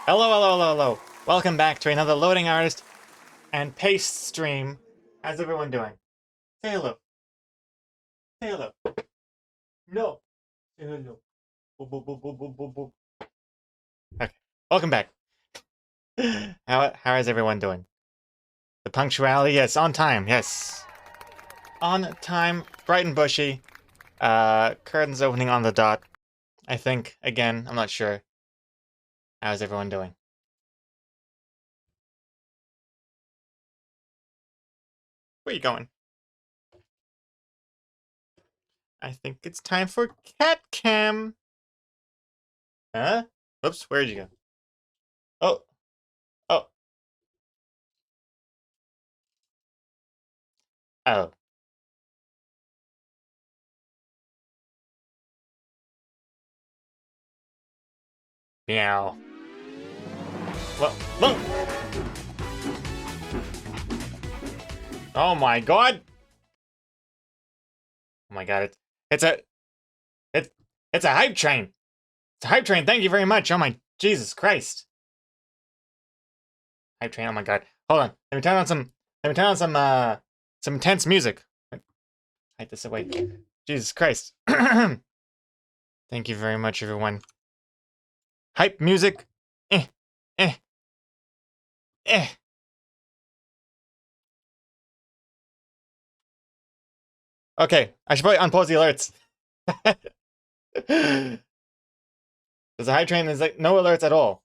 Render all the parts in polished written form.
Hello, hello, hello, hello. Welcome back to another Loading Artist and Paste stream. How's everyone doing? Say hello. Say hello. No. Say hello. Boop, boop, boop, boop, boop, boop, boop. Okay. Welcome back. How is everyone doing? The punctuality, yes, on time, yes. On time, bright and bushy. Curtains opening on the dot. I think, again, I'm not sure. How's everyone doing? Where are you going? I think it's time for cat cam. Huh? Oops, where'd you go? Oh, oh, oh. Meow. Whoa, whoa! Oh my god! Oh my god, it's a it's it's a hype train. It's a hype train. Thank you very much. Oh my Jesus Christ. Hype train. Oh my god. Hold on. Let me turn on some intense music. Hide this away. Jesus Christ. Thank you very much, everyone. Hype music. Eh. Eh. Eh. Okay, I should probably unpause the alerts. There's a hype train, there's like no alerts at all.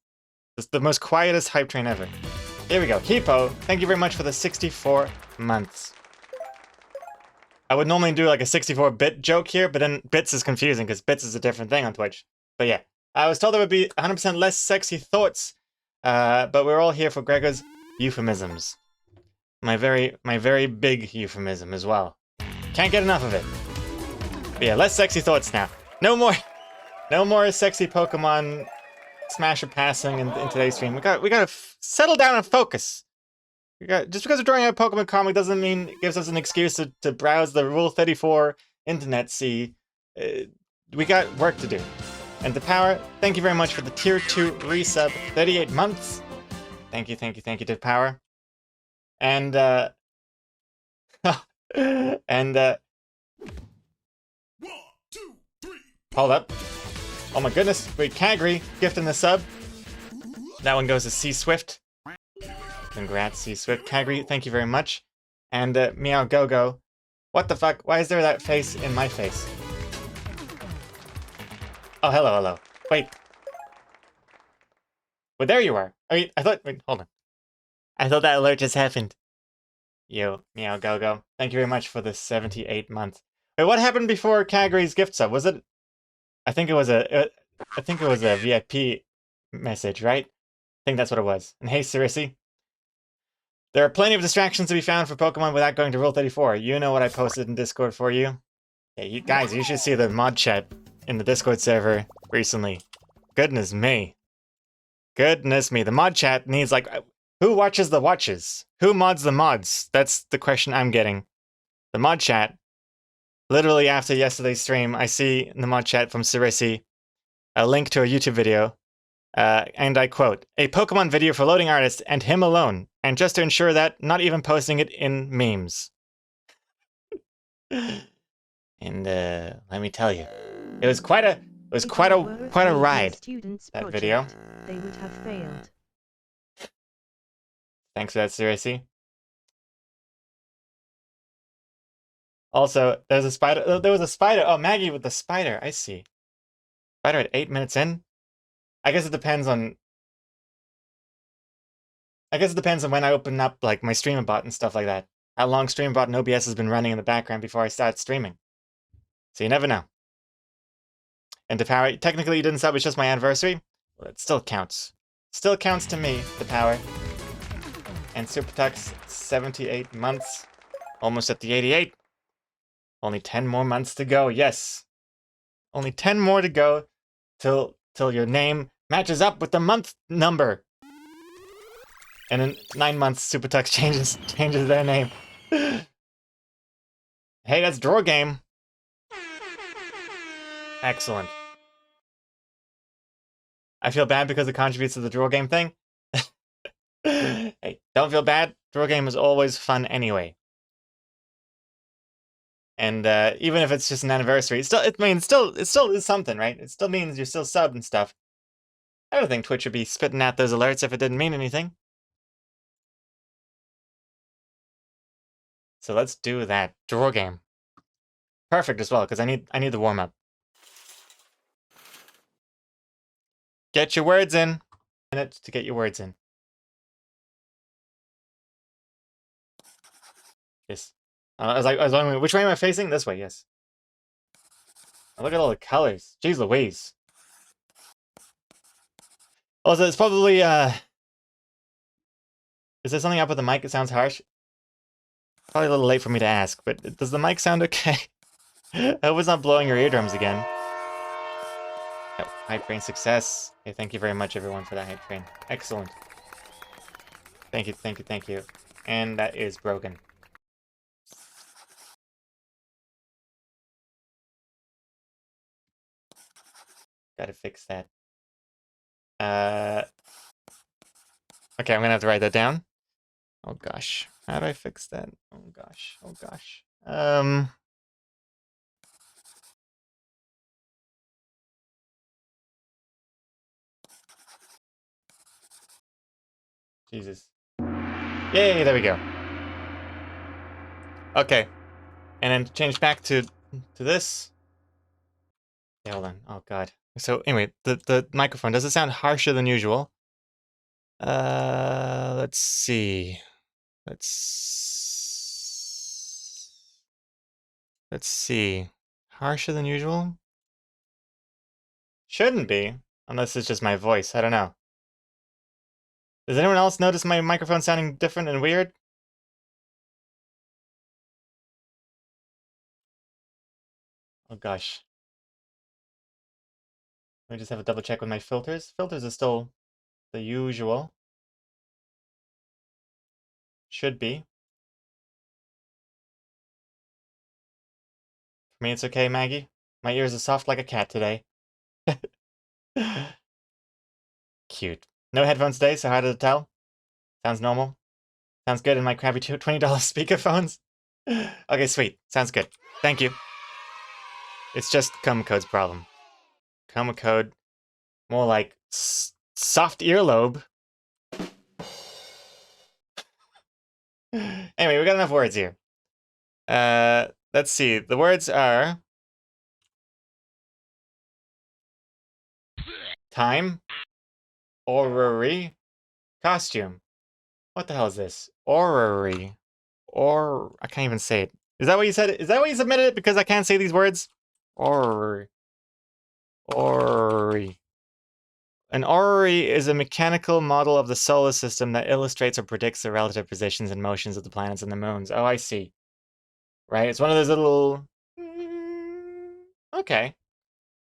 It's the most quietest hype train ever. Here we go. Hippo, thank you very much for the 64 months. I would normally do like a 64-bit joke here, but then bits is confusing because bits is a different thing on Twitch. But yeah, I was told there would be 100% less sexy thoughts, but we're all here for Gregor's euphemisms. My very big euphemism as well. Can't get enough of it. But yeah, less sexy thoughts now. No more sexy Pokemon Smasher passing in today's stream. We gotta settle down and focus. Just because we're drawing a Pokemon comic doesn't mean it gives us an excuse to browse the Rule 34 internet see. We got work to do. And the Power, thank you very much for the Tier 2 resub, 38 months. Thank you to Power. And, and, hold up. Oh my goodness, wait, Kagri, gifting the sub. That one goes to C Swift. Congrats, C Swift. Kagri, thank you very much. And Meow Go Go. What the fuck? Why is there that face in my face? Oh, hello, hello. Wait. Well, there you are. I thought. Wait, hold on. I thought that alert just happened. Yo, Meow Go Go. Thank you very much for the 78 months. Wait, what happened before Kagri's gift sub? Was it? I think it was a VIP message, right? I think that's what it was. And hey, Cirisi. There are plenty of distractions to be found for Pokemon without going to Rule 34. You know what I posted in Discord for you? Yeah, you guys, you should see the mod chat in the Discord server recently. Goodness me. Goodness me. The mod chat needs, like, who watches the watches? Who mods the mods? That's the question I'm getting. The mod chat. Literally after yesterday's stream, I see in the mod chat from Cirisi a link to a YouTube video. And I quote, a Pokemon video for Loading Artist and him alone. And just to ensure that, not even posting it in memes. And let me tell you, it was quite a ride. That video. They would have failed. Thanks for that, Cirisi. Also, there's a spider. There was a spider. Oh, Maggie with the spider. I see. Spider at 8 minutes in. I guess it depends on when I open up like my StreamBot and stuff like that. How long StreamBot and OBS has been running in the background before I start streaming. So you never know. And the Power, technically you didn't sub, it's just my anniversary. Well, it still counts. Still counts to me, the Power. And SuperTux, 78 months. Almost at the 88. Only 10 more months to go, yes. Only 10 more to go till your name matches up with the month number. And in 9 months, SuperTux changes their name. Hey, that's Draw Game. Excellent. I feel bad because it contributes to the draw game thing. Hey, don't feel bad. Draw game is always fun anyway. And even if it's just an anniversary, it still is something, right? It still means you're still subbed and stuff. I don't think Twitch would be spitting out those alerts if it didn't mean anything. So let's do that draw game. Perfect as well, because I need the warm up. Get your words in. Minute to get your words in. Yes. I was wondering, which way am I facing? This way, yes. Oh, look at all the colors. Jeez Louise. Also, it's probably, is there something up with the mic that sounds harsh? Probably a little late for me to ask, but does the mic sound okay? I hope it's not blowing your eardrums again. Oh, hype train success. Okay, thank you very much, everyone, for that hype train. Excellent. Thank you, thank you, thank you. And that is broken. Gotta fix that. Okay, I'm gonna have to write that down. Oh gosh. How do I fix that? Oh gosh. Oh gosh. Jesus. Yay, there we go. Okay. And then change back to this. Okay, hold on. Oh god. So anyway, the microphone, does it sound harsher than usual? Let's see. Let's see. Harsher than usual? Shouldn't be, unless it's just my voice. I don't know. Does anyone else notice my microphone sounding different and weird? Oh gosh. Let me just have a double check with my filters. Filters are still the usual. Should be. For me, it's okay, Maggie. My ears are soft like a cat today. Cute. No headphones today, so how did it tell? Sounds normal. Sounds good in my crappy $20 speakerphones. Okay, sweet. Sounds good. Thank you. It's just Coma Code's problem. Coma Code, more like soft earlobe. Anyway, we got enough words here. Let's see. The words are time, orrery, costume. What the hell is this? Orrery. I can't even say it. Is that what you said? Is that what you submitted it? Because I can't say these words? Orrery. Orrery. An orrery is a mechanical model of the solar system that illustrates or predicts the relative positions and motions of the planets and the moons. Oh, I see. Right? It's one of those little... Okay.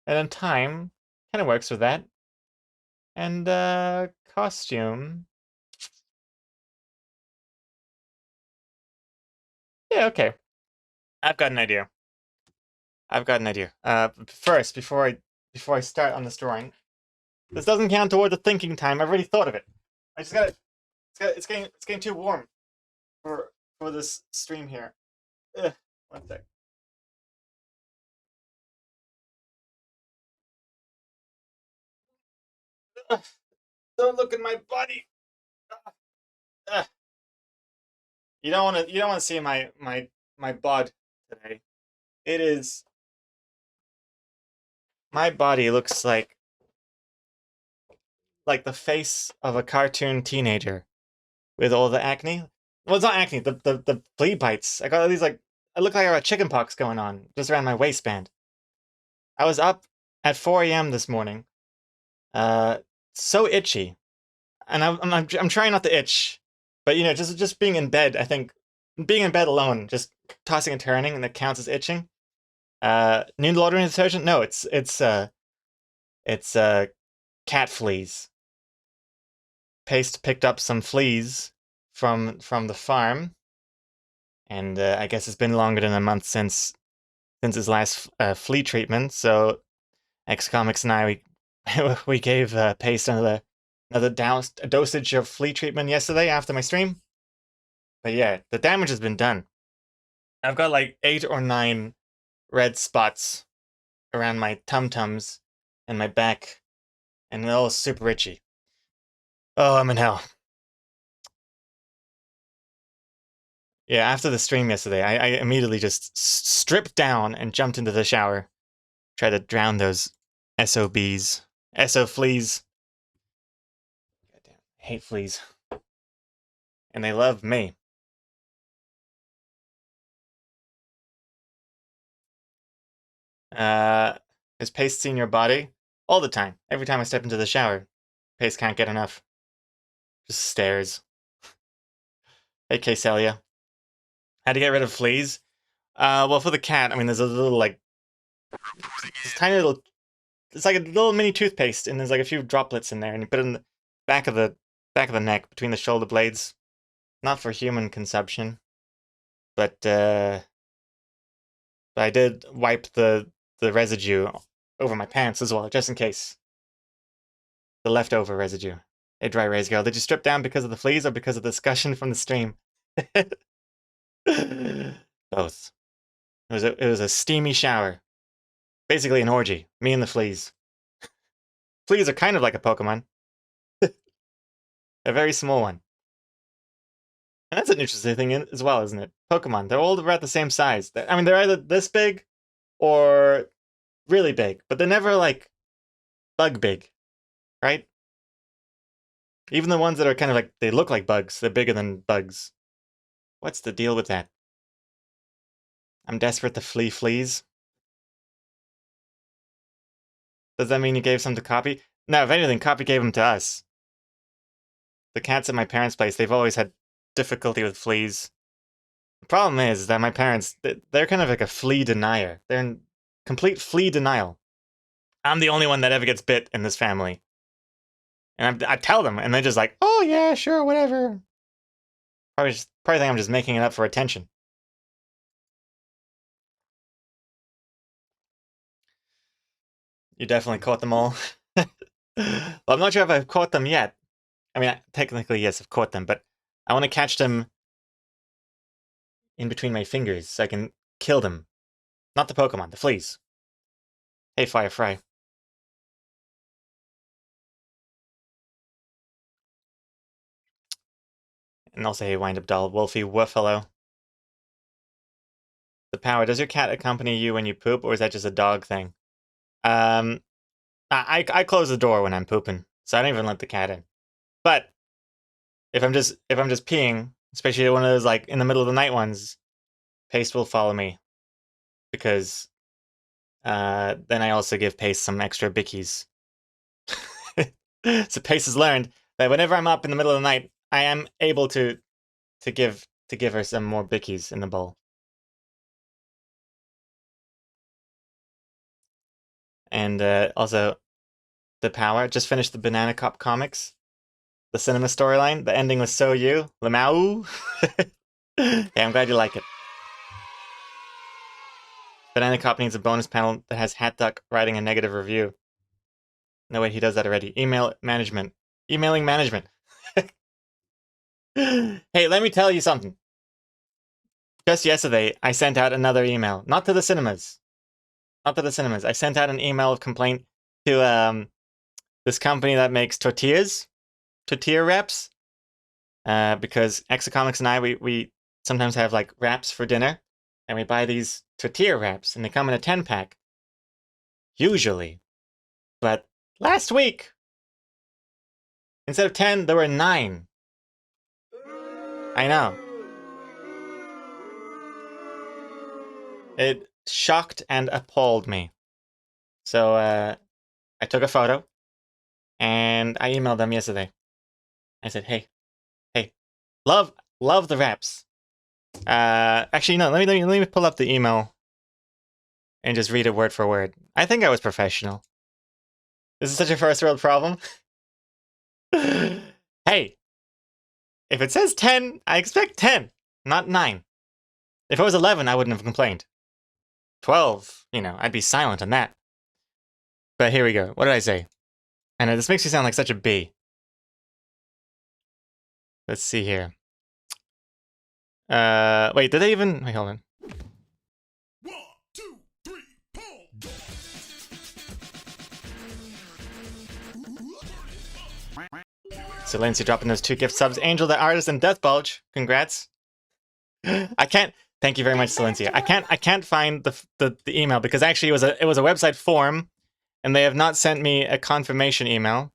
And then time kind of works with that. And costume. Yeah, okay. I've got an idea. First, before I start on this drawing, this doesn't count toward the thinking time. I've already thought of it. I just gotta. It's getting too warm for this stream here. Ugh, one sec. Ugh, don't look at my body. Ugh. You don't want to see my bod today. It is. My body looks like the face of a cartoon teenager with all the acne. Well, it's not acne. The flea bites. I got these I look like I have chicken pox going on just around my waistband. I was up at 4 a.m. this morning, so itchy, and I'm trying not to itch, but you know, just being in bed. I think being in bed alone, just tossing and turning, and that counts as itching. New laundry detergent? No, it's cat fleas. Paste picked up some fleas from the farm, and I guess it's been longer than a month since his last flea treatment. So, X Comics and I we gave Paste another dosage of flea treatment yesterday after my stream. But yeah, the damage has been done. I've got like 8 or 9 red spots around my tum-tums and my back, and they're all super itchy. Oh, I'm in hell. Yeah, after the stream yesterday, I immediately just stripped down and jumped into the shower. Try to drown those SOBs. SO fleas. Goddamn, I hate fleas. And they love me. Is Paste seen your body? All the time. Every time I step into the shower. Paste can't get enough. Just stares. Hey, Celia. How to get rid of fleas? Well, for the cat, I mean, there's a little, like, this tiny little, it's like a little mini toothpaste, and there's like a few droplets in there, and you put it in the back of the neck, between the shoulder blades. Not for human consumption, but I did wipe the residue over my pants as well, just in case. The leftover residue. Hey, Dry Raise Girl, did you strip down because of the fleas or because of the discussion from the stream? Both. It was a steamy shower. Basically an orgy. Me and the fleas. Fleas are kind of like a Pokemon. A very small one. And that's an interesting thing as well, isn't it? Pokemon, they're all about the same size. I mean, they're either this big or really big, but they're never like bug big, right? Even the ones that are kind of like, they look like bugs, they're bigger than bugs. What's the deal with that? I'm desperate to flee fleas. Does that mean you gave some to Copy? No, if anything, Copy gave them to us. The cats at my parents' place, they've always had difficulty with fleas. The problem is that my parents, they're kind of like a flea denier. They're in complete flea denial. I'm the only one that ever gets bit in this family. And I tell them, and they're just like, oh yeah, sure, whatever. Probably think I'm just making it up for attention. You definitely caught them all. Well, I'm not sure if I've caught them yet. I mean, technically, yes, I've caught them, but I want to catch them in between my fingers so I can kill them. Not the Pokemon, the fleas. Hey, Firefly. And also, hey, Wind Up Doll, Wolfie, Wuffalo. The power. Does your cat accompany you when you poop, or is that just a dog thing? I close the door when I'm pooping, so I don't even let the cat in. But if I'm just peeing, especially one of those like in the middle of the night ones, Paste will follow me because then I also give Paste some extra bickies. So Paste has learned that whenever I'm up in the middle of the night, I am able to give her some more bickies in the bowl. And also, the power. Just finished the Banana Cop comics. The cinema storyline. The ending was so you. Lamau. Yeah, I'm glad you like it. Banana Cop needs a bonus panel that has Hatduck writing a negative review. No way, he does that already. Email management. Emailing management. Hey, let me tell you something. Just yesterday, I sent out another email. Not to the cinemas. Not to the cinemas. I sent out an email of complaint to this company that makes tortillas. Tortilla wraps. Because Exocomics and I, we sometimes have like wraps for dinner. And we buy these tortilla wraps. And they come in a 10-pack. Usually. But last week, instead of 10, there were 9. I know. It shocked and appalled me. So I took a photo and I emailed them yesterday. I said, hey, love the wraps. Actually, no, let me pull up the email and just read it word for word. I think I was professional. This is such a first world problem. Hey, if it says 10, I expect 10, not 9. If it was 11, I wouldn't have complained. 12, I'd be silent on that. But here we go. What did I say? I know, this makes me sound like such a bee. Let's see here. Wait, did they even... Wait, hold on. 1, 2, 3, pull! Silencio dropping those 2 gift subs. Angel the Artist and Death Bulge. Congrats. I can't... Thank you very much, Silencio. I can't find the email because actually it was a website form and they have not sent me a confirmation email.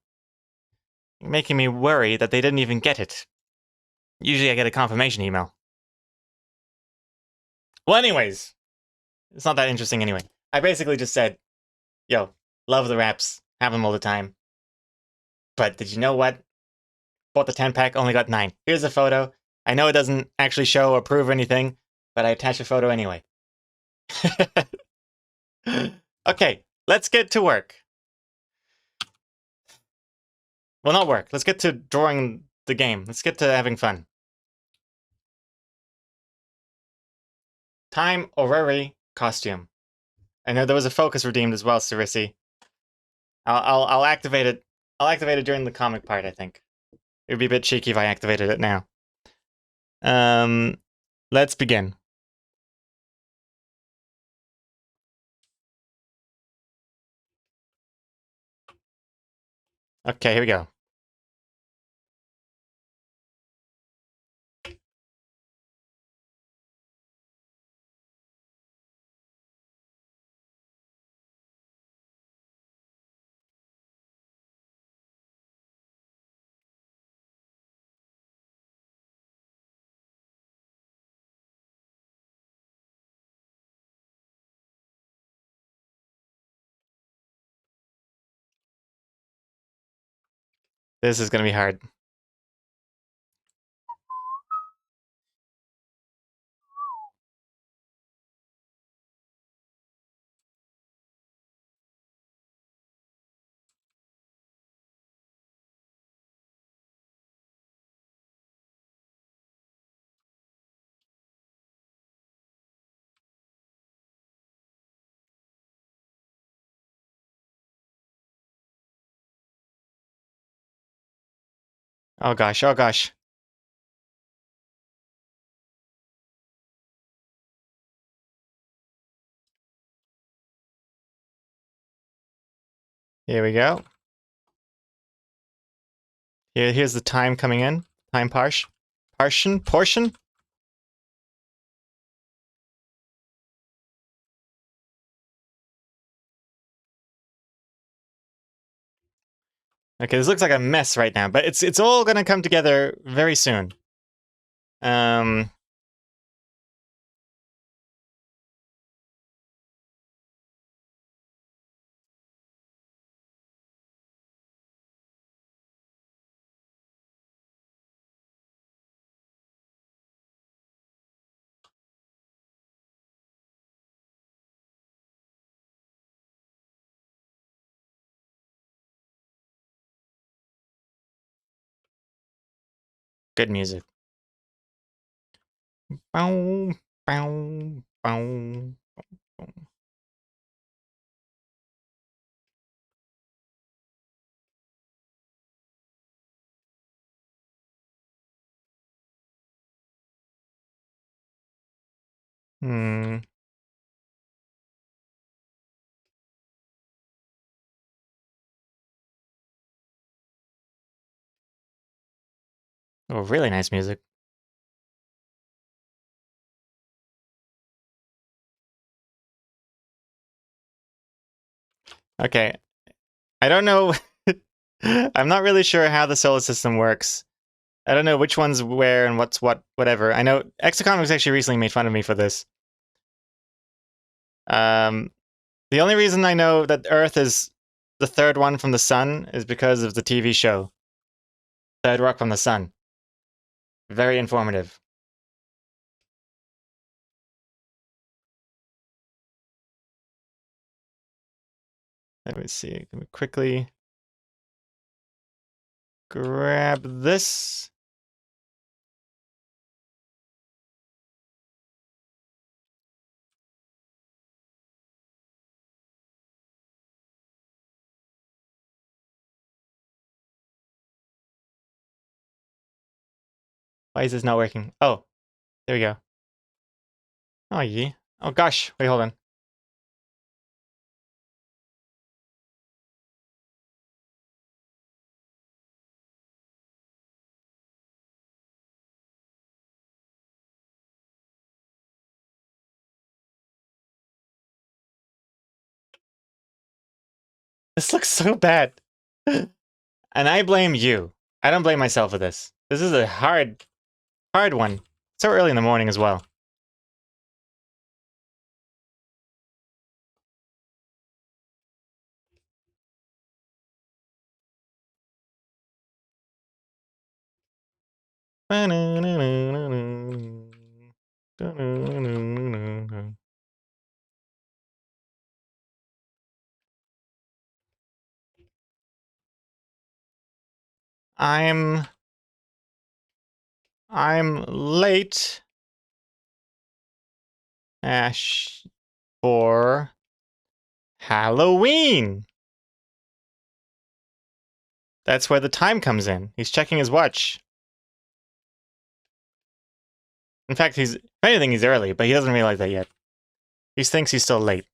Making me worry that they didn't even get it. Usually I get a confirmation email. Well, anyways, it's not that interesting anyway. I basically just said, yo, love the wraps, have them all the time. But did you know what? Bought the 10-pack, only got 9. Here's a photo. I know it doesn't actually show or prove anything, but I attached a photo anyway. Okay, let's get to work. Well, not work. Let's get to drawing the game. Let's get to having fun. Time Orrery costume. I know there was a focus redeemed as well, Sarisi. I'll activate it. I'll activate it during the comic part, I think. It would be a bit cheeky if I activated it now. Let's begin. Okay, here we go. This is gonna be hard. Oh gosh, oh gosh. Here we go. Here's the time coming in. Time portion? Okay, this looks like a mess right now, but it's all gonna come together very soon. Good music. Bow, bow, bow. Hmm. Oh, really nice music. Okay. I don't know. I'm not really sure how the solar system works. I don't know which one's where and what's what, whatever. I know Exocomics actually recently made fun of me for this. The only reason I know that Earth is the third one from the sun is because of the TV show. Third Rock from the Sun. Very informative. Let me see. Let me quickly grab this. Why is this not working? Oh, there we go. Oh, yeah. Oh, gosh. Wait, hold on. This looks so bad. And I blame you. I don't blame myself for this. This is a hard one. So early in the morning as well. I'm late, Ash, for Halloween. That's where the time comes in. He's checking his watch. In fact, if anything, he's early, but he doesn't realize that yet. He thinks he's still late.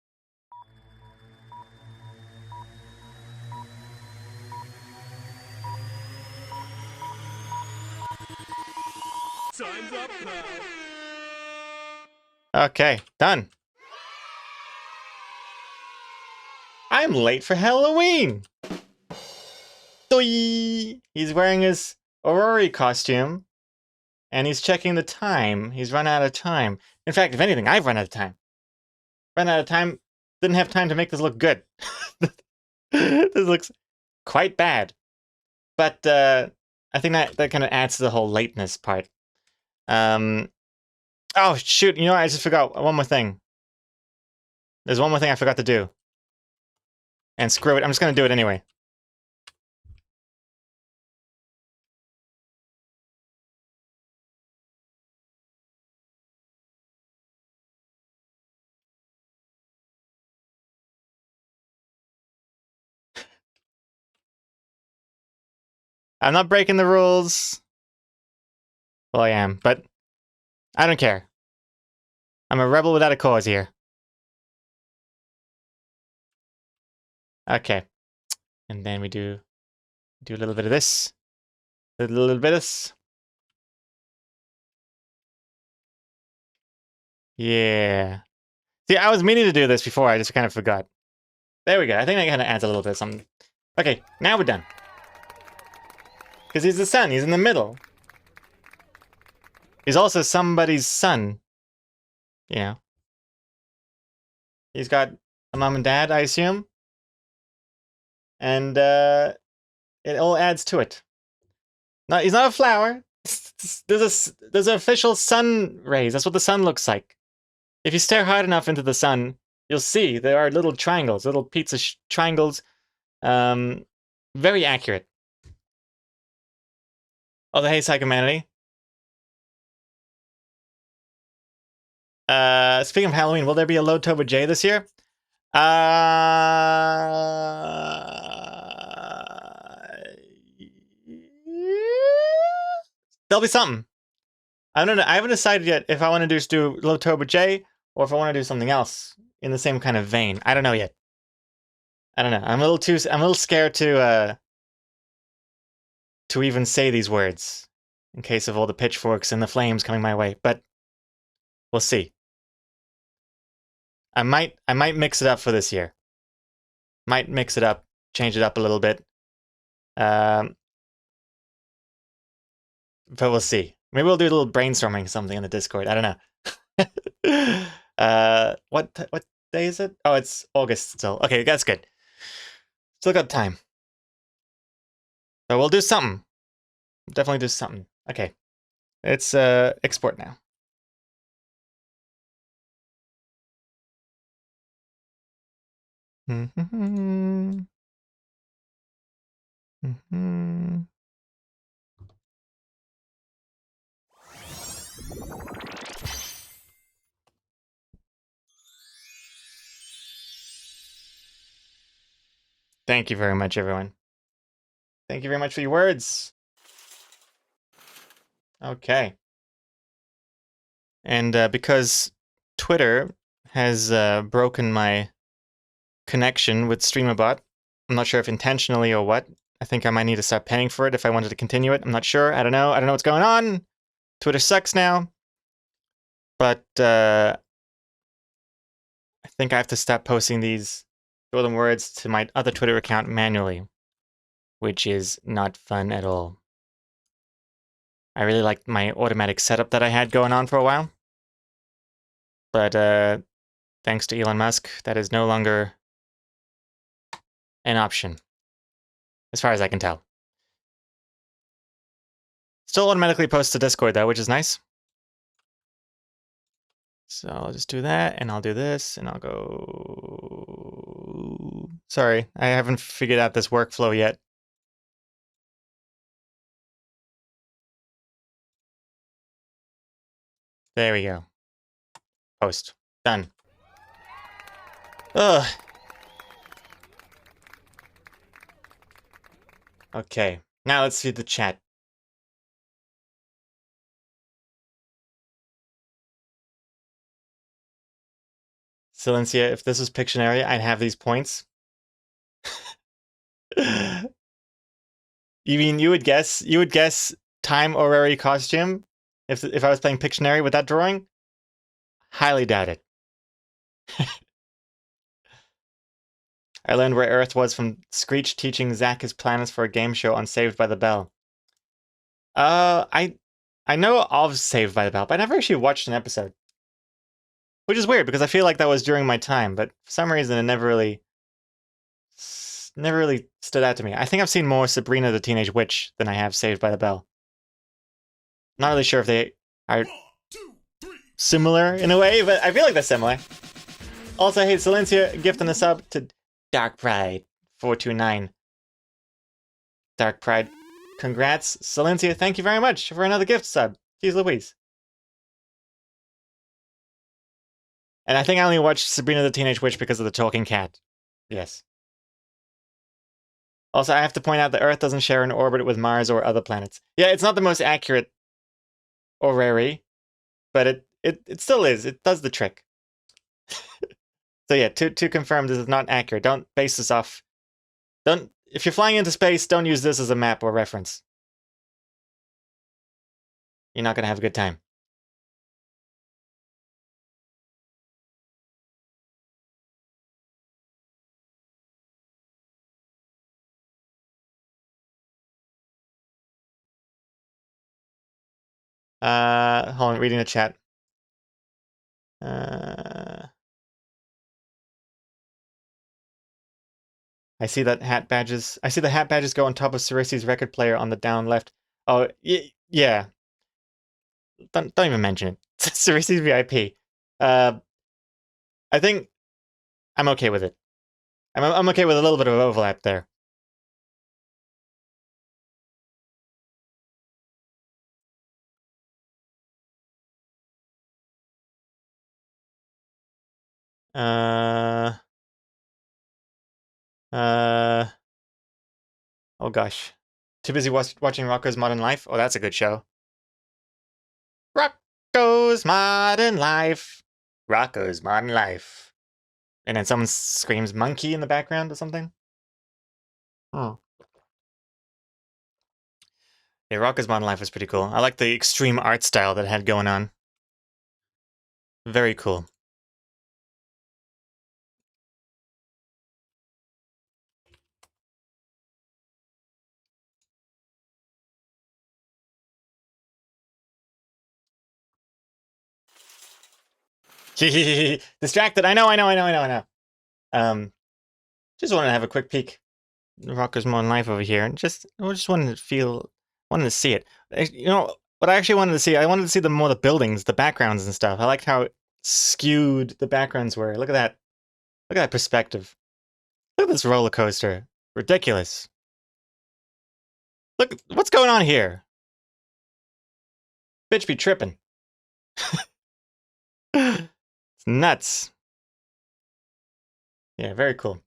Time's up, pal. Okay, done. I'm late for Halloween. Doi! He's wearing his Aurori costume, and he's checking the time. He's run out of time. In fact, if anything, I've run out of time. Run out of time. Didn't have time to make this look good. This looks quite bad. But I think that kind of adds to the whole lateness part. Oh, shoot. You know what? I just forgot one more thing. There's one more thing I forgot to do. And screw it. I'm just going to do it anyway. I'm not breaking the rules. Well, I am, but I don't care. I'm a rebel without a cause here. Okay. And then we do a little bit of this. A little bit of this. Yeah. See, I was meaning to do this before, I just kind of forgot. There we go. I think that kind of adds a little bit of something. Okay, now we're done. Because he's the son, he's in the middle. He's also somebody's son. You know. He's got a mom and dad, I assume. And it all adds to it. No, he's not a flower. There's an official sun rays. That's what the sun looks like. If you stare hard enough into the sun, you'll see there are little triangles, little pizza triangles. Very accurate. Oh, the Hey Psychomanity. Speaking of Halloween, will there be a Lotoba J this year? There'll be something. I don't know. I haven't decided yet if I want to just do Lotoba J or if I want to do something else in the same kind of vein. I don't know yet. I don't know. I'm a little scared to even say these words in case of all the pitchforks and the flames coming my way, but we'll see. I might mix it up for this year. Might mix it up, change it up a little bit. But we'll see. Maybe we'll do a little brainstorming something in the Discord. I don't know. What day is it? Oh, it's August still. Okay, that's good. Still got time. But we'll do something. Definitely do something. Okay. Let's export now. Thank you very much, everyone. Thank you very much for your words. Okay. And because Twitter has broken my connection with StreamerBot, I'm not sure if intentionally or what. I think I might need to start paying for it if I wanted to continue it. I'm not sure. I don't know. I don't know what's going on. Twitter sucks now. But I think I have to stop posting these golden words to my other Twitter account manually, which is not fun at all. I really liked my automatic setup that I had going on for a while. But thanks to Elon Musk, that is no longer an option, as far as I can tell. Still automatically posts to Discord, though, which is nice. So I'll just do that, and I'll do this, and I'll go... Sorry, I haven't figured out this workflow yet. There we go. Post. Done. Ugh. Okay, now let's see the chat. Silencia, if this was Pictionary, I'd have these points. You mean you would guess time orrery costume if I was playing Pictionary with that drawing? Highly doubt it. I learned where Earth was from Screech teaching Zach his plans for a game show on Saved by the Bell. I know of Saved by the Bell, but I never actually watched an episode. Which is weird because I feel like that was during my time, but for some reason it never really stood out to me. I think I've seen more Sabrina the Teenage Witch than I have Saved by the Bell. Not really sure if they are similar in a way, but I feel like they're similar. Also, hey, Silencia gifting a sub to Dark Pride 429. Dark Pride, congrats. Silencia, thank you very much for another gift sub. Jeez Louise. And I think I only watched Sabrina the Teenage Witch because of the talking cat. Yes. Also, I have to point out that Earth doesn't share an orbit with Mars or other planets. Yeah, it's not the most accurate orrery, but it still is. It does the trick. So yeah, to confirm, this is not accurate. Don't base this off. If you're flying into space, don't use this as a map or reference. You're not gonna have a good time. Hold on, reading the chat. I see that hat badges. I see the hat badges go on top of Cerisi's record player on the down left. Oh, yeah. Don't even mention it. Cerisi's VIP. I think I'm okay with it. I'm okay with a little bit of overlap there. Oh gosh. Too busy watching Rocko's Modern Life? Oh, that's a good show. Rocko's Modern Life. Rocko's Modern Life. And then someone screams monkey in the background or something? Oh. Yeah, Rocko's Modern Life was pretty cool. I like the extreme art style that it had going on. Very cool. Distracted. I know. Just wanted to have a quick peek. Rocko's Modern Life over here, and just wanted to see it. You know what I actually wanted to see? I wanted to see more the buildings, the backgrounds and stuff. I liked how skewed the backgrounds were. Look at that. Look at that perspective. Look at this roller coaster. Ridiculous. Look, what's going on here? Bitch be tripping. It's nuts. Yeah, very cool.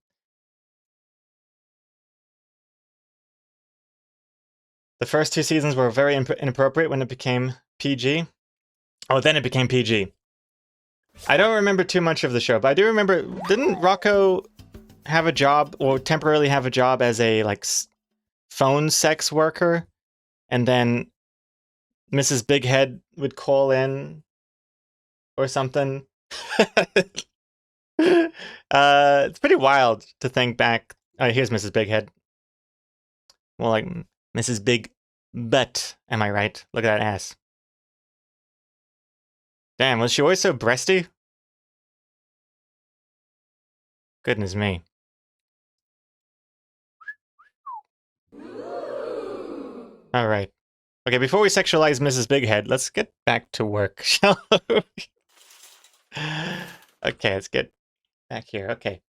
The first two seasons were very inappropriate when it became PG. Oh, then it became PG. I don't remember too much of the show, but I do remember, didn't Rocco have a job, or temporarily have a job as a, like, phone sex worker? And then Mrs. Bighead would call in or something? It's pretty wild to think back. Here's Mrs. Bighead. Well, like, Mrs. Big Butt, am I right? Look at that ass. Damn, was she always so breasty? Goodness me. Alright. Okay, before we sexualize Mrs. Bighead, let's get back to work, shall we? Okay, let's get back here. Okay.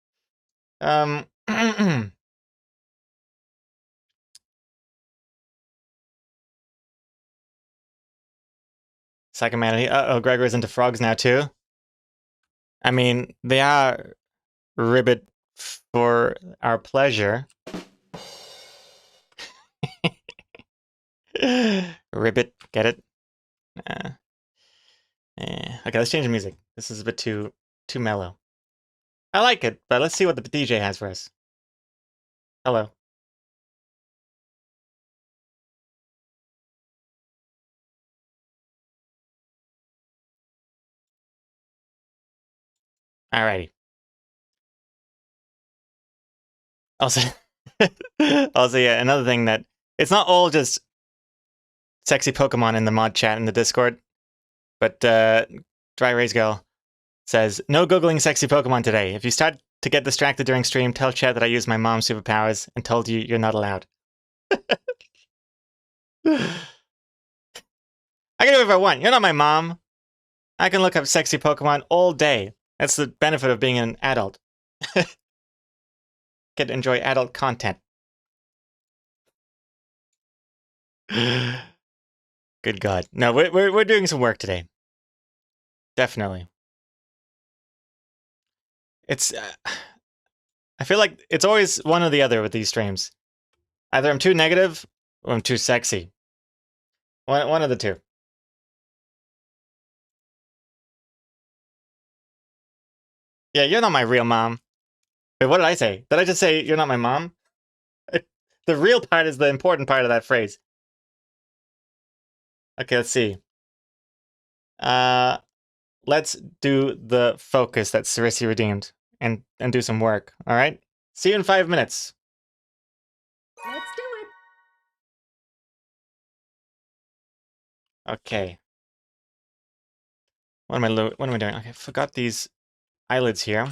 Psychomanity. Uh-oh, Gregor's into frogs now, too. I mean, they are ribbit for our pleasure. Ribbit, get it? Okay, let's change the music. This is a bit too mellow. I like it, but let's see what the DJ has for us. Hello. Alrighty. Also, yeah, another thing that it's not all just sexy Pokemon in the mod chat in the Discord, but Dry Rays Girl says, no Googling sexy Pokemon today. If you start to get distracted during stream, tell chat that I use my mom's superpowers and told you you're not allowed. I can do whatever I want. You're not my mom. I can look up sexy Pokemon all day. That's the benefit of being an adult. Get to enjoy adult content. Good God. No, we're doing some work today. Definitely. It's... I feel like it's always one or the other with these streams. Either I'm too negative or I'm too sexy. One of the two. Yeah, you're not my real mom. Wait, what did I say? Did I just say you're not my mom? The real part is the important part of that phrase. Okay, let's see. Let's do the focus that Cerisi redeemed and do some work, all right? See you in 5 minutes. Let's do it. Okay. What am I doing? Okay, I forgot these eyelids here.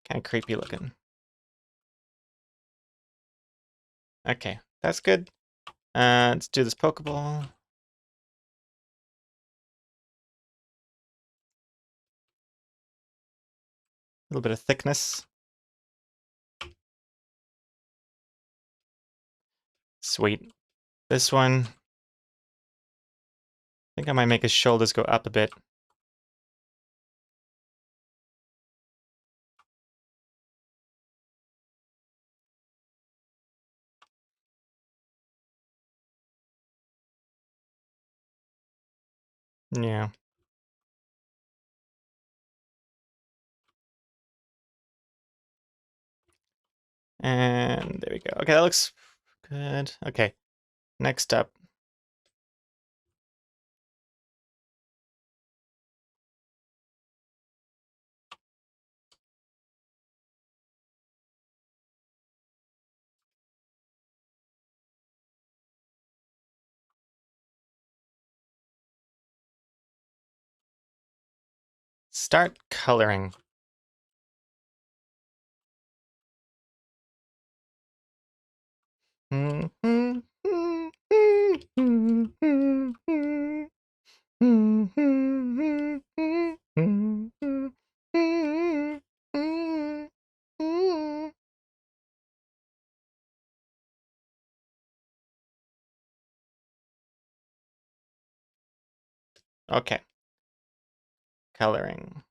Kind of creepy looking. Okay, that's good. Let's do this Pokeball. A little bit of thickness. Sweet. This one. I think I might make his shoulders go up a bit. Yeah. And there we go. Okay, that looks good. Okay, next up. Start coloring. Okay. Coloring.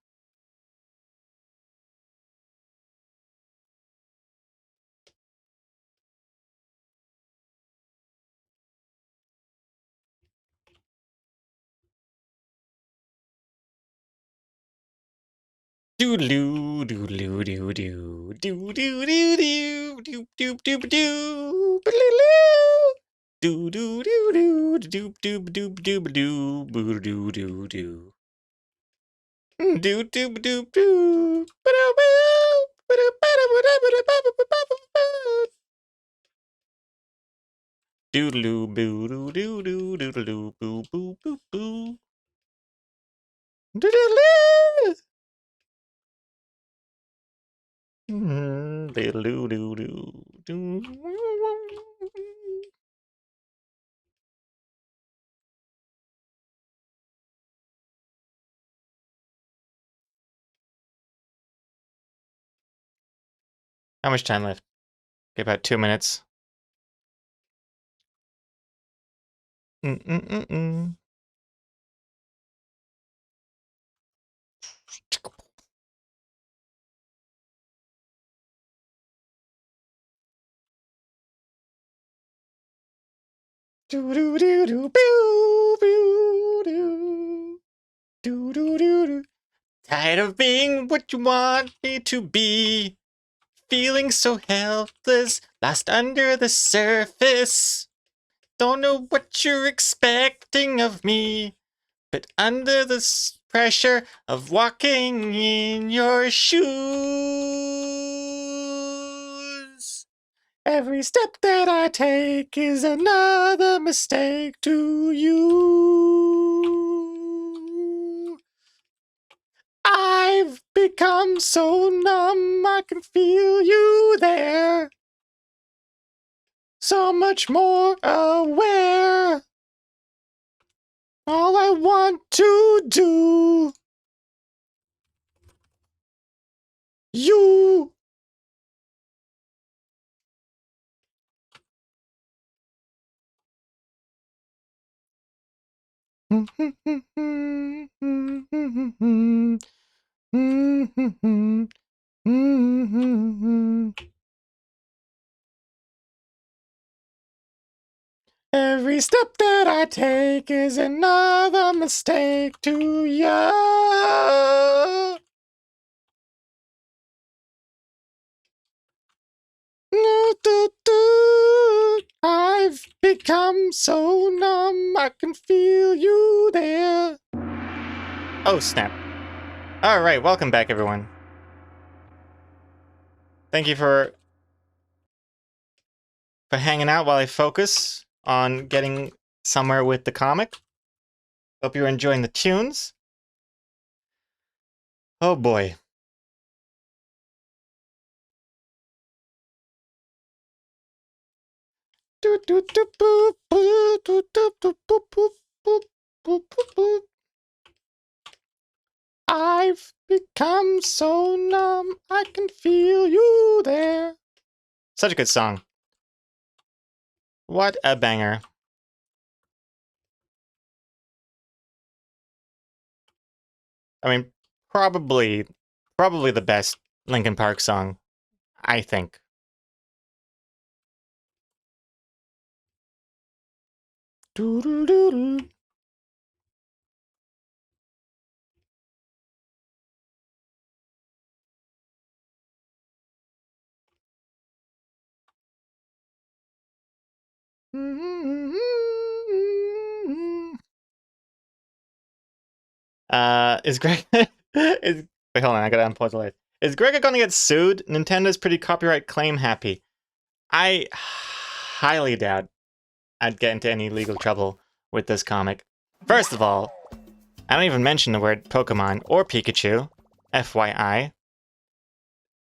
Doodaloo, doodaloo, doo doo, doo doo doo doo, doop doop doop doo, ba-doo-doo. Doo doo doo doo, doop doop doop doop doo, boo doo doo doo. Doo doop doop doo, ba-doo-boo, ba-doo-ba-da-ba-da-ba-da-ba-ba-ba-ba-ba. Doodaloo, boo doo doo doo, doodaloo, boo boo boo boo. Doodaloo. Doodaloo doo doo doo. How much time left? Okay, about 2 minutes. Mm-mm-mm-mm. Do-do-do-do, boo, boo, doo. Do-do-do-do. Tired of being what you want me to be. Feeling so helpless, lost under the surface. Don't know what you're expecting of me, but under the pressure of walking in your shoes. Every step that I take is another mistake to you. I've become so numb, I can feel you there. So much more aware. All I want to do. You. Every step that I take is another mistake to you. I've become so numb, I can feel you there. Oh, snap. Alright, welcome back, everyone. Thank you for hanging out while I focus on getting somewhere with the comic. Hope you're enjoying the tunes. Oh boy. I've become so numb, I can feel you there. Such a good song. What a banger. I mean, probably the best Linkin Park song, I think. Doodle-doodle. Is Greg is wait, hold on, I gotta unpause the light. Is Greg gonna get sued? Nintendo's pretty copyright claim happy. I highly doubt I'd get into any legal trouble with this comic. First of all, I don't even mention the word Pokemon or Pikachu, FYI.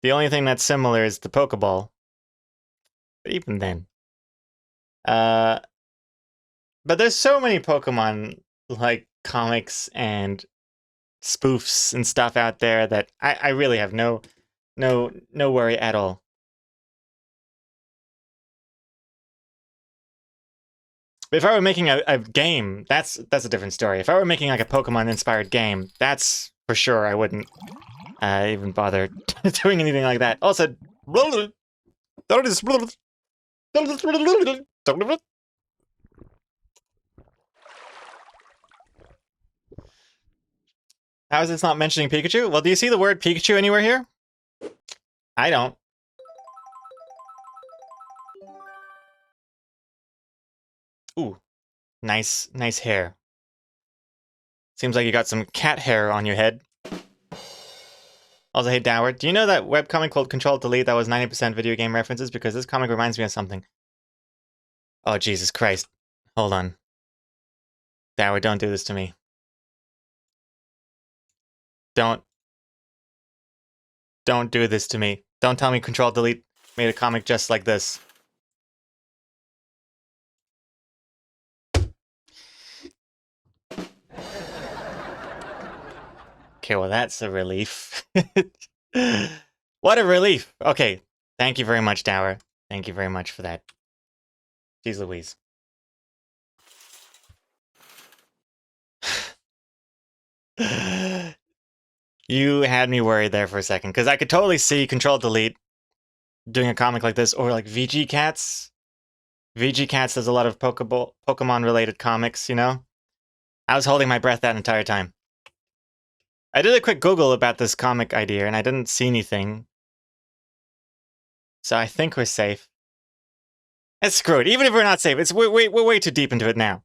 The only thing that's similar is the Pokeball. But even then. But there's so many Pokemon, like, comics and spoofs and stuff out there that I really have no worry at all. If I were making a game, that's a different story. If I were making like a Pokemon-inspired game, that's for sure I wouldn't even bother doing anything like that. Also, how is this not mentioning Pikachu? Well, do you see the word Pikachu anywhere here? I don't. Ooh, nice hair. Seems like you got some cat hair on your head. Also, hey Dower, do you know that webcomic called Control Delete that was 90% video game references? Because this comic reminds me of something. Oh, Jesus Christ. Hold on. Dower, don't do this to me. Don't do this to me. Don't tell me Control Delete made a comic just like this. Okay, well that's a relief. What a relief! Okay, thank you very much, Dower. Thank you very much for that. Jeez Louise. You had me worried there for a second, because I could totally see Control Delete doing a comic like this, or like VG Cats. VG Cats does a lot of Pokemon-related comics, you know? I was holding my breath that entire time. I did a quick Google about this comic idea, and I didn't see anything. So I think we're safe. It's screwed. Even if we're not safe, we're way too deep into it now.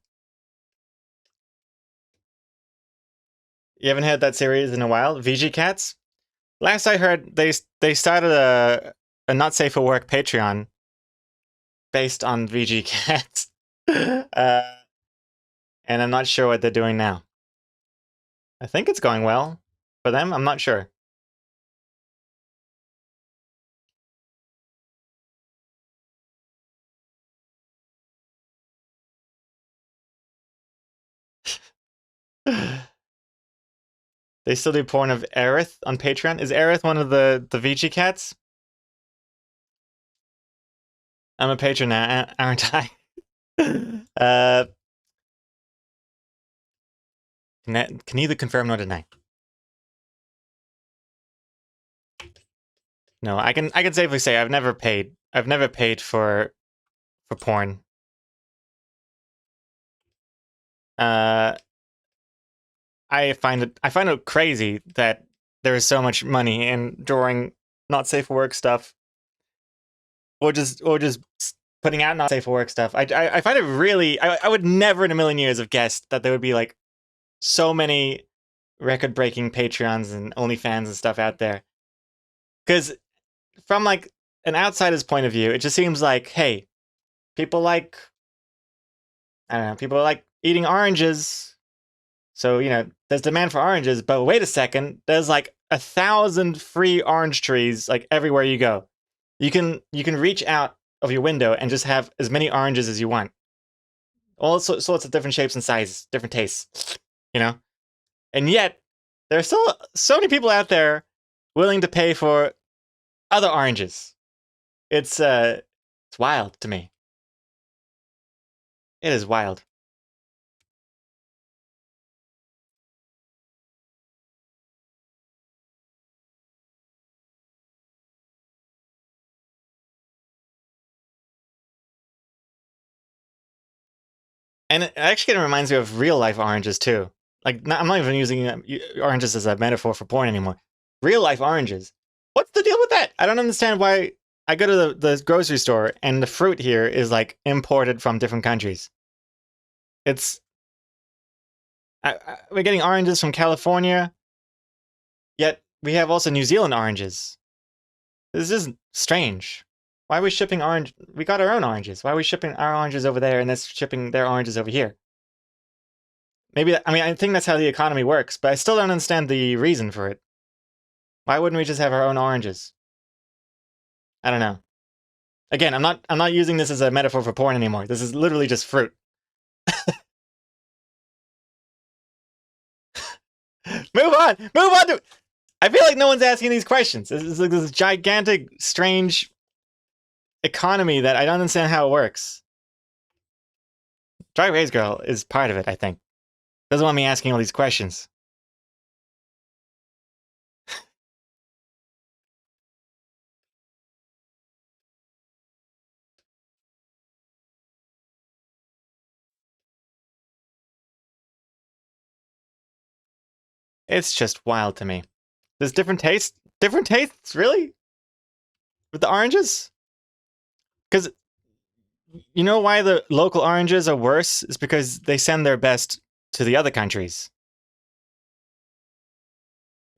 You haven't heard that series in a while? VG Cats? Last I heard, they started a Not Safe for Work Patreon based on VG Cats. And I'm not sure what they're doing now. I think it's going well for them. I'm not sure. They still do porn of Aerith on Patreon. Is Aerith one of the VG Cats? I'm a patron now, aren't I? Can neither confirm nor deny. No, I can safely say I've never paid for porn. I find it crazy that there is so much money in drawing not safe for work stuff, or just putting out not safe for work stuff. I find it really. I would never in a million years have guessed that there would be like so many record-breaking Patreons and OnlyFans and stuff out there. Because from like an outsider's point of view, it just seems like, hey, people like, I don't know, people like eating oranges. So, you know, there's demand for oranges, but wait a second, there's like 1,000 free orange trees like everywhere you go. You can reach out of your window and just have as many oranges as you want. All sorts of different shapes and sizes, different tastes, you know? And yet, there are still so many people out there willing to pay for other oranges. It's wild to me. It is wild. And it actually kind of reminds me of real life oranges too. Like, I'm not even using oranges as a metaphor for porn anymore. Real life oranges. What's the deal with that? I don't understand why I go to the grocery store and the fruit here is like imported from different countries. It's we're getting oranges from California, yet we have also New Zealand oranges. This is strange. Why are we shipping orange? We got our own oranges. Why are we shipping our oranges over there and that's shipping their oranges over here? Maybe, I mean, I think that's how the economy works, but I still don't understand the reason for it. Why wouldn't we just have our own oranges? I don't know. Again, I'm not using this as a metaphor for porn anymore. This is literally just fruit. Move on! Move on to... I feel like no one's asking these questions. This is like this gigantic, strange economy that I don't understand how it works. Dry Erase Girl is part of it, I think. Doesn't want me asking all these questions. It's just wild to me. There's different tastes? Different tastes, really? With the oranges? Because you know why the local oranges are worse? Is because they send their best to the other countries.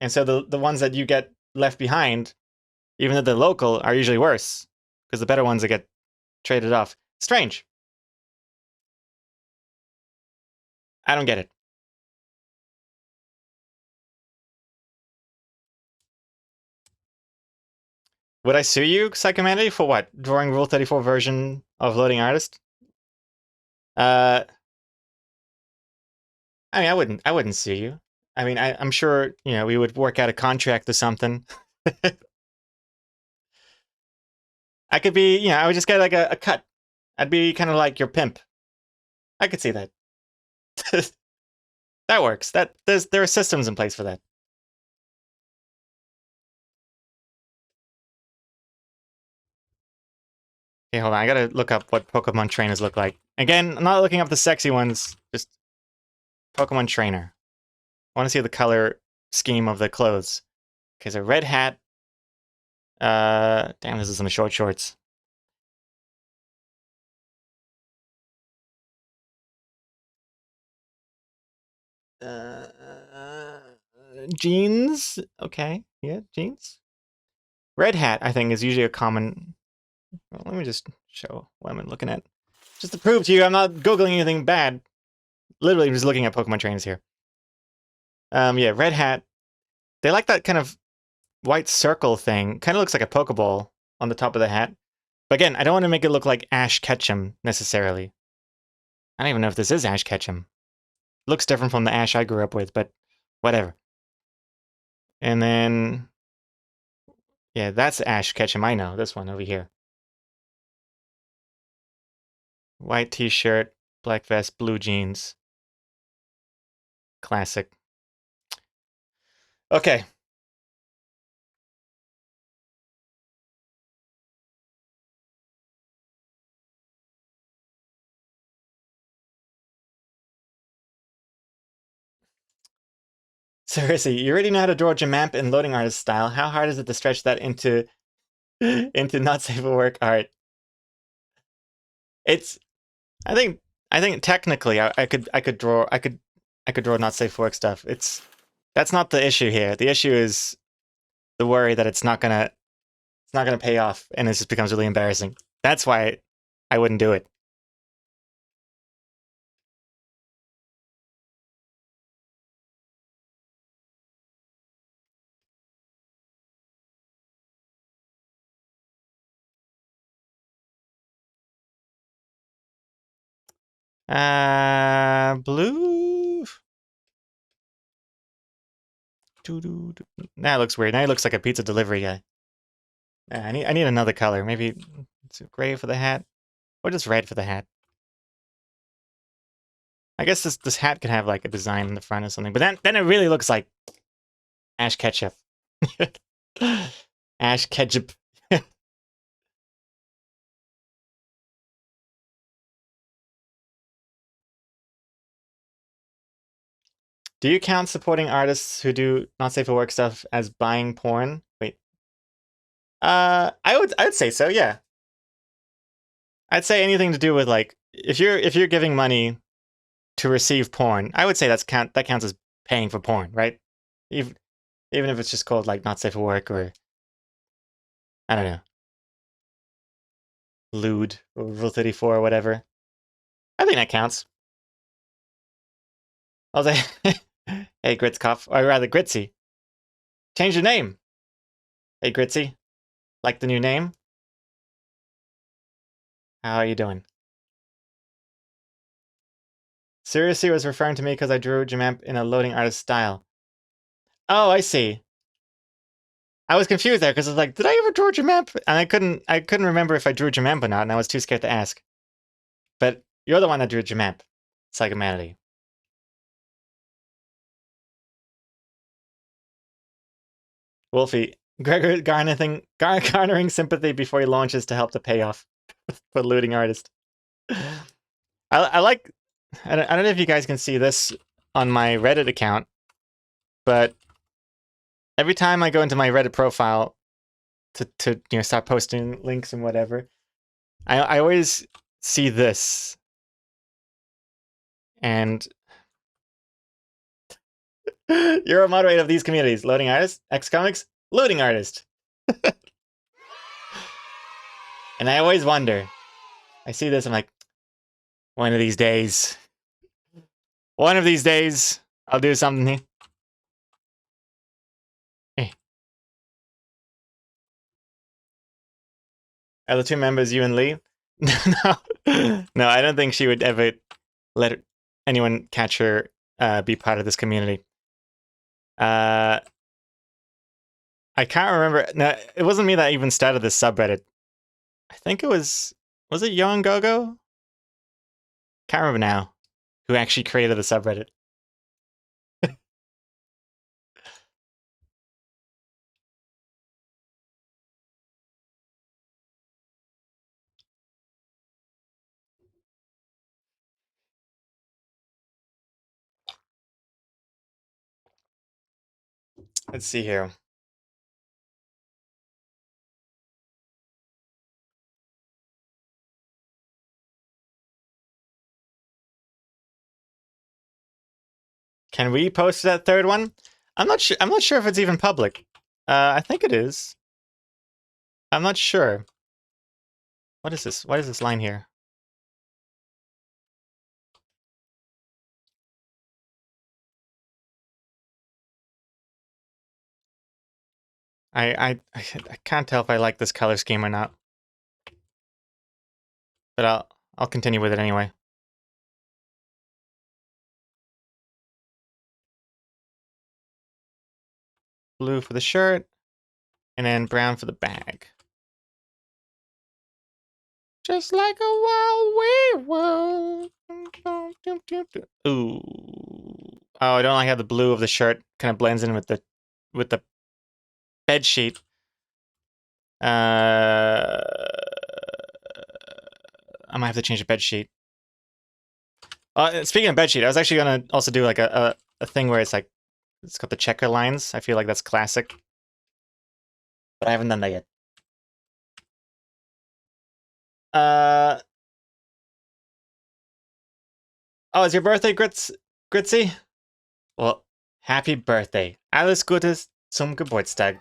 And so the ones that you get left behind, even though they're local, are usually worse. Because the better ones that get traded off. Strange. I don't get it. Would I sue you, Psychomanity, for what? Drawing Rule 34 version of Loading Artist? I mean, I wouldn't sue you. I mean, I'm sure, you know, we would work out a contract or something. I could be, you know, I would just get like a cut. I'd be kind of like your pimp. I could see that. That works. There are systems in place for that. Okay, hold on. I gotta look up what Pokemon trainers look like. Again, I'm not looking up the sexy ones. Just Pokemon trainer. I want to see the color scheme of the clothes. Okay, so red hat. Damn, this is in the short shorts. Jeans. Okay, yeah, jeans. Red hat, I think, is usually a common. Well, let me just show what I'm looking at. Just to prove to you, I'm not Googling anything bad. Literally, I'm just looking at Pokemon trainers here. Yeah, red hat. They like that kind of white circle thing. Kind of looks like a Pokeball on the top of the hat. But again, I don't want to make it look like Ash Ketchum, necessarily. I don't even know if this is Ash Ketchum. Looks different from the Ash I grew up with, but whatever. And then... yeah, that's Ash Ketchum, I know. This one over here. White t-shirt, black vest, blue jeans. Classic. Okay. Seriously, you already know how to draw Jamamp in Loading Artist style. How hard is it to stretch that into not safe for work art? It's I think technically I could draw not safe for work stuff. That's not the issue here. The issue is the worry that it's not gonna pay off and it just becomes really embarrassing. That's why I wouldn't do it. Blue. That looks weird. Now he looks like a pizza delivery guy. I need another color. Maybe it's gray for the hat, or just red for the hat. I guess this hat could have like a design in the front or something, but then it really looks like Ash Ketchup. Ash Ketchup. Do you count supporting artists who do not safe for work stuff as buying porn? Wait. I would say so, yeah. I'd say anything to do with like if you're giving money to receive porn, I would say that counts as paying for porn, right? Even if it's just called like not safe for work or I don't know. Lewd or Rule 34 or whatever. I think that counts. I'll say hey Gritzkoff, or rather Gritzy. Change your name. Hey Gritzy. Like the new name? How are you doing? Seriously was referring to me because I drew Jamamp in a Loading Artist style. Oh, I see. I was confused there because I was like, did I ever draw Jamamp? And I couldn't remember if I drew Jamamp or not, and I was too scared to ask. But you're the one that drew Jamamp. Psychomanity. Wolfie, Gregor garnering sympathy before he launches to help the payoff for looting artist. I like. I don't know if you guys can see this on my Reddit account, but every time I go into my Reddit profile to start posting links and whatever, I always see this, and you're a moderator of these communities: loading artist, X Comics, looting artist. And I always wonder. I see this, I'm like, one of these days, I'll do something here. Hey. Are the two members you and Lee? No, no, I don't think she would ever let anyone catch her be part of this community. I can't remember. No, it wasn't me that even started this subreddit. I think it was it Young Gogo? Can't remember now. Who actually created the subreddit? Let's see here. Can we post that third one? I'm not sure. I'm not sure if it's even public. I think it is. I'm not sure. What is this? What is this line here? I can't tell if I like this color scheme or not. But I'll continue with it anyway. Blue for the shirt, and then brown for the bag. Just like a wild wee world. Ooh. Oh, I don't like how the blue of the shirt kind of blends in with the bed sheet. I might have to change the bed sheet. Speaking of bed sheet, I was actually gonna also do like a thing where it's like it's got the checker lines. I feel like that's classic, but I haven't done that yet. Oh, it's your birthday, Gritzy? Well, happy birthday. Alles Gutes zum Geburtstag.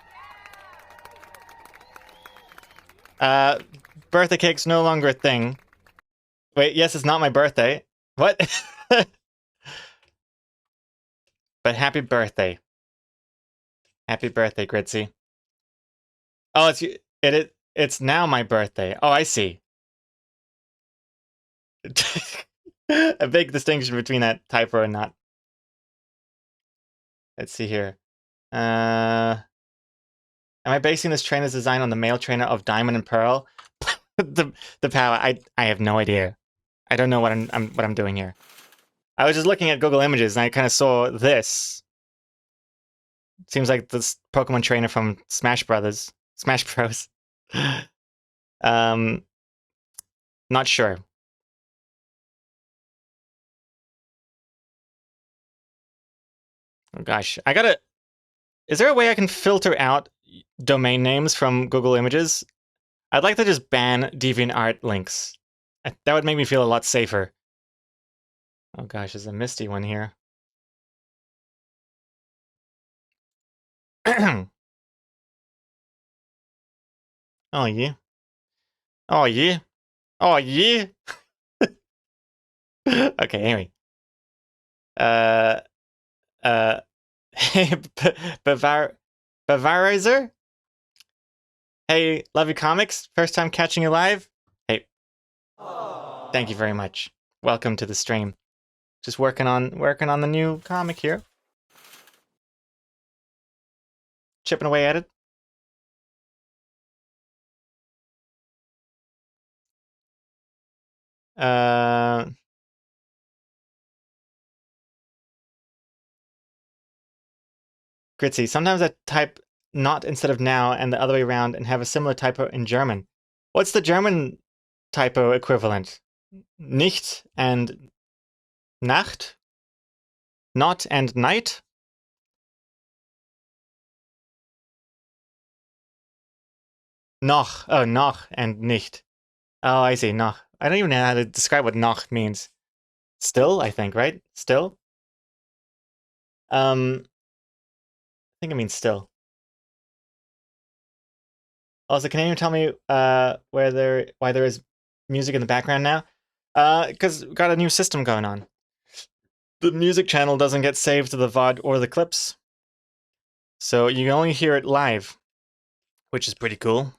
Birthday cake's no longer a thing. Wait, yes, it's not my birthday. What? But happy birthday. Happy birthday, Gritzy. Oh, it's now my birthday. Oh, I see. A big distinction between that typo and not. Let's see here. Am I basing this trainer's design on the male trainer of Diamond and Pearl? the power. I have no idea. I don't know what I'm doing here. I was just looking at Google Images and I kind of saw this. Seems like this Pokemon trainer from Smash Bros. Not sure. Oh gosh, is there a way I can filter out domain names from Google Images? I'd like to just ban DeviantArt links. That would make me feel a lot safer. Oh gosh, there's a Misty one here. Oh yeah. Oh yeah. Oh yeah. Okay, anyway. Hey, Bavarizer? Hey, love you comics. First time catching you live? Hey. Thank you very much. Welcome to the stream. Just working on the new comic here. Chipping away at it. Gritzy. Sometimes I type not instead of now and the other way around and have a similar typo in German. What's the German typo equivalent? Nicht and Nacht? Not and night? Noch. Oh, noch and nicht. Oh, I see. Noch. I don't even know how to describe what noch means. Still, I think, right? Still? I think it means still. Also, can anyone tell me why there is music in the background now? Because we've got a new system going on. The music channel doesn't get saved to the VOD or the clips. So you can only hear it live, which is pretty cool.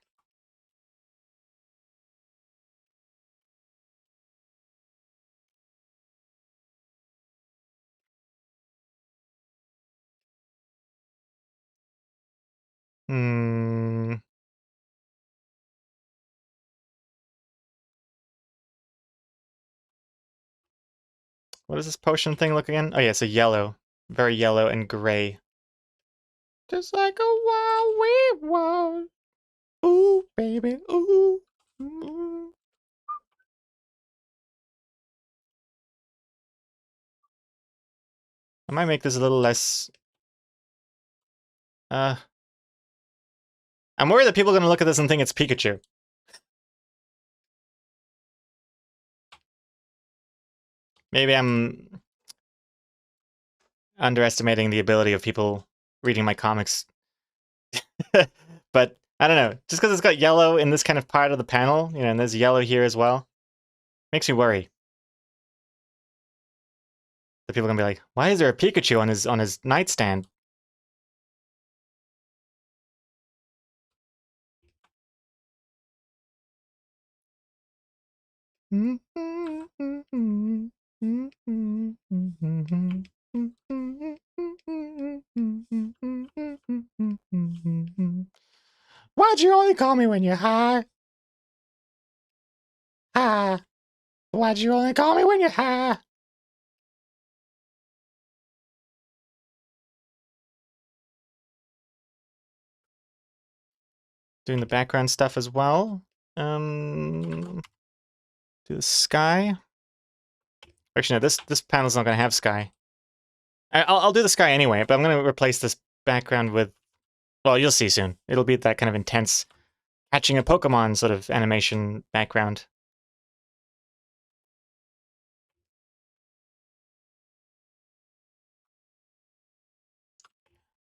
Hmm. What is this potion thing look again? Oh yeah, it's a yellow. Very yellow and gray. Just like a wild we wild. Ooh, baby, ooh. Ooh. I might make this a little less... I'm worried that people are going to look at this and think it's Pikachu. Maybe I'm underestimating the ability of people reading my comics. But I don't know. Just because it's got yellow in this kind of part of the panel, you know, and there's yellow here as well, makes me worry. The people are gonna be like, "Why is there a Pikachu on his nightstand?" Why'd you only call me when you're high? High. Why'd you only call me when you're high? Doing the background stuff as well. Do the sky. Actually, no, this panel's not gonna have sky. I'll do the sky anyway, but I'm gonna replace this background with... Well, you'll see soon. It'll be that kind of intense catching a Pokemon sort of animation background.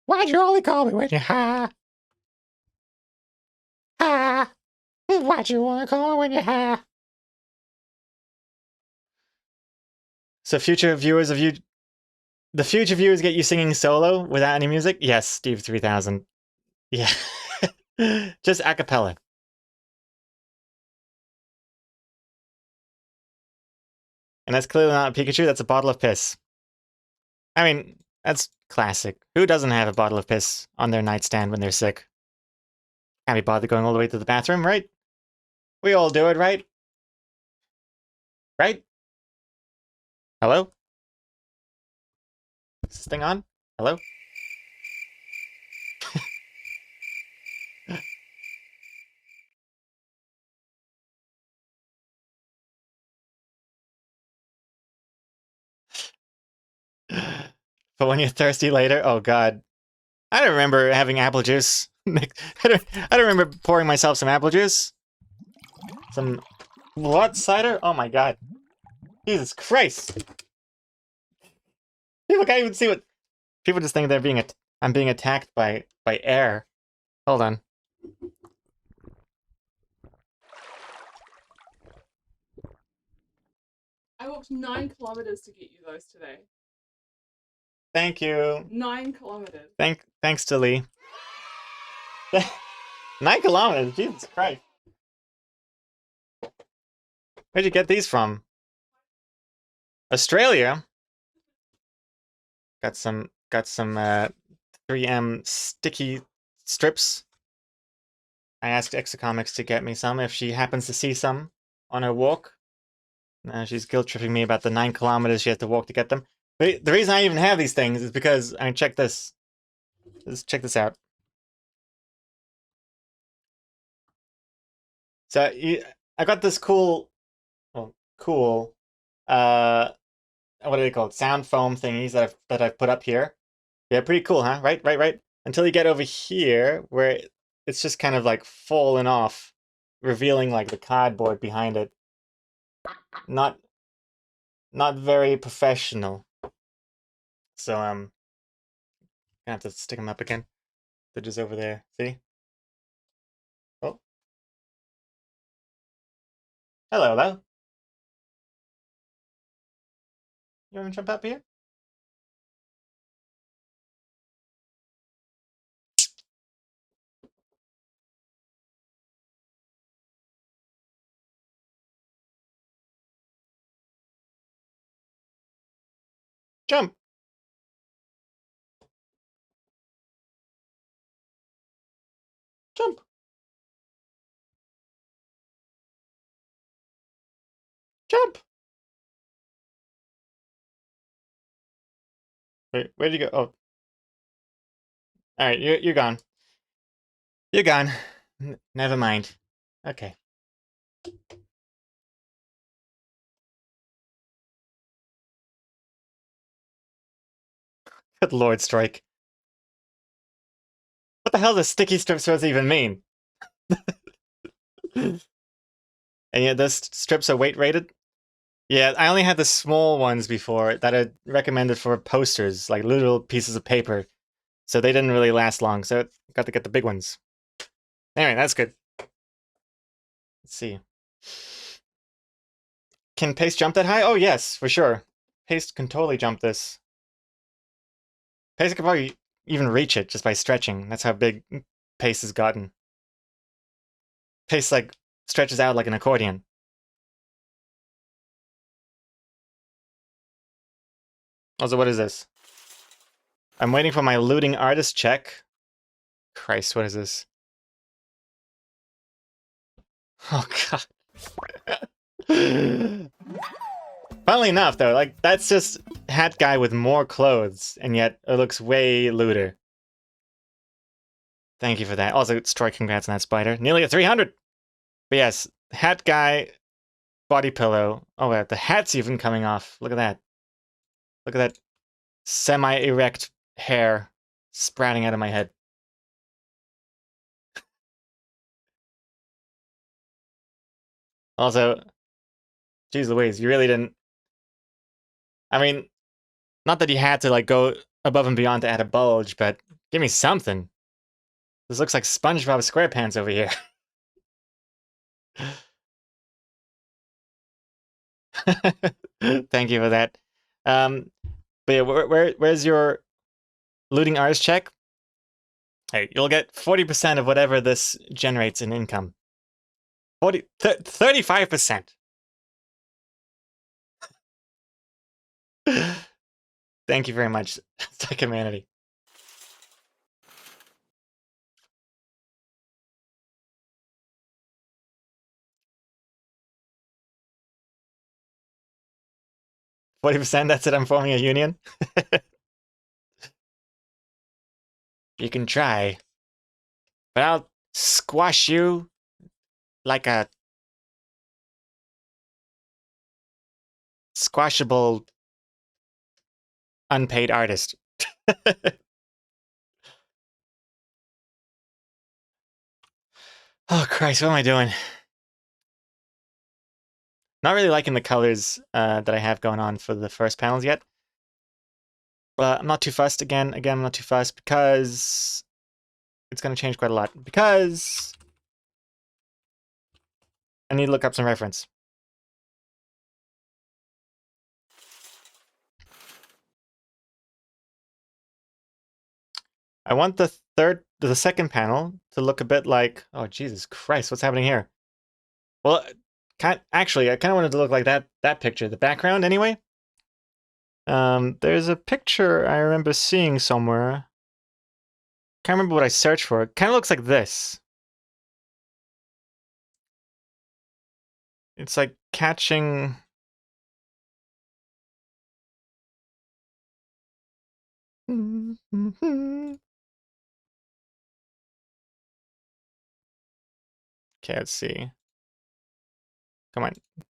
Why'd you only call me when you're high? High. Why'd you only call me when you're high? So future viewers of you... The future viewers get you singing solo without any music? Yes, Steve 3000. Yeah. Just a cappella. And that's clearly not a Pikachu, that's a bottle of piss. I mean, that's classic. Who doesn't have a bottle of piss on their nightstand when they're sick? Can't be bothered going all the way to the bathroom, right? We all do it, right? Right? Hello? Is this thing on? Hello? But when you're thirsty later, oh god. I don't remember having apple juice. I don't remember pouring myself some apple juice. Some... What? Cider? Oh my god. Jesus Christ. People can't even see what... People just think I'm being attacked by air. Hold on. I walked 9 kilometers to get you those today. Thank you. 9 kilometers. Thanks to Lee. 9 kilometers, Jesus Christ. Where'd you get these from? Australia? Got some 3M sticky strips. I asked Exocomics to get me some if she happens to see some on her walk. She's guilt-tripping me about the 9 kilometers she has to walk to get them. The reason I even have these things is because, I mean, check this. Let's check this out. So I got this cool, well, cool, uh, what are they called? Sound foam thingies that I've put up here. Yeah, pretty cool, huh? Right, right, right. Until you get over here, where it's just kind of like falling off, revealing like the cardboard behind it. Not very professional. So gonna have to stick them up again. They're just over there. See? Oh, hello, hello. You want to jump up here? Jump! Jump! Jump! Wait, where'd you go? Oh, all right, you're gone. You're gone. Never mind. Okay. Good Lord, Strike. What the hell does sticky strips supposed to even mean? And yet those strips are weight rated? Yeah, I only had the small ones before that are recommended for posters, like little pieces of paper. So they didn't really last long, so got to get the big ones. Anyway, that's good. Let's see. Can Paste jump that high? Oh, yes, for sure. Paste can totally jump this. Paste can probably even reach it just by stretching. That's how big Paste has gotten. Paste, like, stretches out like an accordion. Also, what is this? I'm waiting for my looting artist check. Christ, what is this? Oh, God. Funnily enough, though, like, that's just Hat Guy with more clothes, and yet it looks way looter. Thank you for that. Also, Strike, congrats on that spider. Nearly a 300! But yes, Hat Guy, body pillow. Oh, wow, the hat's even coming off. Look at that. Look at that semi-erect hair sprouting out of my head. Also, geez Louise, you really didn't... I mean, not that you had to, like, go above and beyond to add a bulge, but give me something. This looks like SpongeBob SquarePants over here. Thank you for that. But yeah, where's your looting artist check? Hey, you'll get 40% of whatever this generates in income. 35%. Thank you very much, Humanity. %, that's it, I'm forming a union. You can try. But I'll squash you like a squashable unpaid artist. Oh, Christ, what am I doing? Not really liking the colors that I have going on for the first panels yet. But I'm not too fussed again. I'm not too fussed because it's going to change quite a lot. Because I need to look up some reference. I want the second panel to look a bit like, oh, Jesus Christ, what's happening here? Well, actually, I kind of wanted to look like that picture, the background anyway. There's a picture I remember seeing somewhere. Can't remember what I searched for. It kind of looks like this. It's like catching... Okay, let's see. Come on.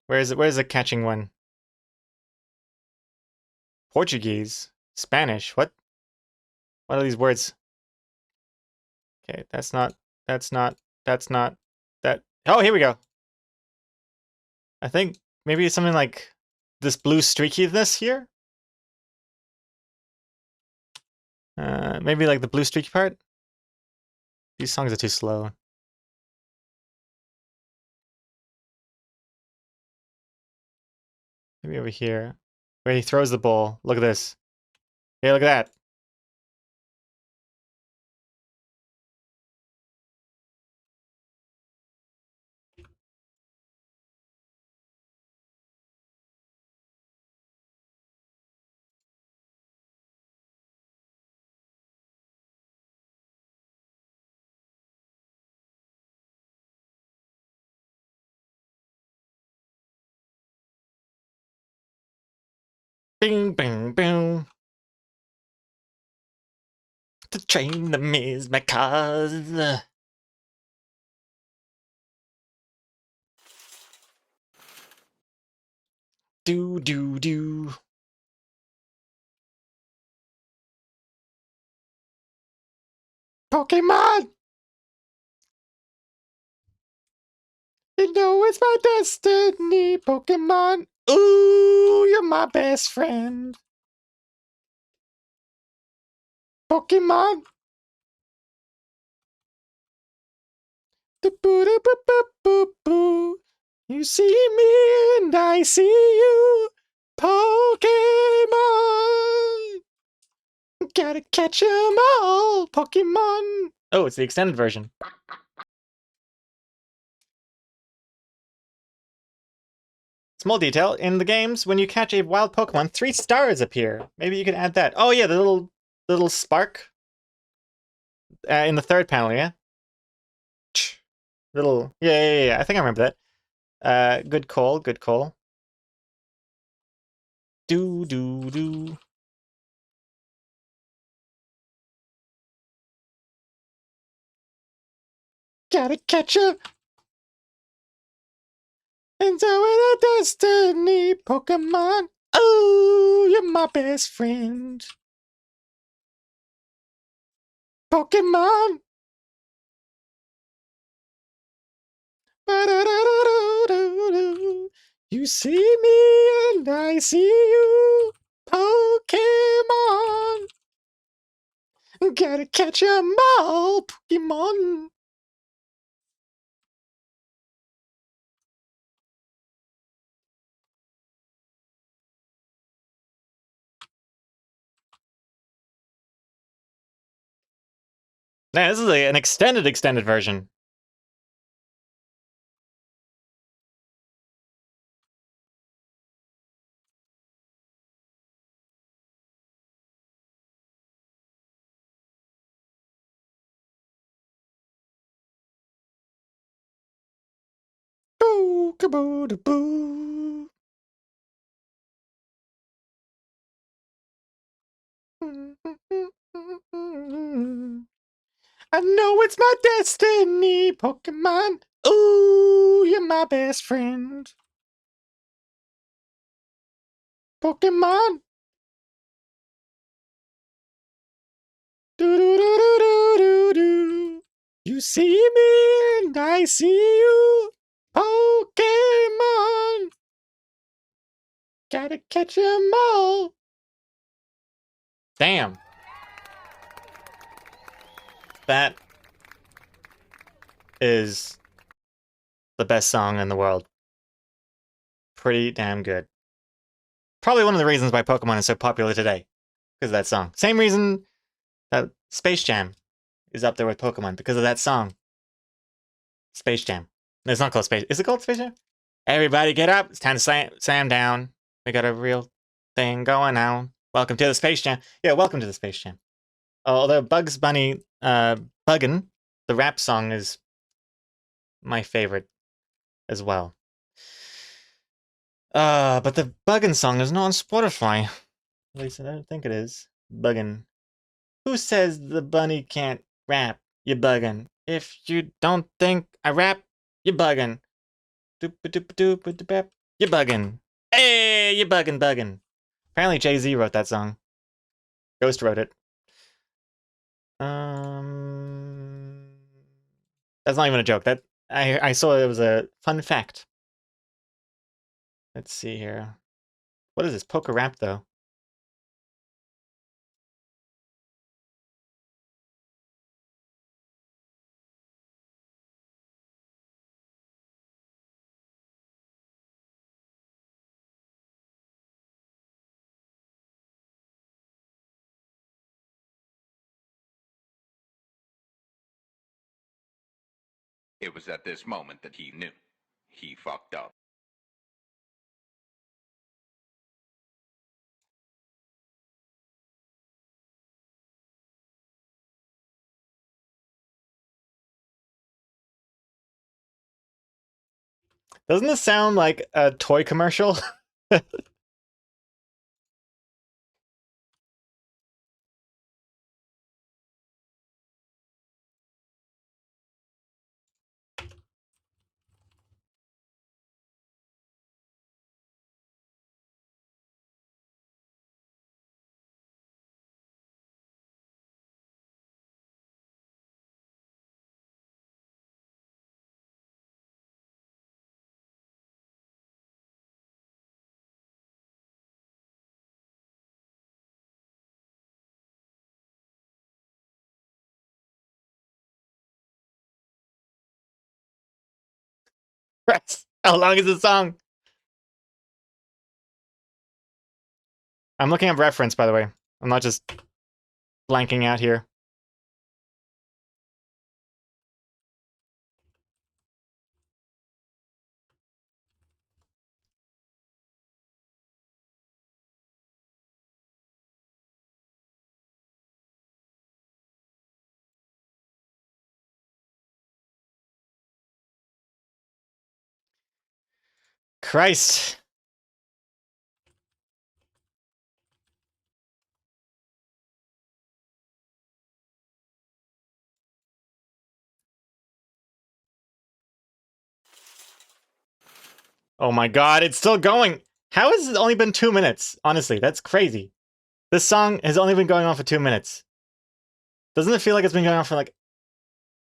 Where is it? Where's the catching one? Portuguese? Spanish? What? What are these words? Okay, that's not, that. Oh, here we go. I think maybe it's something like this blue streakiness here? Maybe like the blue streaky part? These songs are too slow. Maybe over here. Where he throws the ball. Look at this. Hey, look at that. Bing, bing, bing. To train them is my cause. Do, do, do. Pokemon! You know it's my destiny, Pokemon. Ooh, you're my best friend. Pokemon. Do-boo-do-boo-boo-boo-boo. You see me and I see you. Pokemon. Gotta catch 'em all, Pokemon. Oh, it's the extended version. Small detail, in the games, when you catch a wild Pokemon, 3 stars appear. Maybe you could add that. Oh yeah, the little spark in the third panel, yeah? Little, yeah, I think I remember that. Good call, good call. Do, do, do. Gotta catch ya! And so with a destiny, Pokemon. Oh, you're my best friend. Pokemon. Ba-da-da-da-do-do-do. You see me and I see you. Pokemon. Gotta catch 'em all, Pokemon. Man, this is an extended version. Boo, kaboo, da boo. I know it's my destiny, Pokemon. Ooh, you're my best friend. Pokemon. Do do do do do do do. You see me and I see you. Pokemon. Gotta catch 'em all. Damn. That is the best song in the world. Pretty damn good. Probably one of the reasons why Pokemon is so popular today. Because of that song. Same reason that Space Jam is up there with Pokemon. Because of that song. Space Jam. No, it's not called Space. Is it called Space Jam? Everybody get up. It's time to slam down. We got a real thing going on. Welcome to the Space Jam. Yeah, welcome to the Space Jam. Although Bugs Bunny, Buggin', the rap song is my favorite as well. But the Buggin' song is not on Spotify. At least I don't think it is. Buggin'. Who says the bunny can't rap? You buggin'. If you don't think I rap, You bugging. Doop-a-doop-a-doop-a-doop-bap. You bugging. Hey, you bugging. Apparently Jay-Z wrote that song. Ghost wrote it. That's not even a joke. That I saw it was a fun fact. Let's see here. What is this? Poker rap though. It was at this moment that he knew. He fucked up. Doesn't this sound like a toy commercial? How long is the song? I'm looking up reference, by the way. I'm not just blanking out here. Christ. Oh my god, it's still going. How has it only been 2 minutes? Honestly, that's crazy. This song has only been going on for 2 minutes. Doesn't it feel like it's been going on for like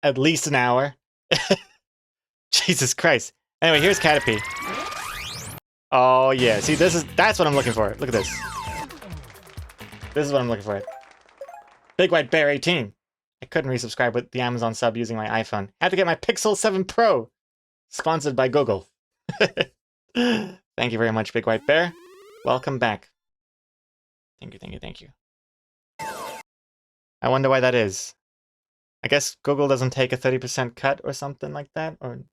at least an hour? Jesus Christ. Anyway, here's Caterpie. Oh yeah, see that's what I'm looking for. Look at this. This is what I'm looking for. Big White Bear 18. I couldn't resubscribe with the Amazon sub using my iPhone. Had to get my Pixel 7 Pro. Sponsored by Google. Thank you very much, Big White Bear. Welcome back. Thank you. I wonder why that is. I guess Google doesn't take a 30% cut or something like that, or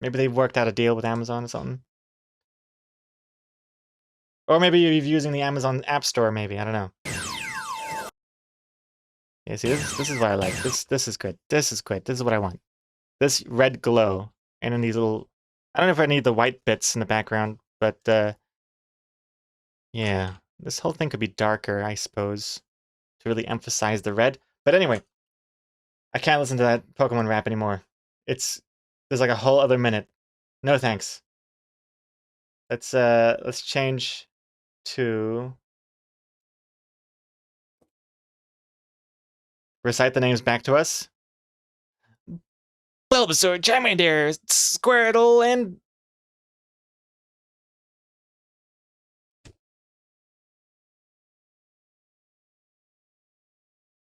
maybe they've worked out a deal with Amazon or something. Or maybe you're using the Amazon App Store, maybe, I don't know. Yeah, see, this is what I like. This is good. This is good. This is what I want. This red glow. And then these little... I don't know if I need the white bits in the background, but, yeah. This whole thing could be darker, I suppose, to really emphasize the red. But anyway, I can't listen to that Pokemon rap anymore. There's like a whole other minute. No thanks. Let's change to... Recite the names back to us. Bulbasaur, Charmander, Squirtle, and...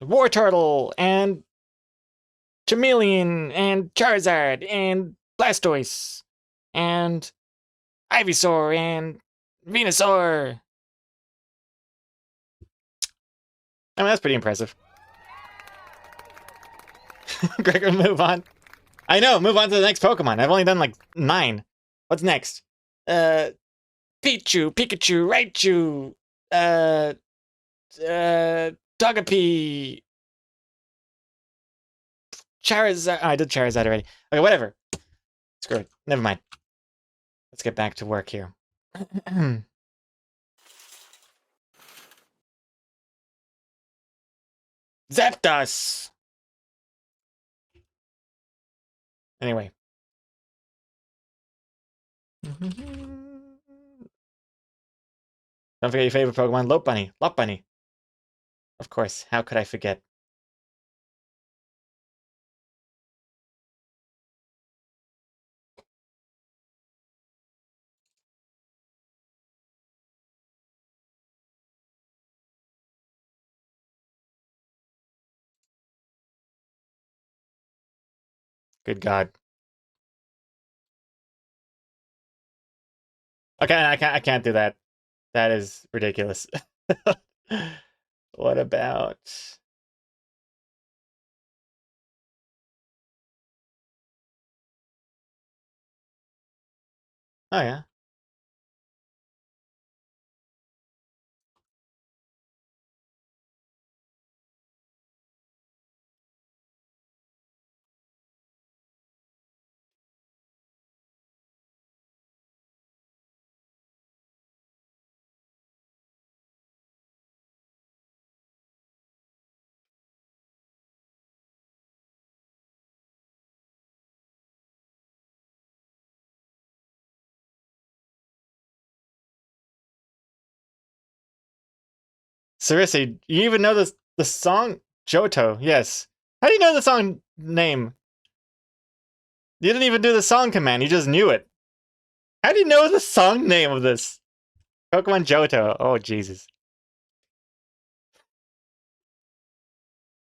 Wartortle, and... Chameleon, and Charizard, and Blastoise, and... Ivysaur, and... Venusaur. I mean, that's pretty impressive. Gregor, move on. I know, move on to the next Pokemon. I've only done like 9. What's next? Pichu, Pikachu, Raichu, Togepi, Charizard. Oh, I did Charizard already. Okay, whatever. Screw it. Never mind. Let's get back to work here. Zapdos! Anyway. Don't forget your favorite Pokemon, Lopunny. Lopunny. Of course, how could I forget? Good God. Okay, I can't do that. That is ridiculous. What about... Oh, yeah. Seriously, you even know the song Johto? Yes. How do you know the song name? You didn't even do the song command, you just knew it. How do you know the song name of this? Pokemon Johto. Oh, Jesus.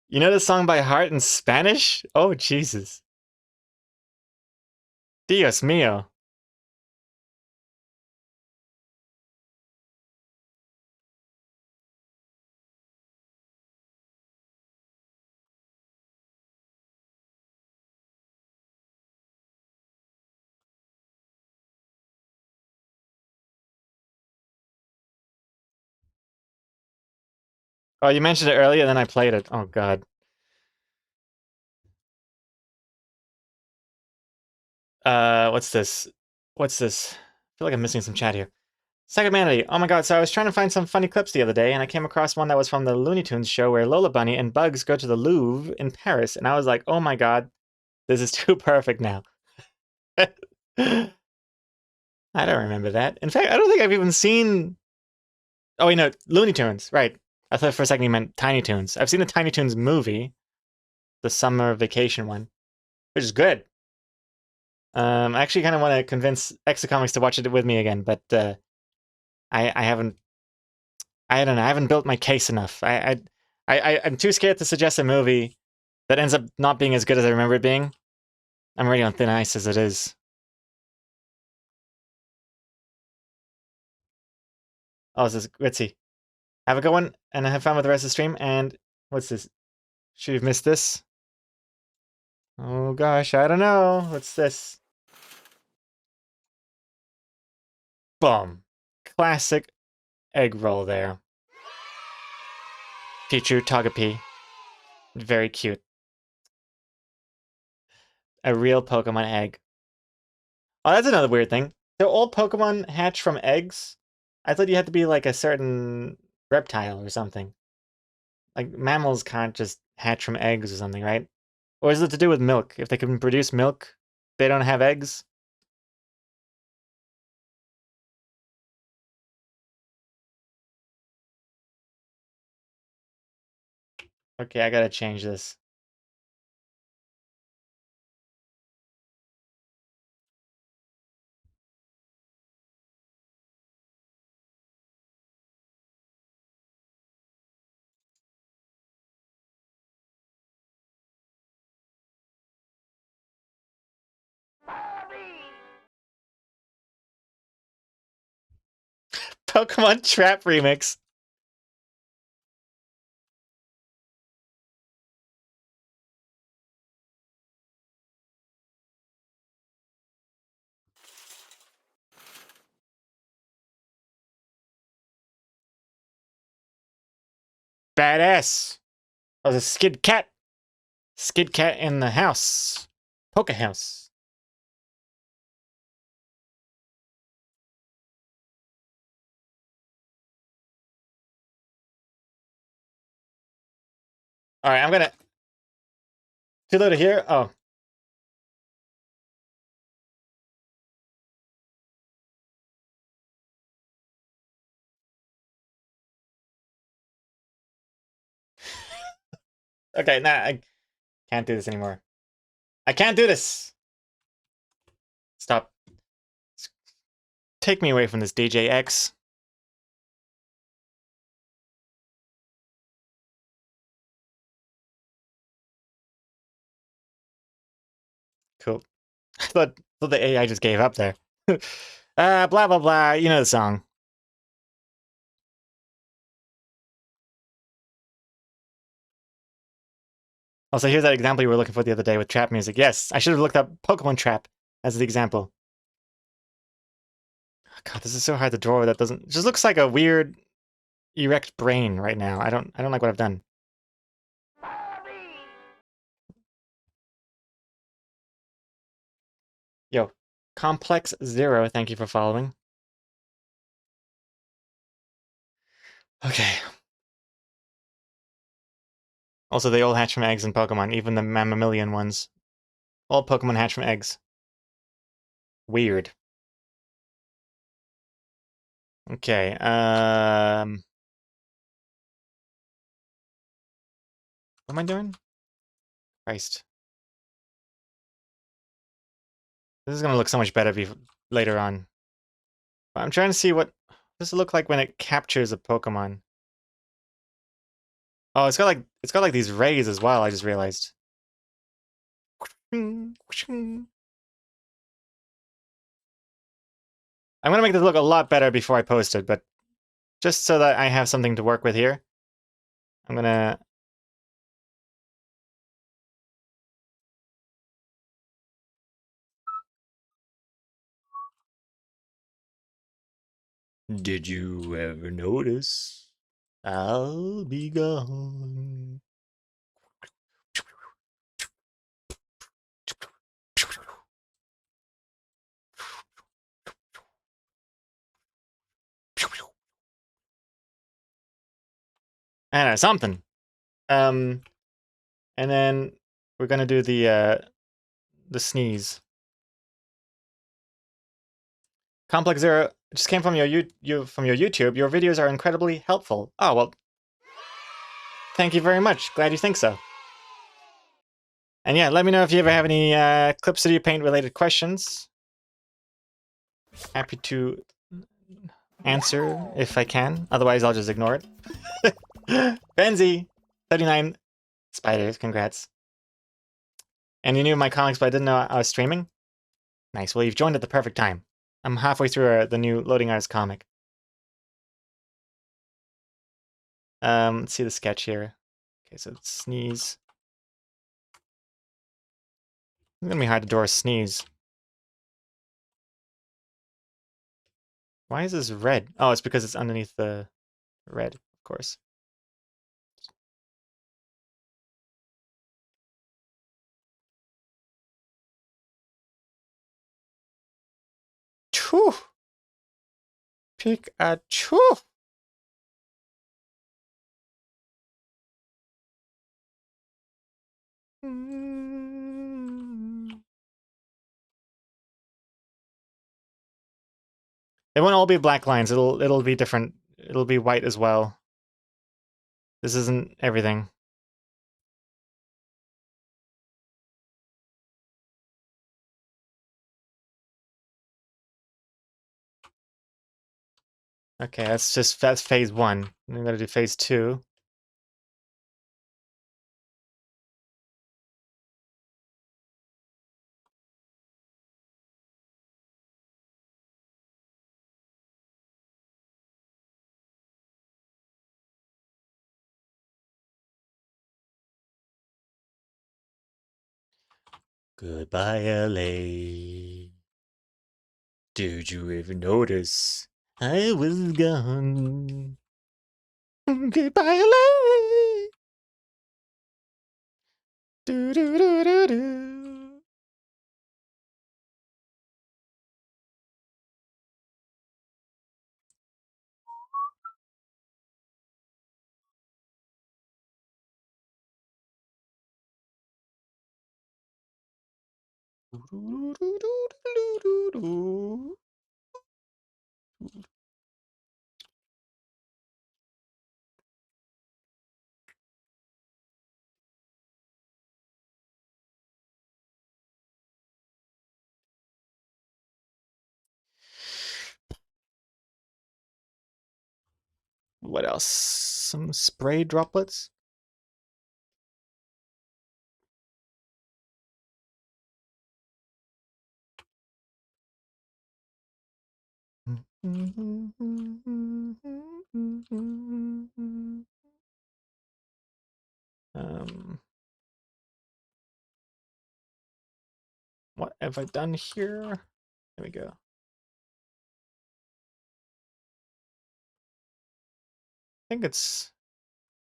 You know the song by heart in Spanish? Oh, Jesus. Dios mío. Oh, you mentioned it earlier, and then I played it. Oh, God. What's this? What's this? I feel like I'm missing some chat here. Second Manatee. Oh my God, so I was trying to find some funny clips the other day, and I came across one that was from the Looney Tunes show where Lola Bunny and Bugs go to the Louvre in Paris, and I was like, oh my God, this is too perfect now. I don't remember that. In fact, I don't think I've even seen... Oh, wait, no, Looney Tunes, right. I thought for a second you meant Tiny Toons. I've seen the Tiny Toons movie, the summer vacation one, which is good. I actually kind of want to convince Exacomics to watch it with me again, but I haven't. I don't know. I haven't built my case enough. I'm too scared to suggest a movie that ends up not being as good as I remember it being. I'm already on thin ice as it is. Oh, this is Ritzy. Have a good one, and have fun with the rest of the stream. And what's this? Should have missed this. Oh gosh, I don't know. What's this? Boom. Classic egg roll there. Pichu, Togepi. Very cute. A real Pokemon egg. Oh, that's another weird thing. Do all Pokemon hatch from eggs? I thought you had to be like a certain reptile or something. Like mammals can't just hatch from eggs or something, right? Or is it to do with milk? If they can produce milk, they don't have eggs? Okay, I gotta change this. Pokemon Trap Remix. Badass. Oh, there's a Skid Cat. Skid Cat in the house. Poke House. Alright, I'm gonna... Too low to hear? Oh. Okay, nah, I can't do this anymore. I can't do this! Stop. Take me away from this, DJX. Cool. I thought the AI just gave up there. Blah, blah, blah. You know the song. Also, here's that example you were looking for the other day with trap music. Yes, I should have looked up Pokemon Trap as the example. Oh, God, this is so hard to draw. That doesn't. It just looks like a weird erect brain right now. I don't like what I've done. Yo, Complex Zero, thank you for following. Okay. Also, they all hatch from eggs in Pokemon, even the mammalian ones. All Pokemon hatch from eggs. Weird. Okay, what am I doing? Christ. This is gonna look so much better later on. I'm trying to see what does it look like when it captures a Pokemon. Oh, it's got like these rays as well, I just realized. I'm gonna make this look a lot better before I post it, but just so that I have something to work with here, I'm gonna... Did you ever notice I'll be gone? I don't know, something. And then we're gonna do the sneeze. Complex Zero just came from from your YouTube. Your videos are incredibly helpful. Oh well, thank you very much. Glad you think so. And yeah, let me know if you ever have any Clip Studio Paint related questions. Happy to answer if I can. Otherwise, I'll just ignore it. Benzie, 39 spiders. Congrats. And you knew my comics, but I didn't know I was streaming. Nice. Well, you've joined at the perfect time. I'm halfway through the new Loading Artist comic. Let's see the sketch here. Okay, so it's sneeze. It's gonna be hard to draw a sneeze. Why is this red? Oh, it's because it's underneath the red, of course. Choo! Pikachu! It won't all be black lines. It'll be different. It'll be white as well. This isn't everything. Okay, that's phase one. I'm gonna do phase two. Goodbye, LA. Did you ever notice I was gone? Goodbye, LA. Do do do do do. Do do do do do do. What else? Some spray droplets? What have I done here? There we go. I think it's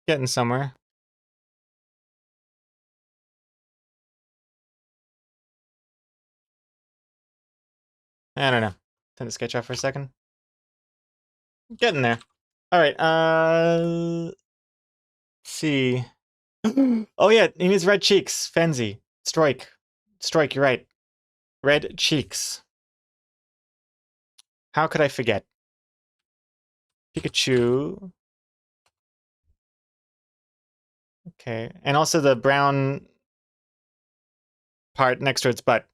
getting somewhere. I don't know. Turn the sketch off for a second. Getting there. All right. Let's see. Oh yeah, he needs red cheeks. Fenzi. Strike, you're right. Red cheeks. How could I forget? Pikachu. Okay. And also the brown part next to its butt.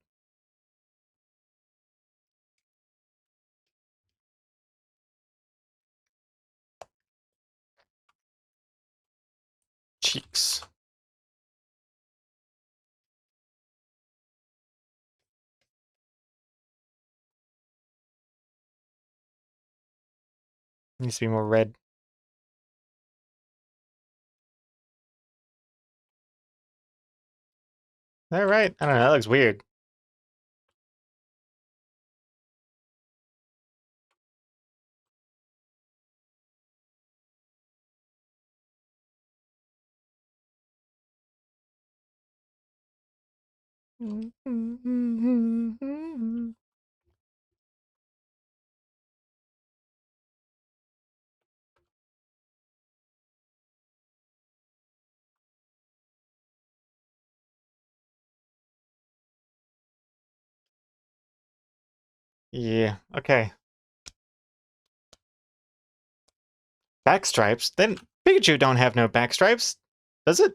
Cheeks. Needs to be more red. Is that right? I don't know. That looks weird. Yeah, okay. Back stripes? Then Pikachu don't have no back stripes, does it?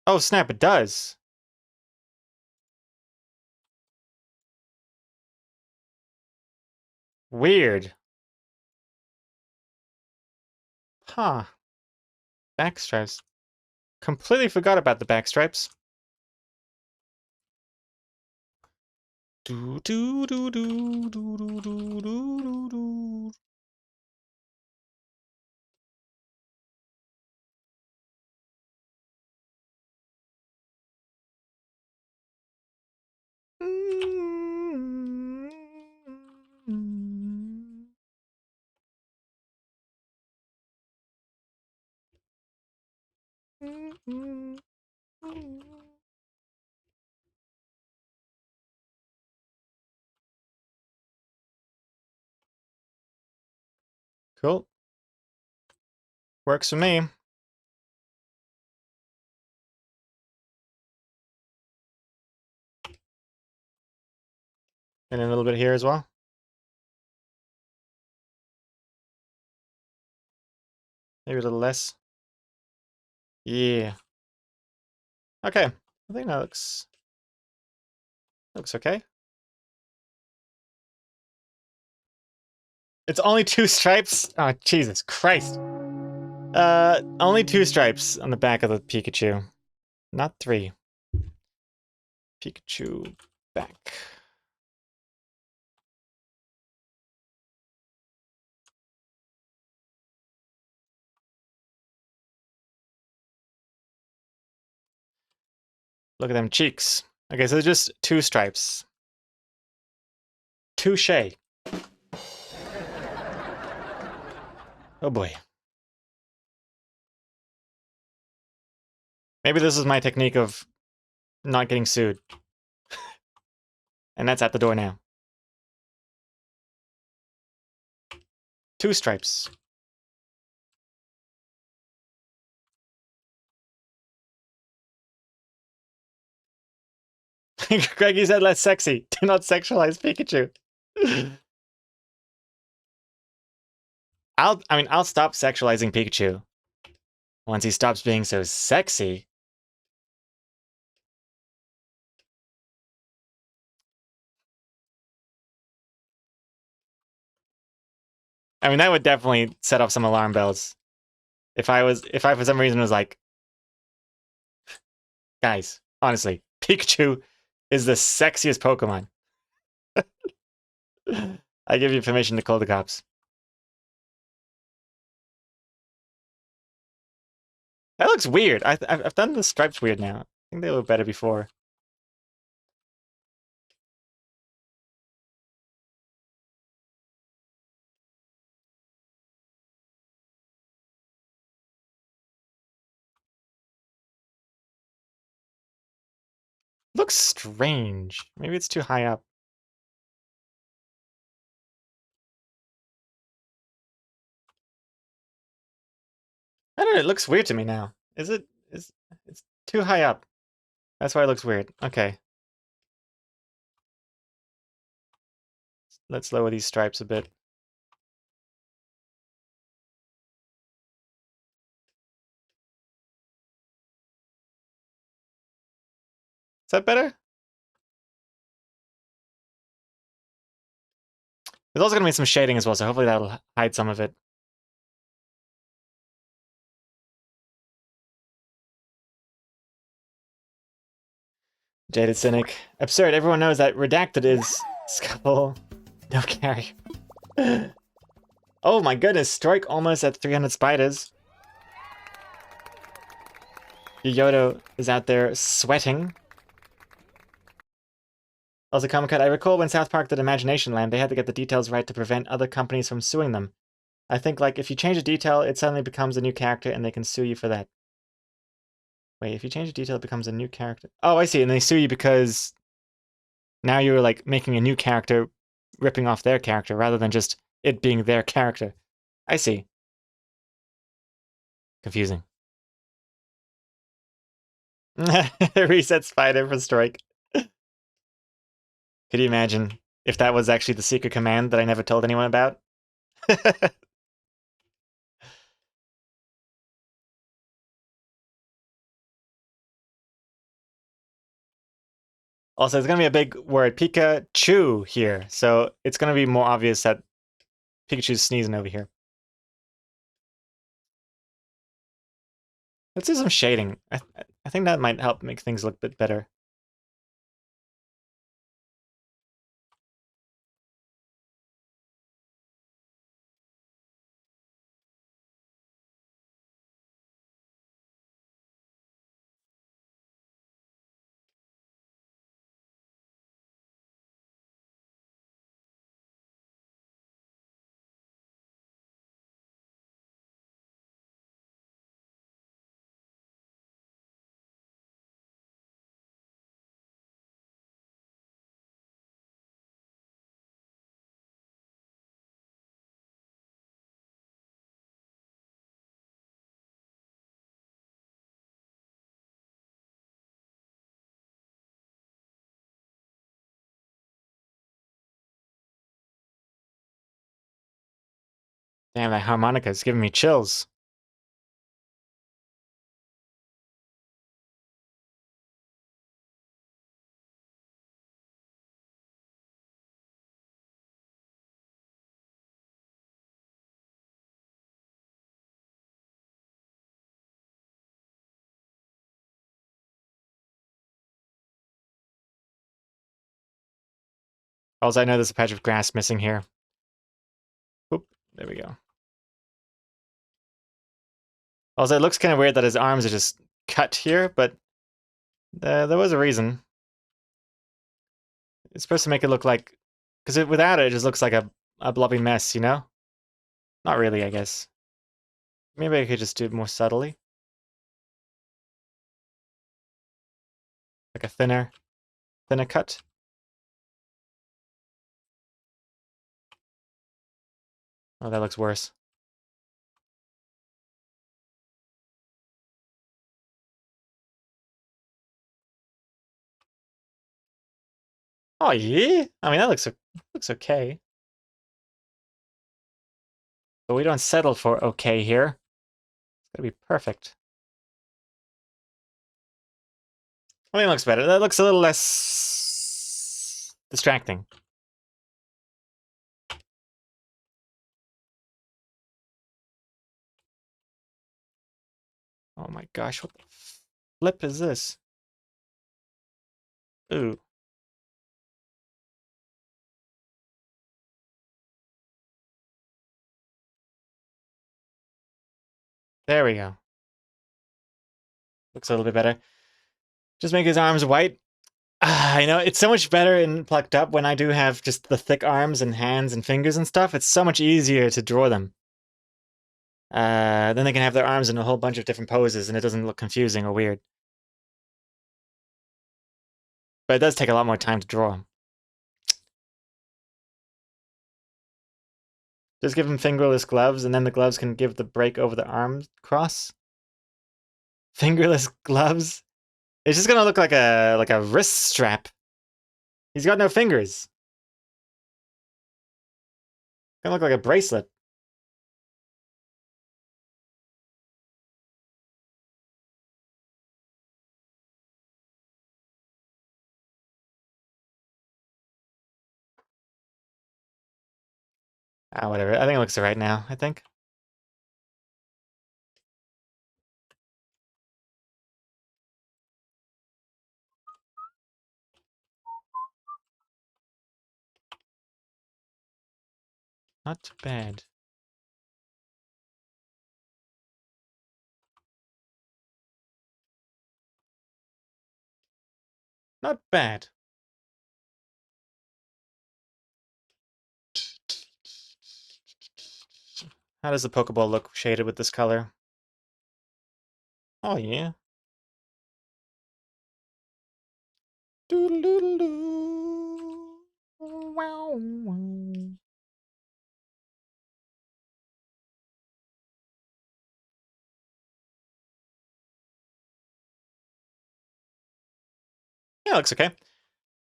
Oh snap, it does. Weird. Huh. Back stripes. Completely forgot about the back stripes. Do do do do do do do do do. Cool. Works for me. And a little bit here as well. Maybe a little less. Yeah. Okay. I think that looks okay. It's only 2 stripes? Oh, Jesus Christ. Only 2 stripes on the back of the Pikachu. Not 3. Pikachu back. Look at them cheeks. Okay, so they're just 2 stripes. Touche. Oh boy. Maybe this is my technique of not getting sued. And that's at the door now. 2 stripes. Greggy said less sexy. Do not sexualize Pikachu. I'll stop sexualizing Pikachu once he stops being so sexy. I mean, that would definitely set off some alarm bells. If I for some reason was like, guys, honestly, Pikachu is the sexiest Pokemon. I give you permission to call the cops. That looks weird. I've done the stripes weird now. I think they look better before. Looks strange. Maybe it's too high up. I don't know, it looks weird to me now. Is it? It's too high up. That's why it looks weird. Okay. Let's lower these stripes a bit. Is that better? There's also going to be some shading as well, so hopefully that'll hide some of it. Jaded Cynic. Absurd. Everyone knows that Redacted is Scuffle. No carry. Oh my goodness. Strike almost at 300 spiders. Yoyoto is out there sweating. Also, Comic Cut, I recall when South Park did Imagination Land, they had to get the details right to prevent other companies from suing them. I think, like, if you change a detail, it suddenly becomes a new character and they can sue you for that. Wait, if you change a detail, it becomes a new character. Oh, I see, and they sue you because now you're, like, making a new character, ripping off their character, rather than just it being their character. I see. Confusing. Reset spider for strike. Could you imagine if that was actually the secret command that I never told anyone about? Also, it's going to be a big word, Pikachu, here. So it's going to be more obvious that Pikachu's sneezing over here. Let's do some shading. I think that might help make things look a bit better. Damn, that harmonica is giving me chills. Also, I know there's a patch of grass missing here. Oop, there we go. Also, it looks kind of weird that his arms are just cut here, but there was a reason. It's supposed to make it look like... Because without it, it just looks like a blobby mess, you know? Not really, I guess. Maybe I could just do it more subtly. Like a thinner cut. Oh, that looks worse. Oh, yeah? I mean, that looks okay. But we don't settle for okay here. It's gotta be perfect. I mean, it looks better. That looks a little less distracting. Oh my gosh, what the flip is this? Ooh. There we go. Looks a little bit better. Just make his arms white. I know, it's so much better in Plucked Up when I do have just the thick arms and hands and fingers and stuff. It's so much easier to draw them. Then they can have their arms in a whole bunch of different poses and it doesn't look confusing or weird. But it does take a lot more time to draw them. Just give him fingerless gloves and then the gloves can give the break over the arm cross. Fingerless gloves? It's just gonna look like a wrist strap. He's got no fingers. Gonna look like a bracelet. Ah, whatever. I think it looks alright now, I think. Not bad. Not bad. How does the Pokeball look shaded with this color? Oh yeah. Doodle-doodle-doo. Wow, wow. Yeah, looks okay.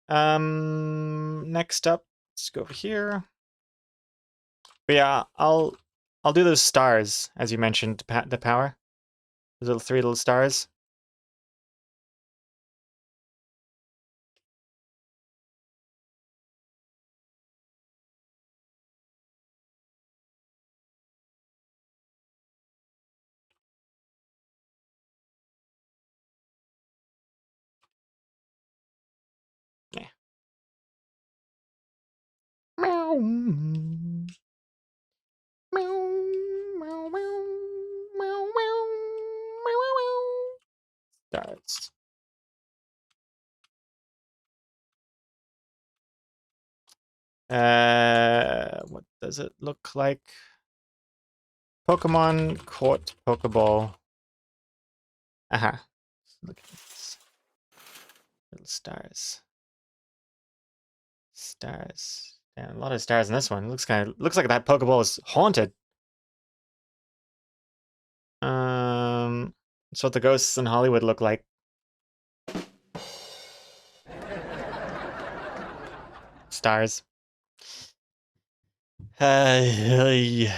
Next up, let's go over here. But yeah, I'll do those stars as you mentioned. The power, those little three little stars. Yeah. Meow. Meow. Meow. Meow. Meow. Meow. Meow. Stars. What does it look like? Pokemon caught Pokeball. Aha. Look at this. Little stars. Stars. Yeah, a lot of stars in this one. Looks like that Pokeball is haunted. That's what the ghosts in Hollywood look like. Stars. I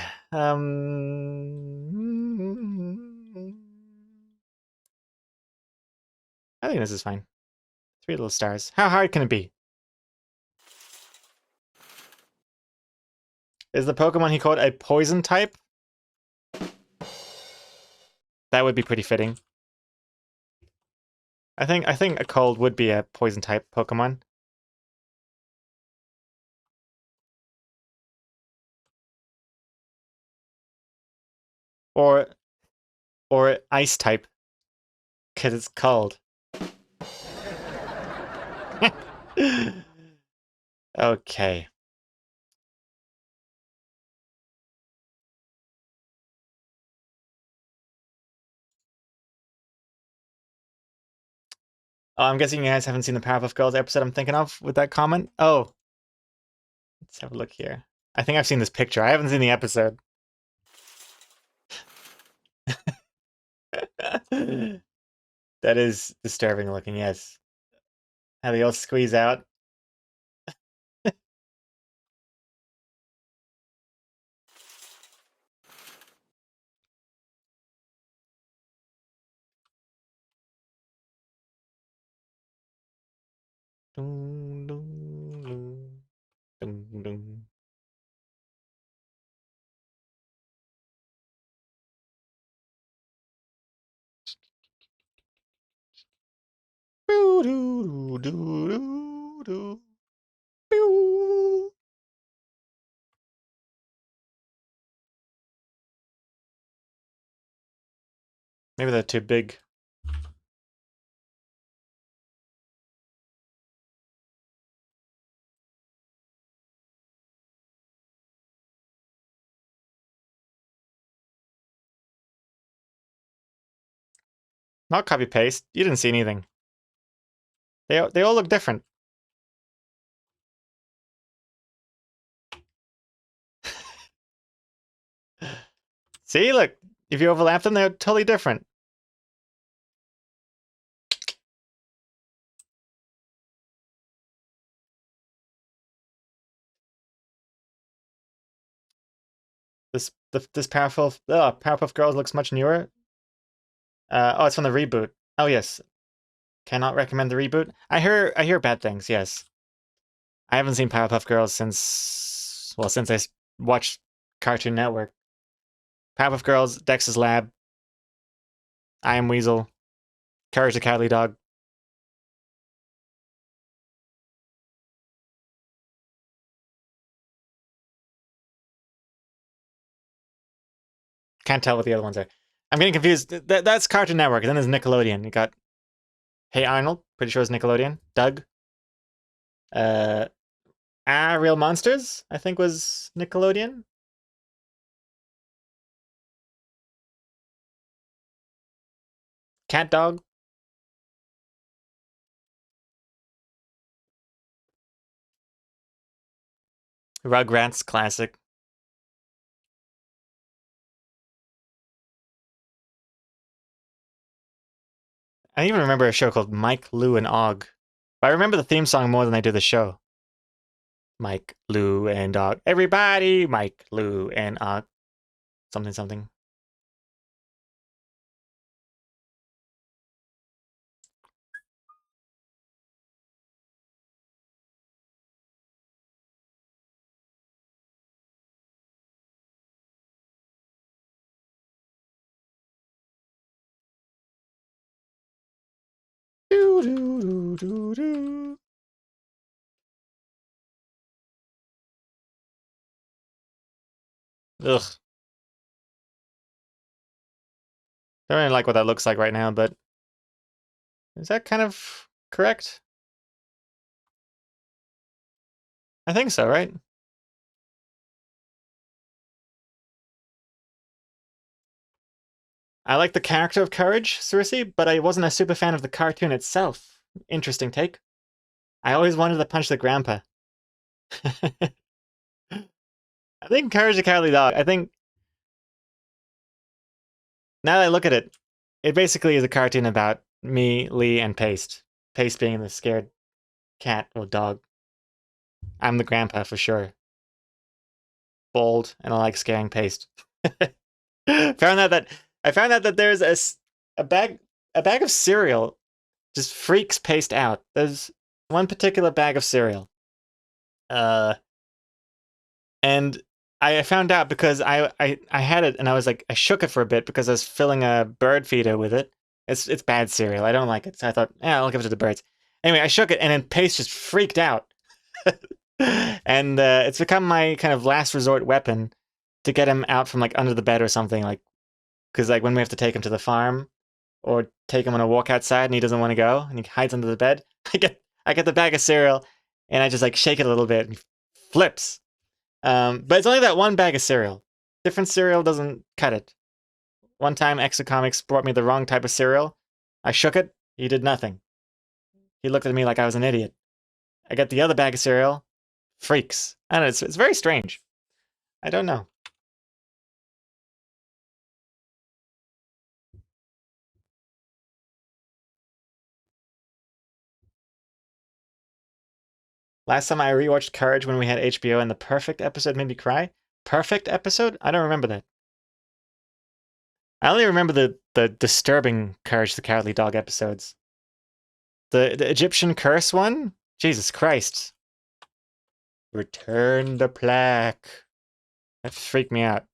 think this is fine. Three little stars. How hard can it be? Is the Pokemon he caught a poison type? That would be pretty fitting. I think a cold would be a poison type Pokemon. Or ice type. Cause it's cold. Okay. Oh, I'm guessing you guys haven't seen the Powerpuff Girls episode I'm thinking of with that comment. Oh, let's have a look here. I think I've seen this picture. I haven't seen the episode. That is disturbing looking, yes. How they all squeeze out. Dun, dun, dun, dun, dun. do, do, do, do. Pew. Maybe they're too big. Not copy paste. You didn't see anything. They all look different. See, look. If you overlap them, they're totally different. This Powerpuff Girls looks much newer. Oh, it's from the reboot. Oh yes. Cannot recommend the reboot. I hear bad things. Yes. I haven't seen Powerpuff Girls since I watched Cartoon Network. Powerpuff Girls, Dex's Lab, I Am Weasel, Courage the Cowardly Dog. Can't tell what the other ones are. I'm getting confused. That's Cartoon Network. And then there's Nickelodeon. You got Hey Arnold. Pretty sure it's Nickelodeon. Doug. Real Monsters. I think was Nickelodeon. Cat Dog. Rugrats classic. I even remember a show called Mike, Lou, and Og. But I remember the theme song more than I do the show. Mike, Lou, and Og. Everybody! Mike, Lou, and Og. Something, something. Do, do, do, do, do. Ugh. Don't really like what that looks like right now, but is that kind of correct? I think so, right? I like the character of Courage, Cersei, but I wasn't a super fan of the cartoon itself. Interesting take. I always wanted to punch the grandpa. I think Courage the Cowardly Dog. I think now that I look at it, it basically is a cartoon about me, Lee, and Paste. Paste being the scared cat or dog. I'm the grandpa for sure. Bold, and I like scaring Paste. I found out that there's a bag of cereal just freaks Paste out. There's one particular bag of cereal. And I found out because I had it and I was like I shook it for a bit because I was filling a bird feeder with it. It's bad cereal. I don't like it. So I thought, yeah, I'll give it to the birds. Anyway, I shook it and then Paste just freaked out. And it's become my kind of last resort weapon to get him out from like under the bed or something, like because like when we have to take him to the farm or take him on a walk outside and he doesn't want to go and he hides under the bed, I get the bag of cereal and I just like shake it a little bit and he flips. But it's only that one bag of cereal. Different cereal doesn't cut it. One time, Exocomics brought me the wrong type of cereal. I shook it. He did nothing. He looked at me like I was an idiot. I get the other bag of cereal. Freaks. I don't know. It's very strange. I don't know. Last time I rewatched Courage when we had HBO and the perfect episode made me cry. Perfect episode? I don't remember that. I only remember the disturbing Courage the Cowardly Dog episodes. The Egyptian curse one? Jesus Christ. Return the plaque. That freaked me out.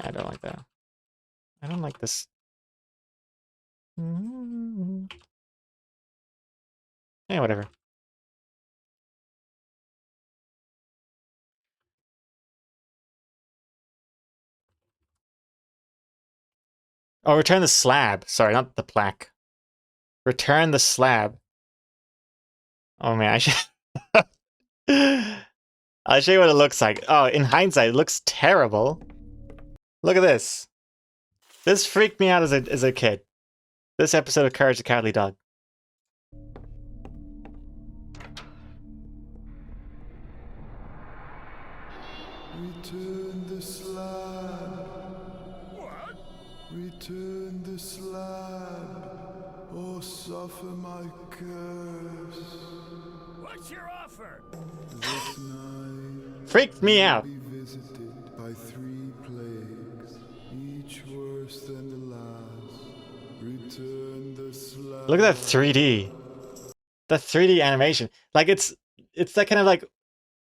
I don't like that. I don't like this. Yeah, whatever. Oh, return the slab. Sorry, not the plaque. Return the slab. Oh man, I should. I'll show you what it looks like. Oh, in hindsight, it looks terrible. Look at this. This freaked me out as a kid. This episode of Courage the Cowardly Dog. Return the slab. What? Return the slab, or suffer my curse. What's your offer? This night Freaked me out. be visited by 3 plagues, each worse than the last. Return the slab. Look at that 3D. The 3D animation. Like it's that kind of like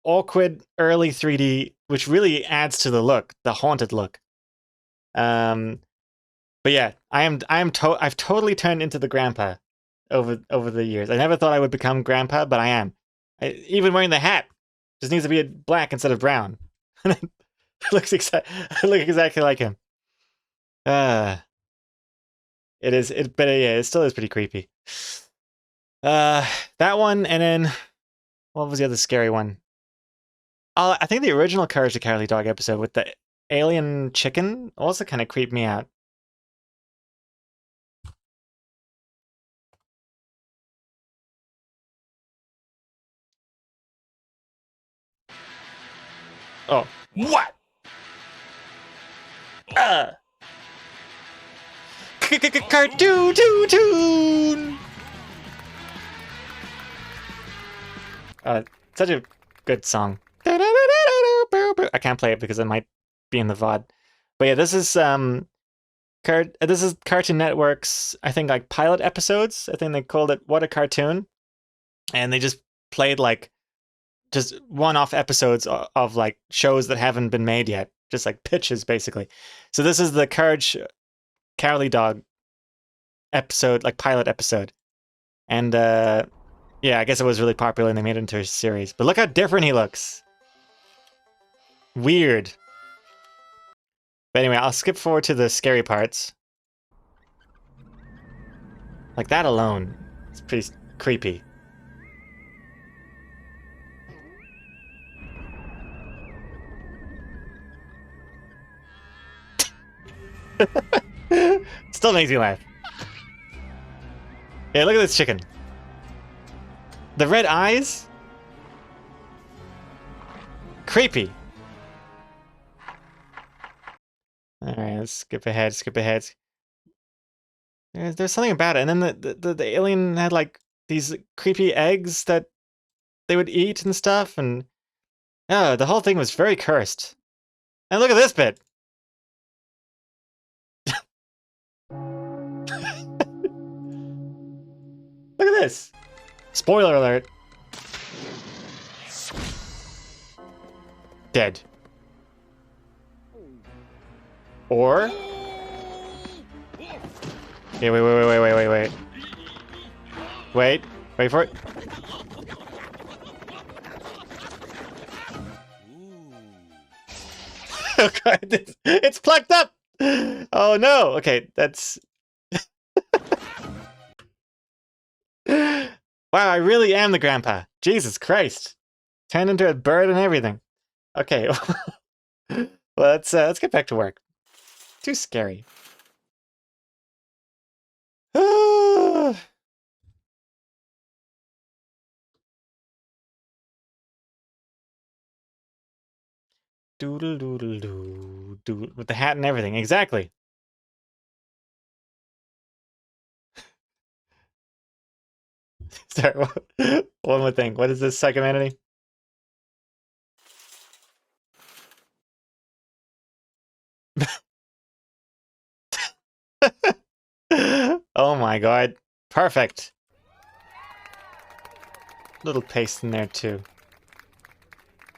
awkward early 3D, which really adds to the look, the haunted look. But yeah, I've totally turned into the grandpa over the years. I never thought I would become grandpa, but I am. Even wearing the hat just needs to be black instead of brown. looks exactly like him. But yeah, it still is pretty creepy. That one, and then what was the other scary one? I think the original Courage the Cowardly Dog episode with the alien chicken also kind of creeped me out. Oh, what? Cartoon. Such a good song. I can't play it because it might be in the VOD. But yeah, this is Cartoon Network's, I think, like pilot episodes. I think they called it What a Cartoon. And they just played like just one-off episodes of like shows that haven't been made yet. Just like pitches, basically. So this is the Courage Cowardly Dog episode, like pilot episode. And yeah, I guess it was really popular and they made it into a series. But look how different he looks. Weird. But anyway, I'll skip forward to the scary parts. Like that alone, it's pretty creepy. Still makes me laugh. Yeah, look at this chicken. The red eyes? Creepy. Alright, let's skip ahead. There's something about it. And then the alien had like these creepy eggs that they would eat and stuff. And the whole thing was very cursed. And look at this bit. Look at this. Spoiler alert. Dead. Or... Okay, wait. Wait for it. Oh god, it's plucked up! Oh no! Okay, that's... Wow, I really am the grandpa. Jesus Christ. Turned into a bird and everything. Okay. Well, let's get back to work. Too scary. Doodle doodle doo doo with the hat and everything. Exactly. Sorry, one more thing. What is this psychomanity? Oh my god. Perfect. Little paste in there too.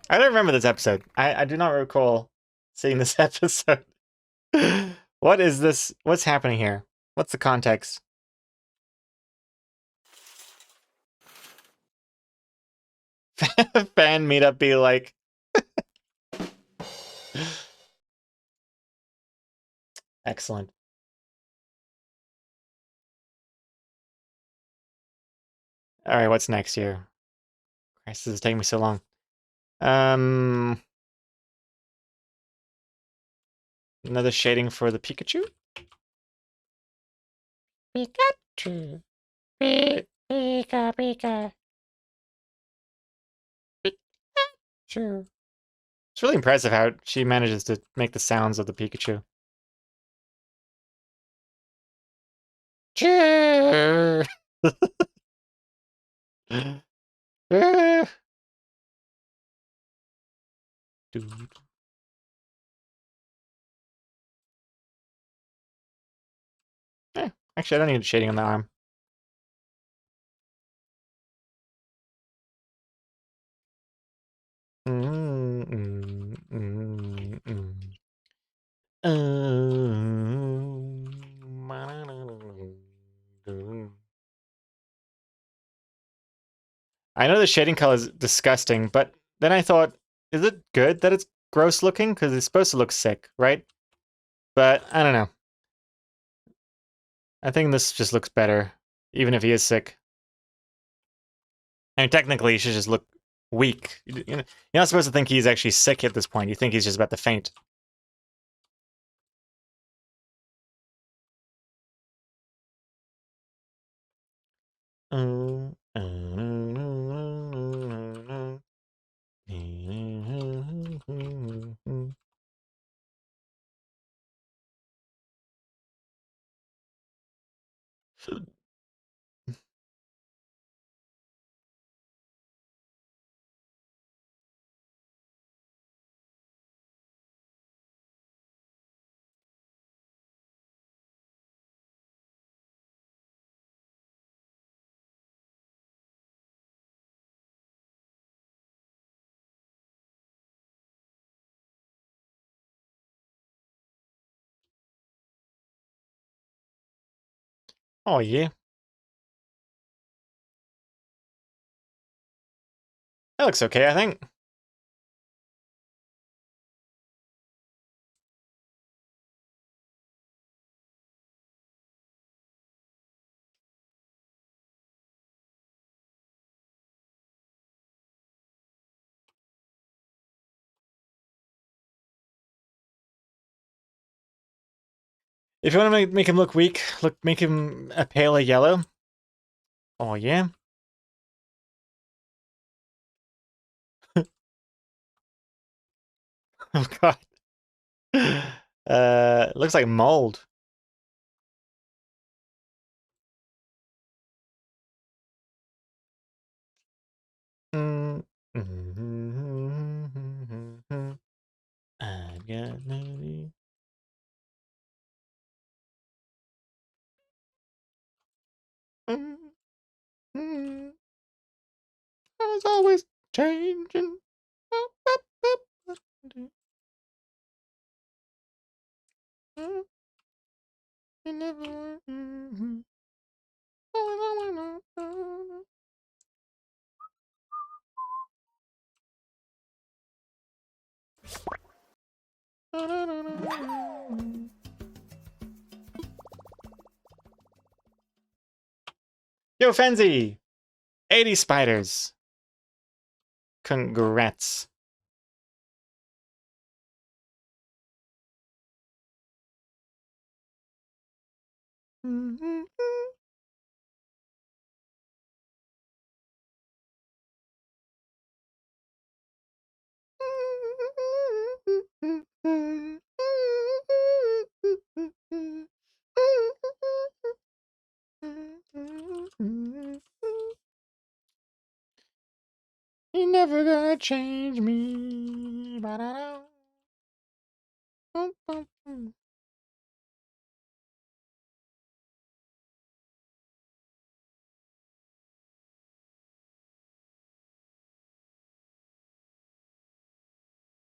I don't remember this episode. I do not recall seeing this episode. What is this? What's happening here? What's the context? Fan meetup be like. Excellent. All right, what's next here? Christ, this is taking me so long. Another shading for the Pikachu. Pikachu. Pika, Pika. Pikachu. It's really impressive how she manages to make the sounds of the Pikachu. Choo. Dude. Actually, I don't need shading on the arm. I know the shading color is disgusting, but then I thought, is it good that it's gross looking? Because it's supposed to look sick, right? But I don't know. I think this just looks better, even if he is sick. I mean, technically, he should just look weak. You're not supposed to think he's actually sick at this point. You think he's just about to faint. Oh, yeah. That looks okay, I think. If you want to make him look weak, make him a paler yellow. Oh, yeah. Oh, God. Looks like mold. I've got no. I was always changing. You never. Yo, Fenzi! 80 spiders. Congrats. You're never gonna change me.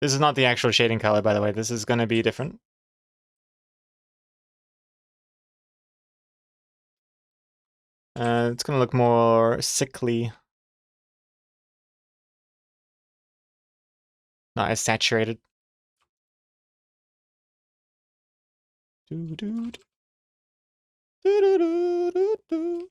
This is not the actual shading color, by the way. This is gonna be different. It's gonna look more sickly. Not as saturated. Doo-doo-doo. Doo-doo-doo-doo-doo.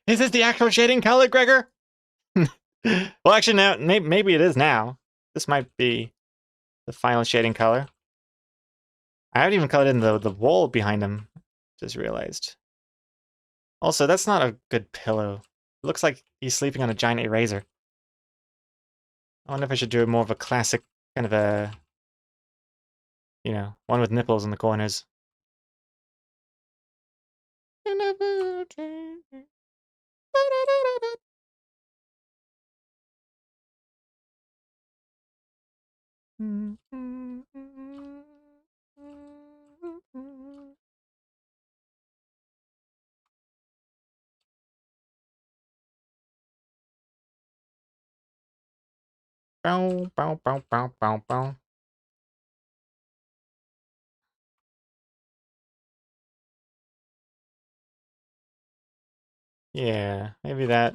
Is this the actual shading color, Gregor? Well, actually, now maybe it is now. This might be the final shading color. I haven't even colored in the wall behind him. Just realized. Also, that's not a good pillow. It looks like he's sleeping on a giant eraser. I wonder if I should do more of a classic kind of a, you know, one with nipples in the corners. Bow, bow, bow, bow, bow, bow. Yeah, maybe that.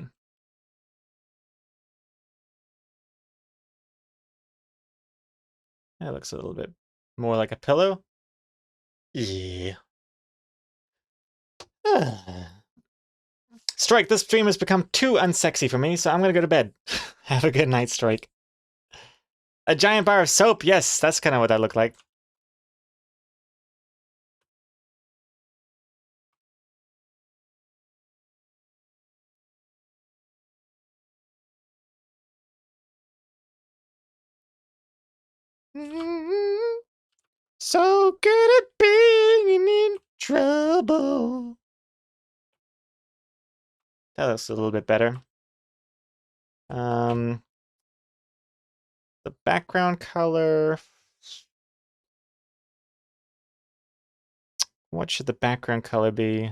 That looks a little bit more like a pillow. Yeah. Strike, this stream has become too unsexy for me, so I'm gonna go to bed. Have a good night, Strike. A giant bar of soap, yes, that's kind of what that looked like. So good at being in trouble. That looks a little bit better. The background color. What should the background color be?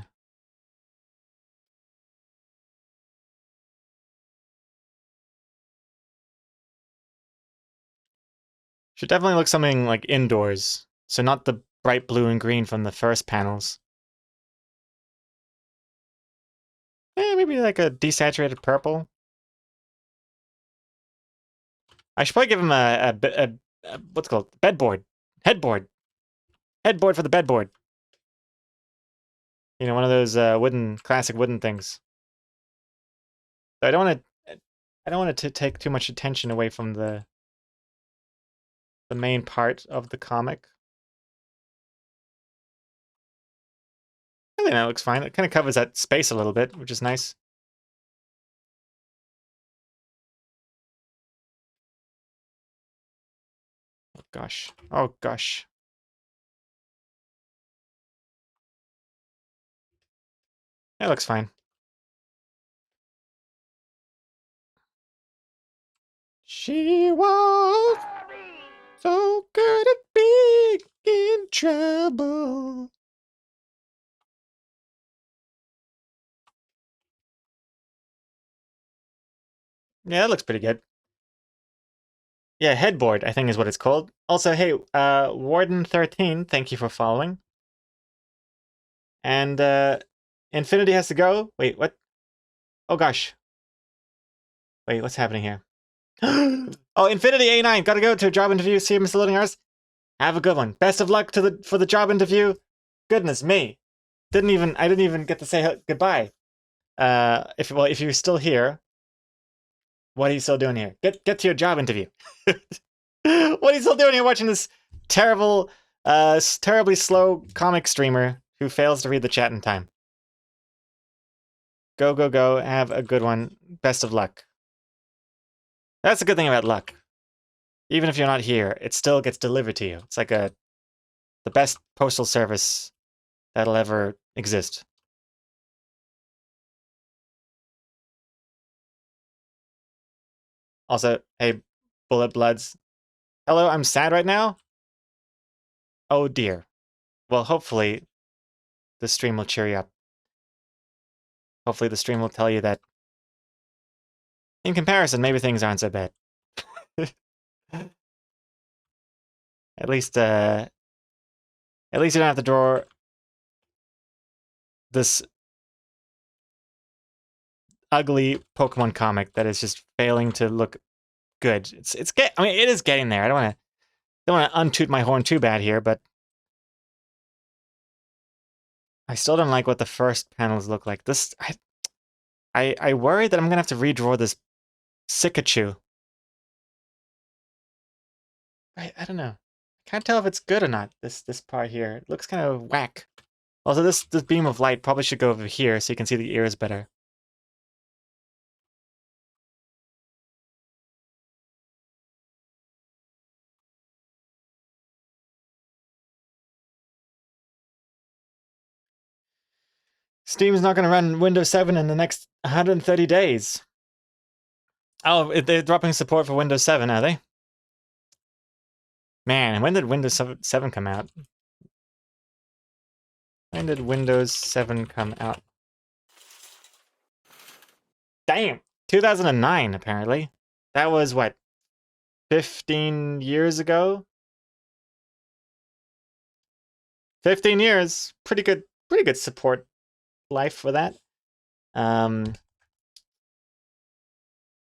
Should definitely look something like indoors. So not the bright blue and green from the first panels. Maybe like a desaturated purple. I should probably give him a what's it called? Bedboard. Headboard. Headboard for the bedboard. You know, one of those classic wooden things. But I don't want it to take too much attention away from the main part of the comic. I think that looks fine. It kind of covers that space a little bit, which is nice. Oh gosh. Oh gosh. That looks fine. She was so good at being in trouble. Yeah, that looks pretty good. Yeah, headboard, I think is what it's called. Also, hey, Warden13, thank you for following. And Infinity has to go. Wait, what? Oh gosh. Wait, what's happening here? Oh, Infinity A9, gotta go to a job interview. See you, Mr. Loading Hours. Have a good one. Best of luck for the job interview. Goodness me. I didn't even get to say goodbye. If you're still here, what are you still doing here? Get to your job interview. What are you still doing here watching this terrible, terribly slow comic streamer who fails to read the chat in time. Go, go, go. Have a good one. Best of luck. That's the good thing about luck. Even if you're not here, it still gets delivered to you. It's like the best postal service that'll ever exist. Also, hey, Bullet Bloods. Hello, I'm sad right now? Oh dear. Well, hopefully the stream will cheer you up. Hopefully the stream will tell you that in comparison, maybe things aren't so bad. At least you don't have to draw this ugly Pokemon comic that is just failing to look good. I mean, it is getting there. I don't want to untoot my horn too bad here, but I still don't like what the first panels look like. This I worry that I'm gonna have to redraw this Pikachu. I don't know. I can't tell if it's good or not. This part here, it looks kind of whack. Also, this beam of light probably should go over here so you can see the ears better. Steam's not going to run Windows 7 in the next 130 days. Oh, they're dropping support for Windows 7, are they? Man, when did Windows 7 come out? When did Windows 7 come out? Damn! 2009, apparently. That was, what, 15 years ago? 15 years! Pretty good support life for that.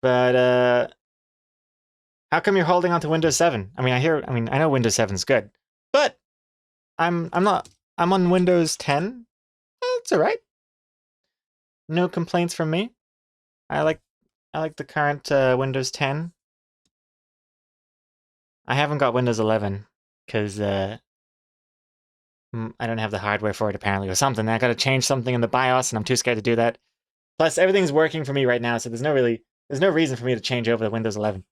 But how come you're holding on to Windows 7? I mean, I know Windows 7's good, but I'm on Windows 10. It's all right. No complaints from me. I like the current Windows 10. I haven't got Windows 11 because I don't have the hardware for it apparently, or something. I got to change something in the BIOS, and I'm too scared to do that. Plus, everything's working for me right now, so there's no reason for me to change over to Windows 11.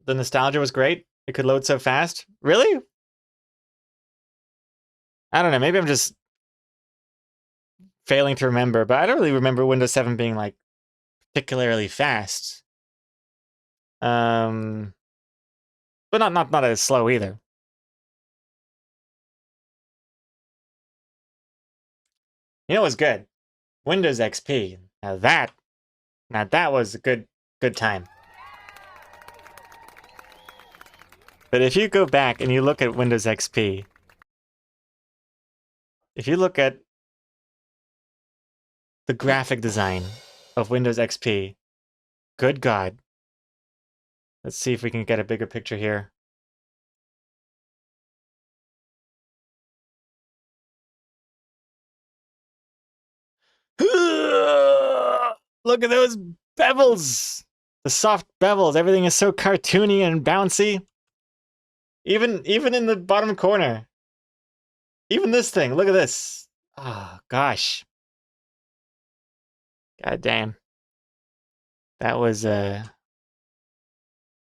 The nostalgia was great. It could load so fast. Really? I don't know. Maybe I'm just failing to remember, but I don't really remember Windows 7 being like particularly fast. But not as slow either. You know what's good? Windows XP. Now that was a good time. But if you go back and you look at Windows XP, if you look at the graphic design of Windows XP, good God. Let's see if we can get a bigger picture here. Look at those bevels! The soft bevels. Everything is so cartoony and bouncy. Even in the bottom corner. Even this thing. Look at this. Oh, gosh. God damn. That was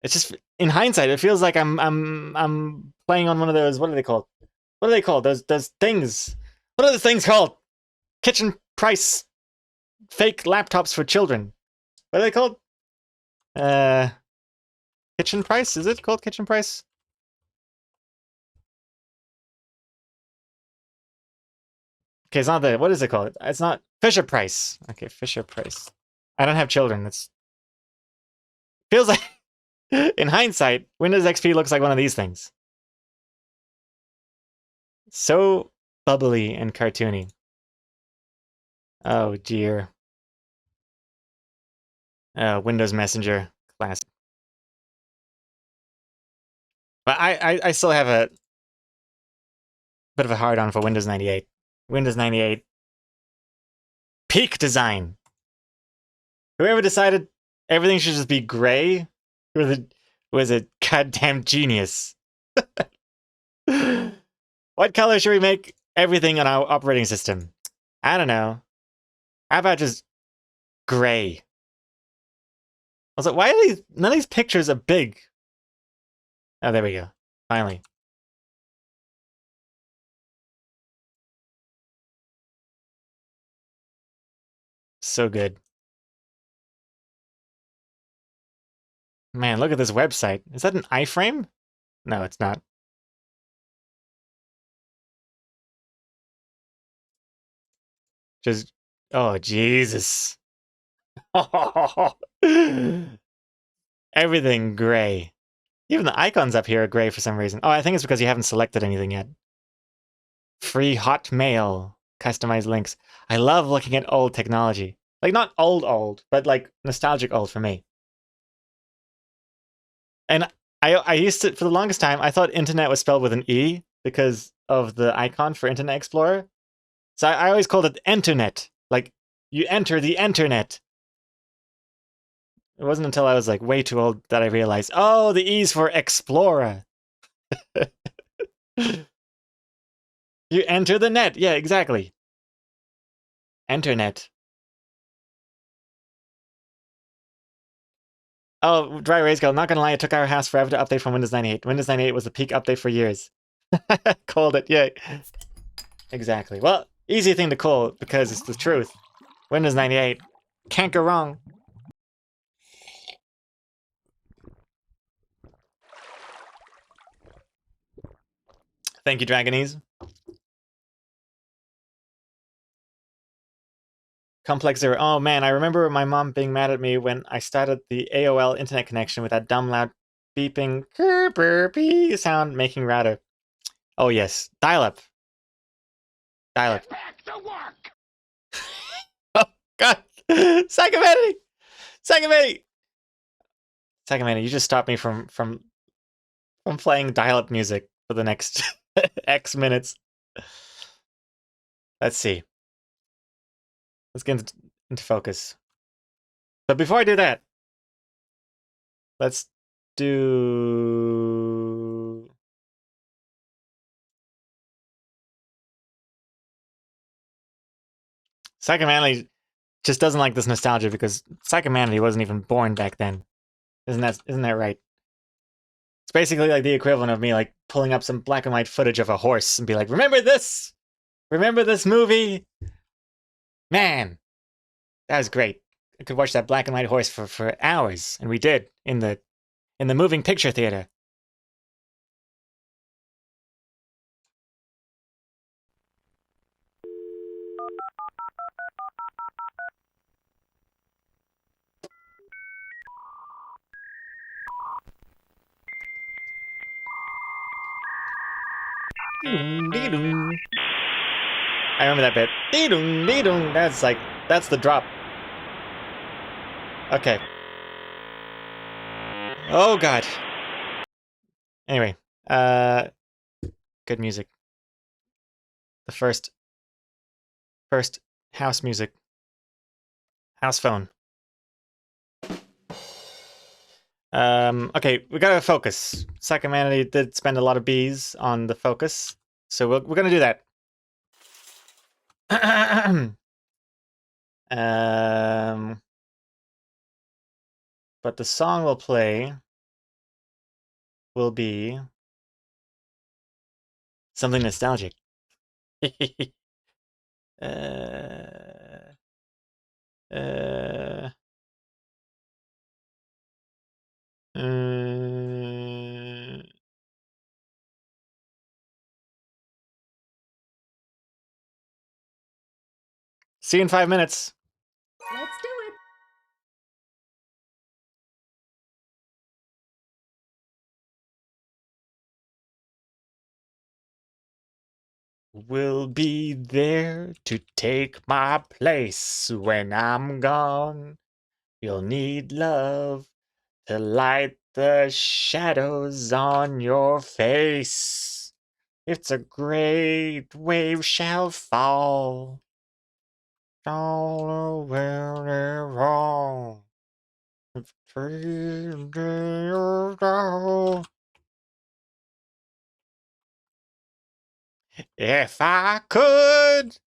it's just in hindsight, it feels like I'm playing on one of those, what are they called? What are they called? Those things. What are the things called? Kitchen price fake laptops for children. What are they called? Kitchen Price? Is it called Kitchen Price? Okay, it's not the, what is it called? It's not Fisher Price. Okay, Fisher Price. I don't have children. It's feels like in hindsight, Windows XP looks like one of these things. So bubbly and cartoony. Oh dear. Windows Messenger class. But I still have a bit of a hard on for Windows 98. Windows 98 peak design. Whoever decided everything should just be gray was a goddamn genius. What color should we make everything on our operating system? I don't know. How about just gray? I was like, why are none of these pictures are big? Oh, there we go. Finally. So good. Man, look at this website. Is that an iframe? No, it's not. Just, oh, Jesus. Everything gray. Even the icons up here are gray for some reason. Oh, I think it's because you haven't selected anything yet. Free Hotmail. Customized links. I love looking at old technology. Like, not old, but like nostalgic old for me. And I used to, for the longest time, I thought internet was spelled with an E because of the icon for Internet Explorer. So I always called it Internet. Like, you enter the internet. It wasn't until I was like way too old that I realized, oh, the E's for Explorer. You enter the net. Yeah, exactly. Internet. Oh, Dry Rays Girl, not gonna lie, it took our house forever to update from Windows 98. Windows 98 was the peak update for years. Called it, yeah. Exactly. Well, easy thing to call because it's the truth. Windows 98. Can't go wrong. Thank you, Dragonese. Complex Zero. Oh man, I remember my mom being mad at me when I started the AOL internet connection with that dumb loud beeping beep sound making router. Oh yes, dial-up. Dial-up. Back to work! Oh god! Psychomanity! Psychomanity! Psychomanity, you just stopped me from playing dial-up music for the next X minutes. Let's see. Let's get into focus. But before I do that, let's do... Psychomanity just doesn't like this nostalgia because Psychomanity wasn't even born back then. Isn't that right? It's basically like the equivalent of me like pulling up some black and white footage of a horse and be like, remember this? Remember this movie? Man, that was great. I could watch that black and white horse for hours, and we did in the moving picture theater. I remember that bit. That's the drop. Okay. Oh god. Anyway, good music. The first house music. House phone. Okay, we gotta focus. Psychomanity did spend a lot of bees on the focus, so we're gonna do that. But the song we'll play will be something nostalgic. uh, See you in 5 minutes. Let's do it. Will be there to take my place when I'm gone. You'll need love to light the shadows on your face. It's a great wave shall fall. All over wrong. If I could,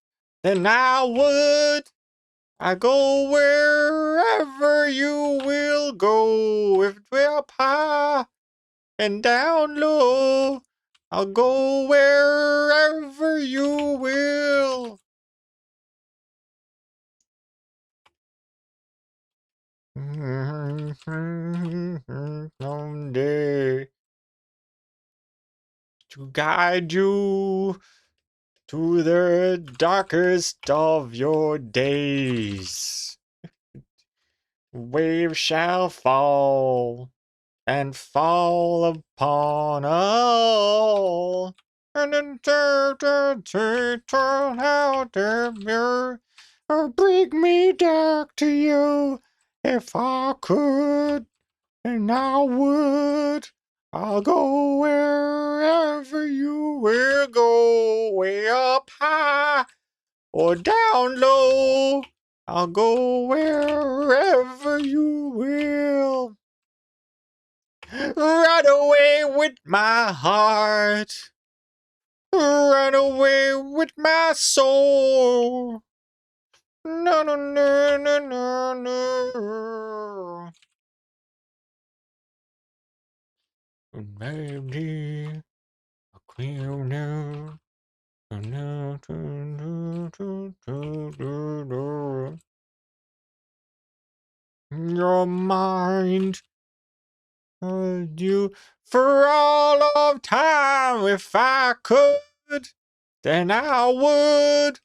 then I would. I go wherever you will go. If we're up high and down low, I'll go wherever you will. Someday to guide you to the darkest of your days. Waves shall fall and fall upon all. And then turn out the mirror or bring me back to you. If I could, and I would. I'll go wherever you will go, way up high or down low. I'll go wherever you will. Run away with my heart. Run away with my soul. No, no, no, no, no, no. Baby, a queen now. Your mind, you for all of time. If I could, then I would.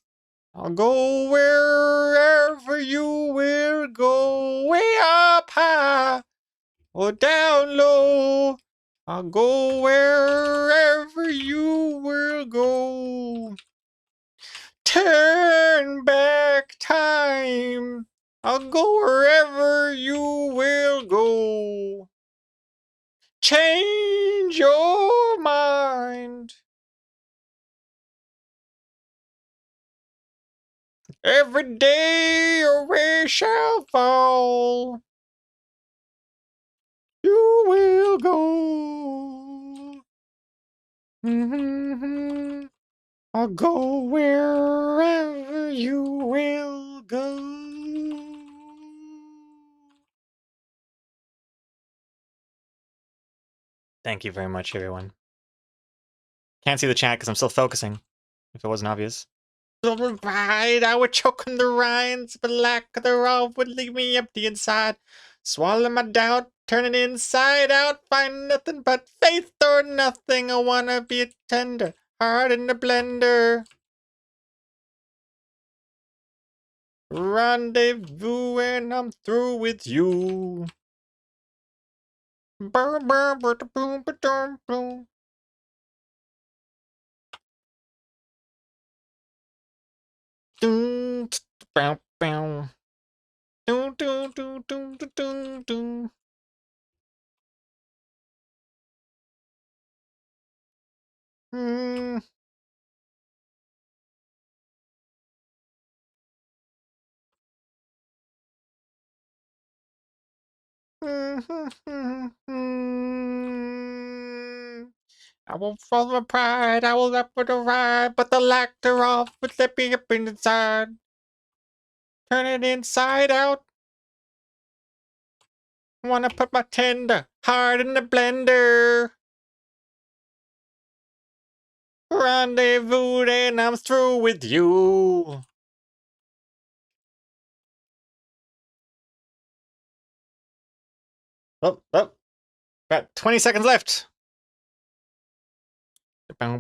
I'll go wherever you will go, way up high or down low. I'll go wherever you will go. Turn back time. I'll go wherever you will go. Change your mind. Every day your rain shall fall. You will go. I'll go wherever you will go. Thank you very much, everyone. Can't see the chat because I'm still focusing, if it wasn't obvious. Right, I would choke on the rinds, but lack thereof would leave me empty inside. Swallow my doubt, turn it inside out, find nothing but faith or nothing. I wanna be a tender heart in the blender. Rendezvous and I'm through with you. Boom, boom, boom, boom, boom, boom. Doom, bow, bow. Doom, doom, doom, doom, doom, doom. Hmm. I will follow my pride, I will left for the ride, but the lack thereof would let me up inside. Turn it inside out. Wanna put my tender heart in the blender. Rendezvous and I'm through with you. Oh, got 20 seconds left. I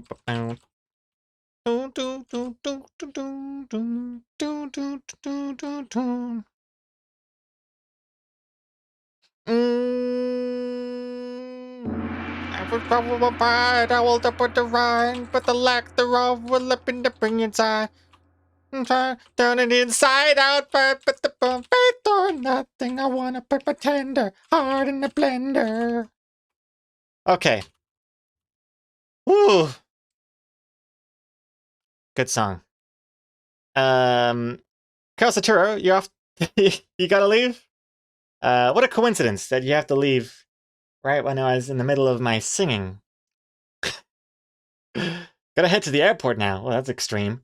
would follow my pride, I will put the rhyme, but the lack thereof will up in the bring inside. Turn it inside out, but the faith or nothing. I wanna put my tender heart in the blender. Okay. Woo. Good song. Kalsaturo, you off? You gotta leave? What a coincidence that you have to leave right when I was in the middle of my singing. Gotta head to the airport now. Well, that's extreme.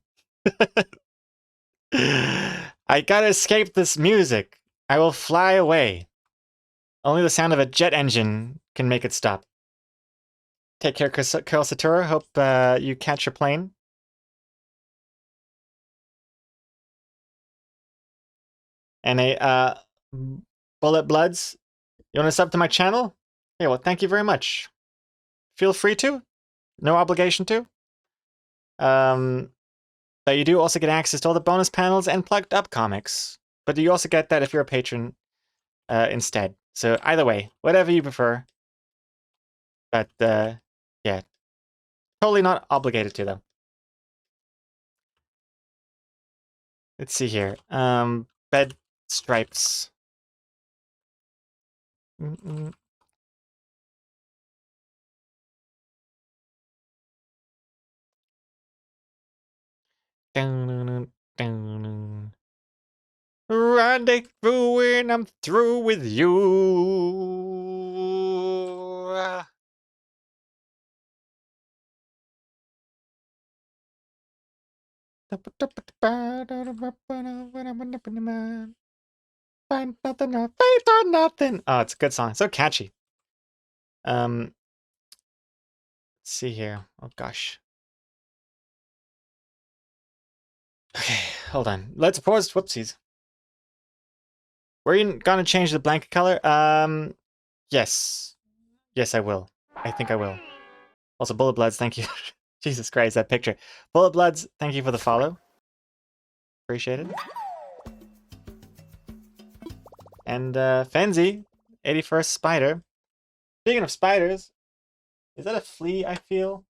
I gotta escape this music. I will fly away. Only the sound of a jet engine can make it stop. Take care, Curl Satura. Hope you catch your plane. And a Bullet Bloods. You want to sub to my channel? Yeah, well, thank you very much. Feel free to. No obligation to. But you do also get access to all the bonus panels and plugged up comics. But you also get that if you're a patron instead. So either way, whatever you prefer. But yeah, totally not obligated to though. Let's see here. Bed stripes. Rendezvous when I'm through with you. Find nothing, no faith or nothing. Oh, it's a good song. So catchy. Let's see here. Oh gosh. Okay, hold on. Let's pause. Whoopsies. Were you gonna change the blanket color? Yes. Yes, I will. I think I will. Also, Bullet Bloods, thank you. Jesus Christ, that picture. Bullet Bloods, thank you for the follow. Appreciate it. And Fenzi, 81st Spider. Speaking of spiders, is that a flea I feel?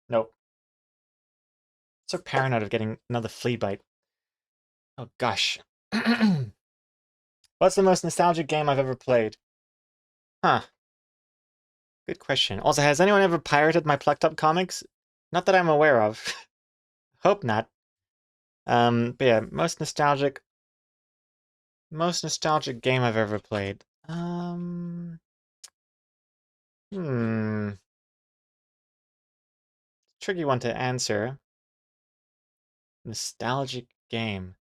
Nope. So paranoid of getting another flea bite. Oh gosh. What's the most nostalgic game I've ever played? Huh. Good question. Also, has anyone ever pirated my Plucked Up comics? Not that I'm aware of. Hope not. But yeah, most nostalgic game I've ever played. Tricky one to answer. Nostalgic game.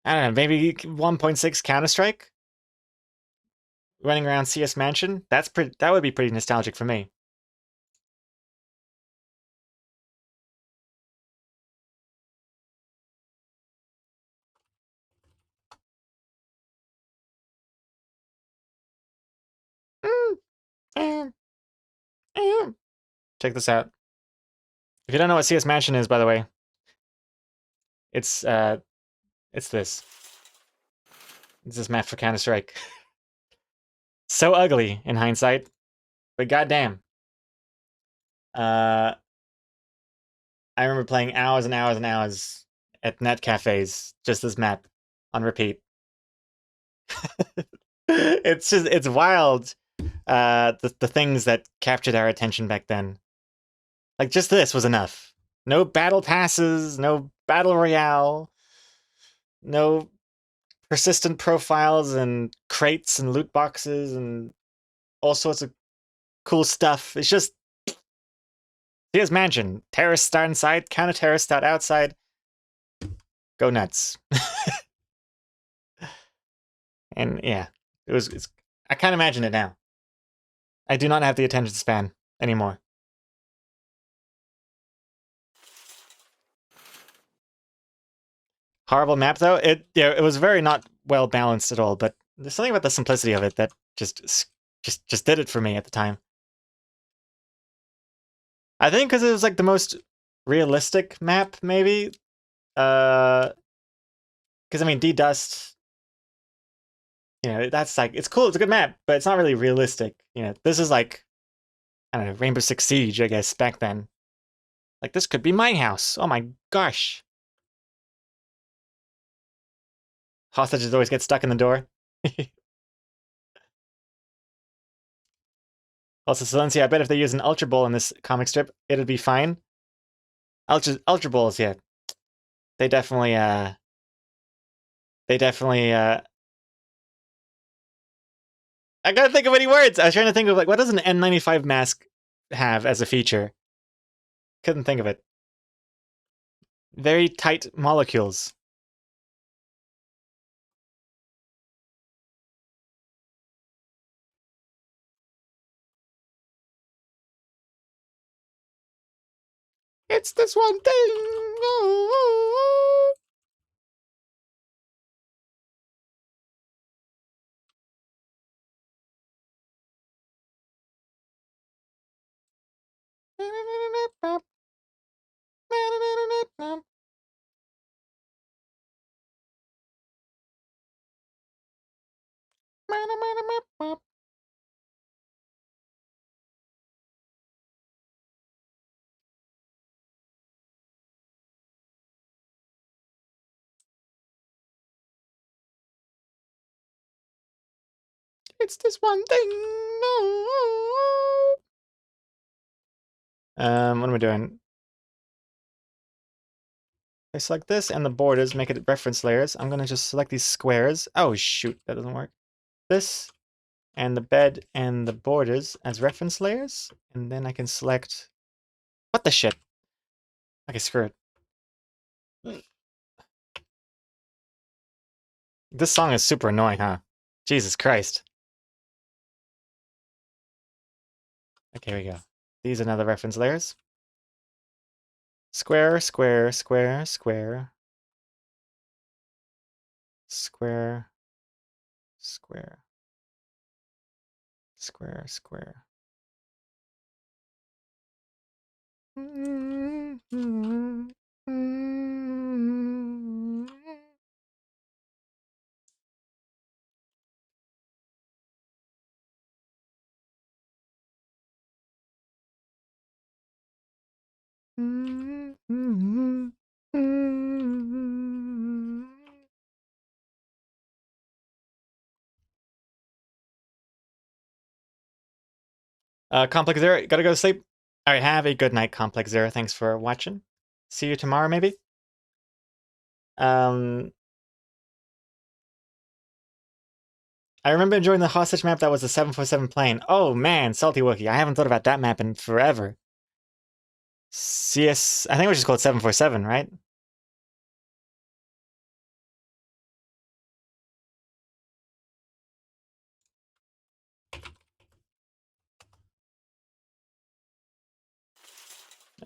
I don't know, maybe 1.6 Counter-Strike? Running around CS Mansion? That would be pretty nostalgic for me. Check this out. If you don't know what CS Mansion is, by the way, it's this. It's this map for Counter-Strike. So ugly in hindsight, but goddamn. I remember playing hours and hours and hours at net cafes, just this map on repeat. It's wild. The things that captured our attention back then. Like just this was enough. No battle passes, no battle royale, no persistent profiles and crates and loot boxes and all sorts of cool stuff. It's just here's Mansion. Terrorists start inside, counter-terrorists start outside. Go nuts. And yeah, I can't imagine it now. I do not have the attention span anymore. Horrible map though. It was very not well balanced at all, but there's something about the simplicity of it that just did it for me at the time. I think because it was like the most realistic map, maybe. Because I mean, D-Dust, you know, that's like it's cool. It's a good map, but it's not really realistic. You know, this is like I don't know, Rainbow Six Siege, I guess back then. Like this could be my house. Oh my gosh. Hostages always get stuck in the door. Also, Silencia, I bet if they use an Ultra Ball in this comic strip, it'd be fine. Ultra Balls, yeah. They definitely, I gotta think of any words! I was trying to think of, like, what does an N95 mask have as a feature. Couldn't think of it. Very tight molecules. It's this one thing. Oh. It's this one thing. What am I doing? I select this and the borders, make it reference layers. I'm gonna just select these squares. Oh shoot, that doesn't work. This and the bed and the borders as reference layers, and then I can select. What the shit? Okay, screw it. This song is super annoying, huh? Jesus Christ. Okay, here we go. These are now the reference layers. Square, square, square, square. Square. Square. Square, square. Complex Zero, gotta go to sleep. Alright, have a good night, Complex Zero. Thanks for watching. See you tomorrow, maybe? I remember enjoying the hostage map that was the 747 plane. Oh man, Salty Wookie. I haven't thought about that map in forever. CS, I think it was just called 747, right?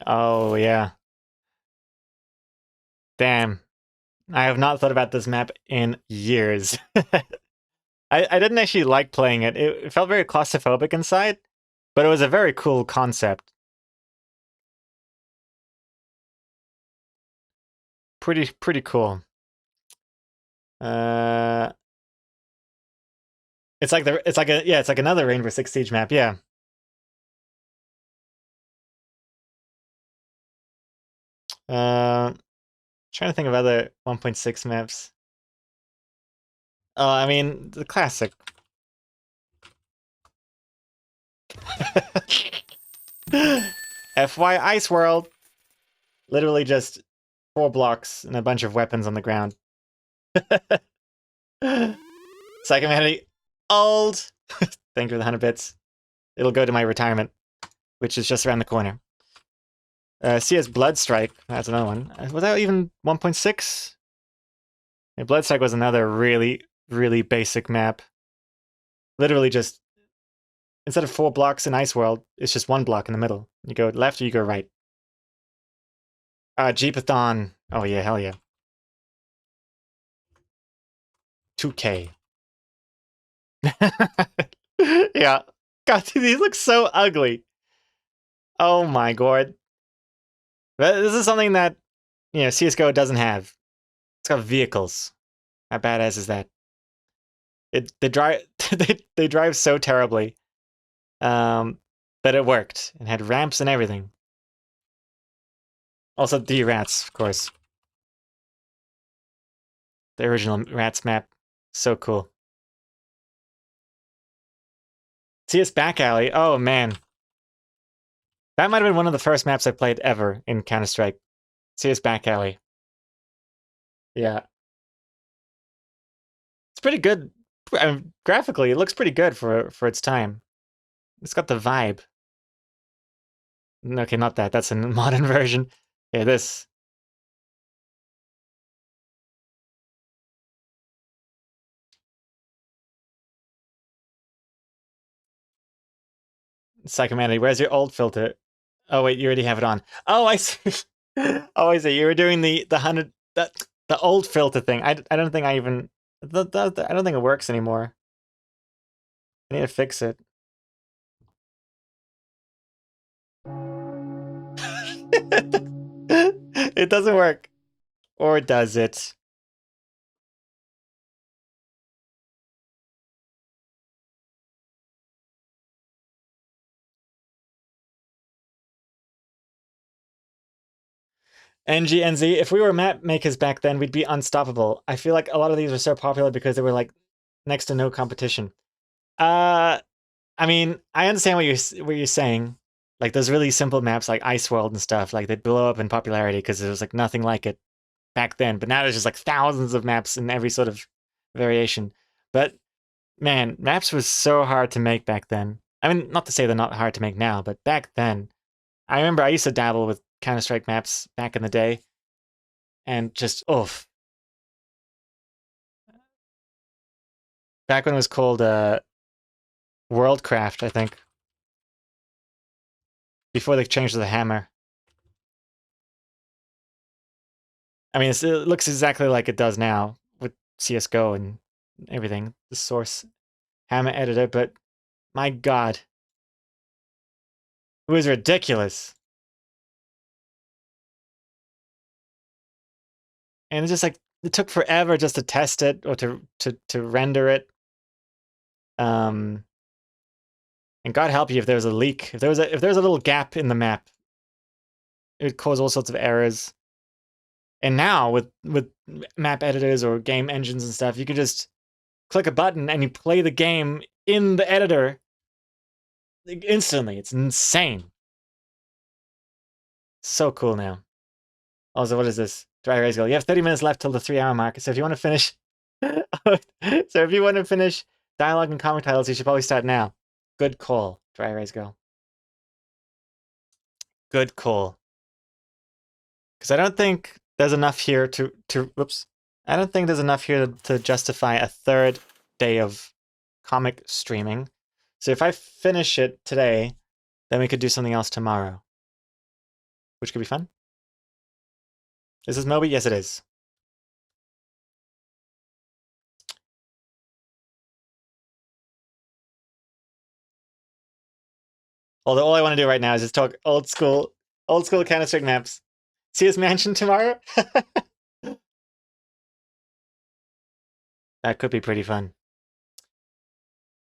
Oh yeah. Damn. I have not thought about this map in years. I didn't actually like playing it. It felt very claustrophobic inside, but it was a very cool concept. Pretty cool. It's like another Rainbow Six Siege map, yeah. Trying to think of other 1.6 maps. Oh, I mean, the classic. FY Ice World. Literally just 4 blocks and a bunch of weapons on the ground. Psychomanity. Old. Thank you for the 100 bits. It'll go to my retirement, which is just around the corner. CS Bloodstrike. That's another one. Was that even 1.6? Yeah, Bloodstrike was another really basic map. Literally just, instead of 4 blocks in Ice World, it's just 1 block in the middle. You go left or you go right. Jeepathon. Oh yeah, hell yeah. 2K. Yeah. God, these look so ugly. Oh my god. This is something that, you know, CSGO doesn't have. It's got vehicles. How badass is that? They drive they drive so terribly. But it worked. It had ramps and everything. Also the rats, of course. The original rats map. So cool. CS Back Alley. Oh man. That might have been one of the first maps I played ever in Counter-Strike. CS Back Alley. Yeah. It's pretty good. Graphically, it looks pretty good for its time. It's got the vibe. Okay, not that. That's a modern version. Yeah, this. Psychomanity, where's your old filter? Oh wait, you already have it on. Oh, I see. Oh, I see. You were doing the 100 the old filter thing. I don't think I even I don't think it works anymore. I need to fix it. It doesn't work. Or does it? NGNZ, if we were map makers back then, we'd be unstoppable. I feel like a lot of these were so popular because they were like next to no competition. I mean, I understand what you're saying. Like those really simple maps like Ice World and stuff, like they blow up in popularity because there was like nothing like it back then. But now there's just like thousands of maps in every sort of variation. But man, maps was so hard to make back then. I mean, not to say they're not hard to make now, but back then, I remember I used to dabble with Counter-Strike maps back in the day, and just oof. Back when it was called Worldcraft, I think. Before they changed to the hammer. I mean, it looks exactly like it does now with CSGO and everything, the source hammer editor, but my god. It was ridiculous. And it's just like, it took forever just to test it or to render it. And God help you if there was a leak. If there was a little gap in the map, it would cause all sorts of errors. And now with map editors or game engines and stuff, you can just click a button and you play the game in the editor instantly. It's insane. So cool now. Also, what is this? Dry Erase Girl. You have 30 minutes left till the 3-hour mark. So if you want to finish dialogue and comic titles, you should probably start now. Good call, Dry Erase Girl. Good call. Because I don't think there's enough here to whoops. I don't think there's enough here to justify a third day of comic streaming. So if I finish it today, then we could do something else tomorrow. Which could be fun. Is this Moby? Yes, it is. Although all I want to do right now is just talk old school Counter-Strike maps. See us mansion tomorrow? That could be pretty fun.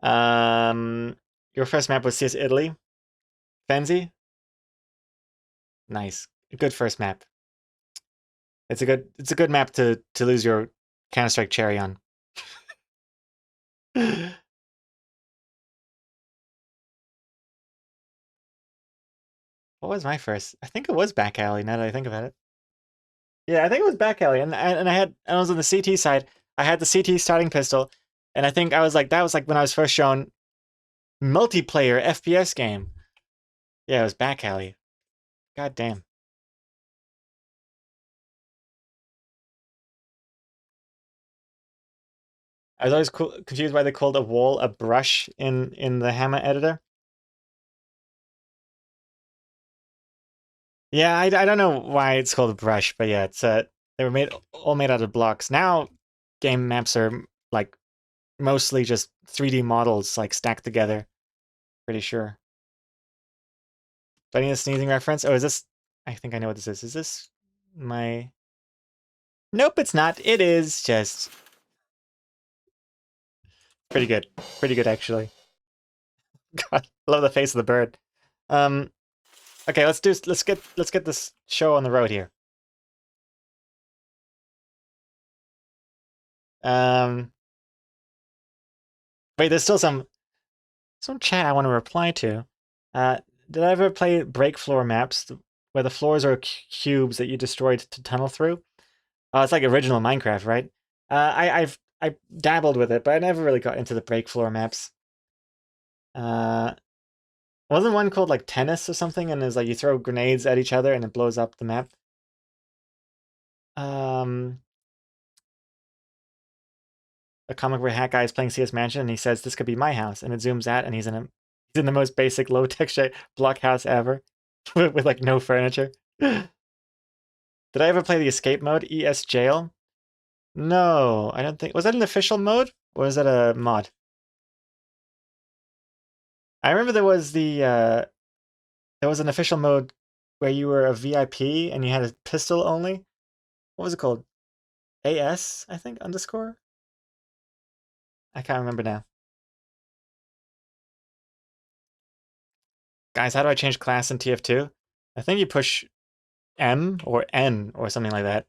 Your first map was CS Italy? Fenzi? Nice. Good first map. It's a good map to lose your Counter-Strike cherry on. What was my first? I think it was Back Alley, now that I think about it. Yeah, I think it was Back Alley, and I was on the CT side. I had the CT starting pistol, and I think I was like, that was like when I was first shown multiplayer FPS game. Yeah, it was Back Alley. God damn. I was always confused why they called a wall a brush in the Hammer editor. Yeah, I don't know why it's called a brush, but yeah, it's they were all made out of blocks. Now game maps are like mostly just 3D models like stacked together. Pretty sure. Do I need a sneezing reference? Oh, is this? I think I know what this is. Is this my? Nope, it's not. It is just pretty good. Pretty good actually. God, I love the face of the bird. Okay, let's get this show on the road here. Wait, there's still some chat I want to reply to. Did I ever play break floor maps where the floors are cubes that you destroyed to tunnel through? Oh, it's like original Minecraft, right? I dabbled with it, but I never really got into the break floor maps. Wasn't one called like tennis or something? And it's like you throw grenades at each other and it blows up the map. A comic where Hat Guy is playing CS Mansion and he says, "This could be my house," and it zooms out and he's in the most basic low texture block house ever, with like no furniture. Did I ever play the escape mode, ES Jail? No, I don't think. Was that an official mode or was that a mod? I remember there was there was an official mode where you were a VIP and you had a pistol only. What was it called? AS, I think, underscore? I can't remember now. Guys, how do I change class in TF2? I think you push M or N or something like that.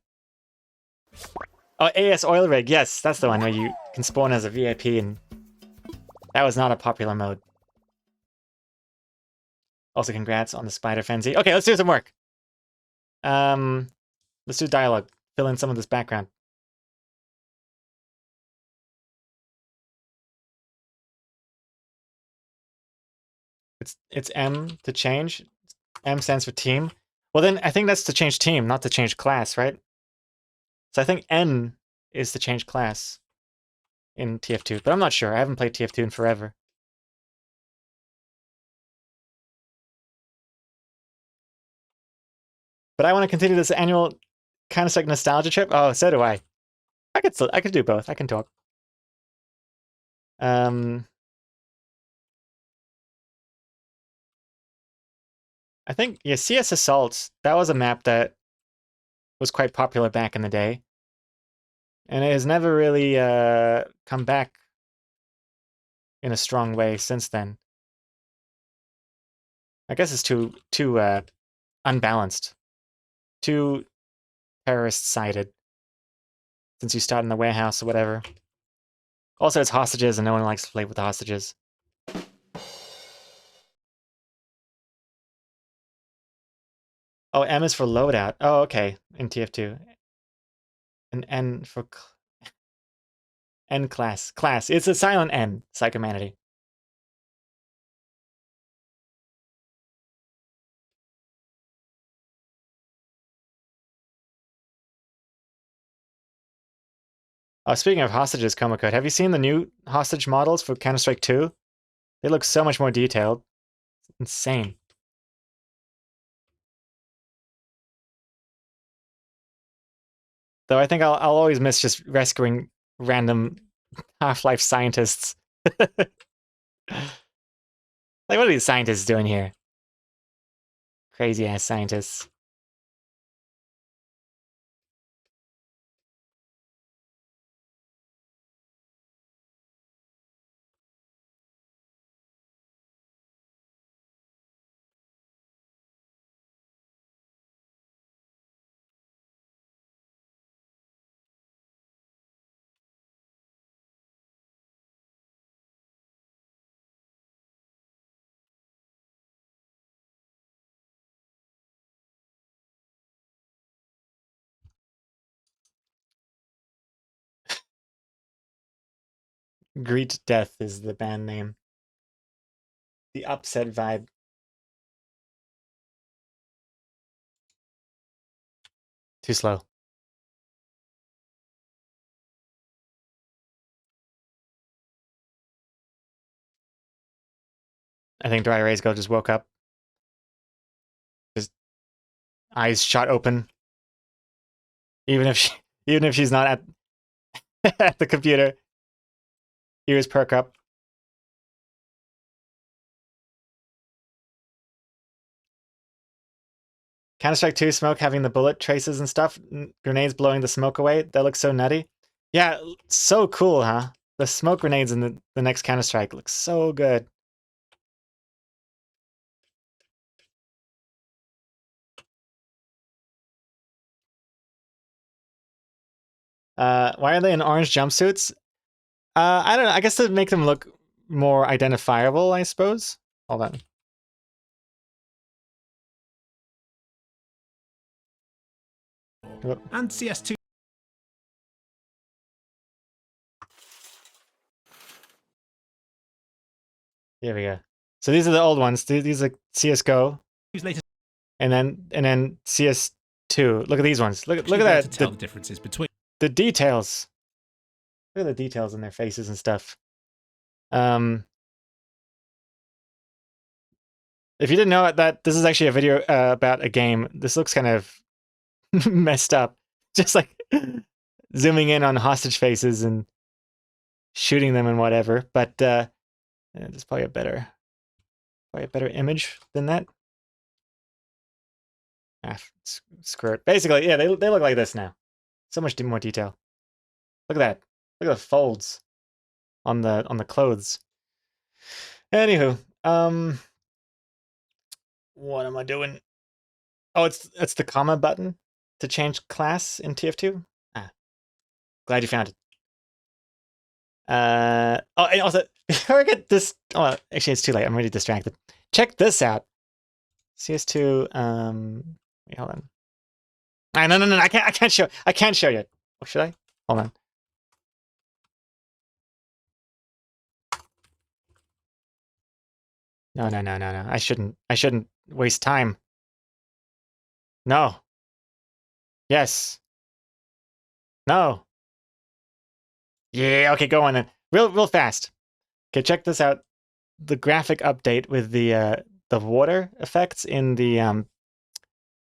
Oh, AS Oil Rig. Yes, that's the one where you can spawn as a VIP, and that was not a popular mode. Also, congrats on the Spider Frenzy. Okay, let's do some work. Let's do dialogue. Fill in some of this background. It's M to change. M stands for team. Well, then I think that's to change team, not to change class, right? So I think N is to change class in TF2, but I'm not sure. I haven't played TF2 in forever. But I want to continue this annual Counter-Strike nostalgia trip. Oh, so do I. I could do both. I can talk. I think, yeah, CS Assault, that was a map that was quite popular back in the day. And it has never really come back in a strong way since then. I guess it's too unbalanced. Too terrorist-sided. Since you start in the warehouse or whatever. Also, it's hostages and no one likes to play with the hostages. Oh, M is for loadout. Oh, okay. In TF2. And N for N class. Class. It's a silent N. Psychomanity. Oh, speaking of hostages, Komokode, have you seen the new hostage models for Counter-Strike 2? They look so much more detailed. It's insane. Though I think I'll always miss just rescuing random Half-Life scientists. Like, what are these scientists doing here? Crazy-ass scientists. Greet Death is the band name. The upset vibe. Too slow. I think Dry Rays Go just woke up. His eyes shot open. Even if she's not at at the computer. Ears perk up. Counter-Strike 2 smoke having the bullet traces and stuff, grenades blowing the smoke away, that looks so nutty. Yeah, so cool, huh? The smoke grenades in the next Counter-Strike look so good. Why are they in orange jumpsuits? I don't know, I guess to make them look more identifiable, I suppose. Hold on. And CS2. Here we go. So these are the old ones. These are CS:GO, Who's later and then CS2. Look at these ones. Look at be able that. to tell the differences between The details. Look at the details in their faces and stuff. If you didn't know that this is actually a video about a game, this looks kind of messed up. Just like zooming in on hostage faces and shooting them and whatever. But there's probably a better image than that. Ah, screw it. Basically, yeah, they look like this now. So much more detail. Look at that. Look at the folds on the clothes. Anywho, what am I doing? Oh, it's the comma button to change class in TF2. Ah, glad you found it. Oh, and also before I get this, oh, actually it's too late. I'm already distracted. Check this out. CS2. Wait, hold on. Ah, no. I can't show. I can't show yet. Oh, should I? Hold on. No. I shouldn't waste time. No. Yes. No. Yeah, okay, go on then. Real fast. Okay, check this out. The graphic update with the water effects in the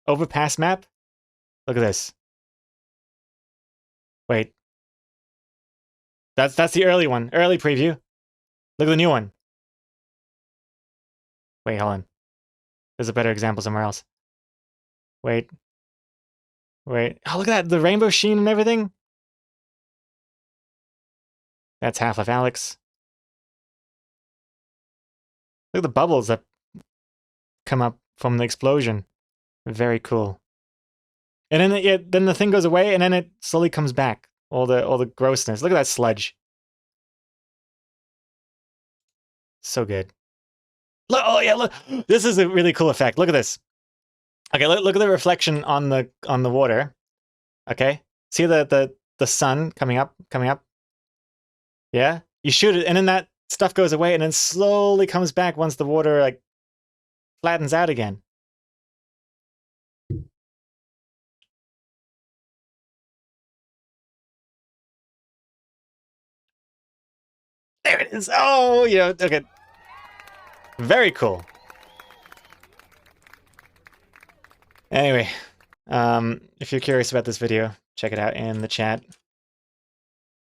overpass map. Look at this. Wait. That's the early one. Early preview. Look at the new one. Wait, hold on. There's a better example somewhere else. Wait. Oh, look at that. The rainbow sheen and everything. That's Half-Life Alyx. Look at the bubbles that come up from the explosion. Very cool. And then the thing goes away, and then it slowly comes back. All the grossness. Look at that sludge. So good. Look, oh yeah, look. This is a really cool effect. Look at this. Okay, look at the reflection on the water. Okay, see the sun coming up. Yeah, you shoot it, and then that stuff goes away, and then slowly comes back once the water like flattens out again. There it is. Oh, okay. Very cool. Anyway, if you're curious about this video, check it out in the chat.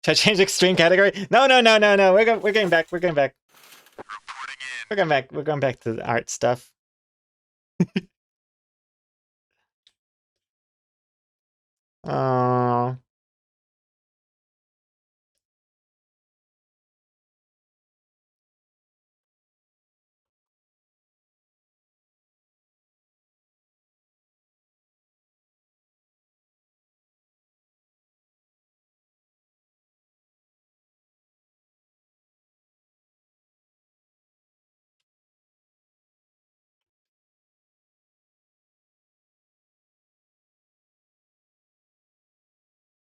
Should I change extreme category? No. We're going back. We're going back. We're going back to the art stuff. Oh.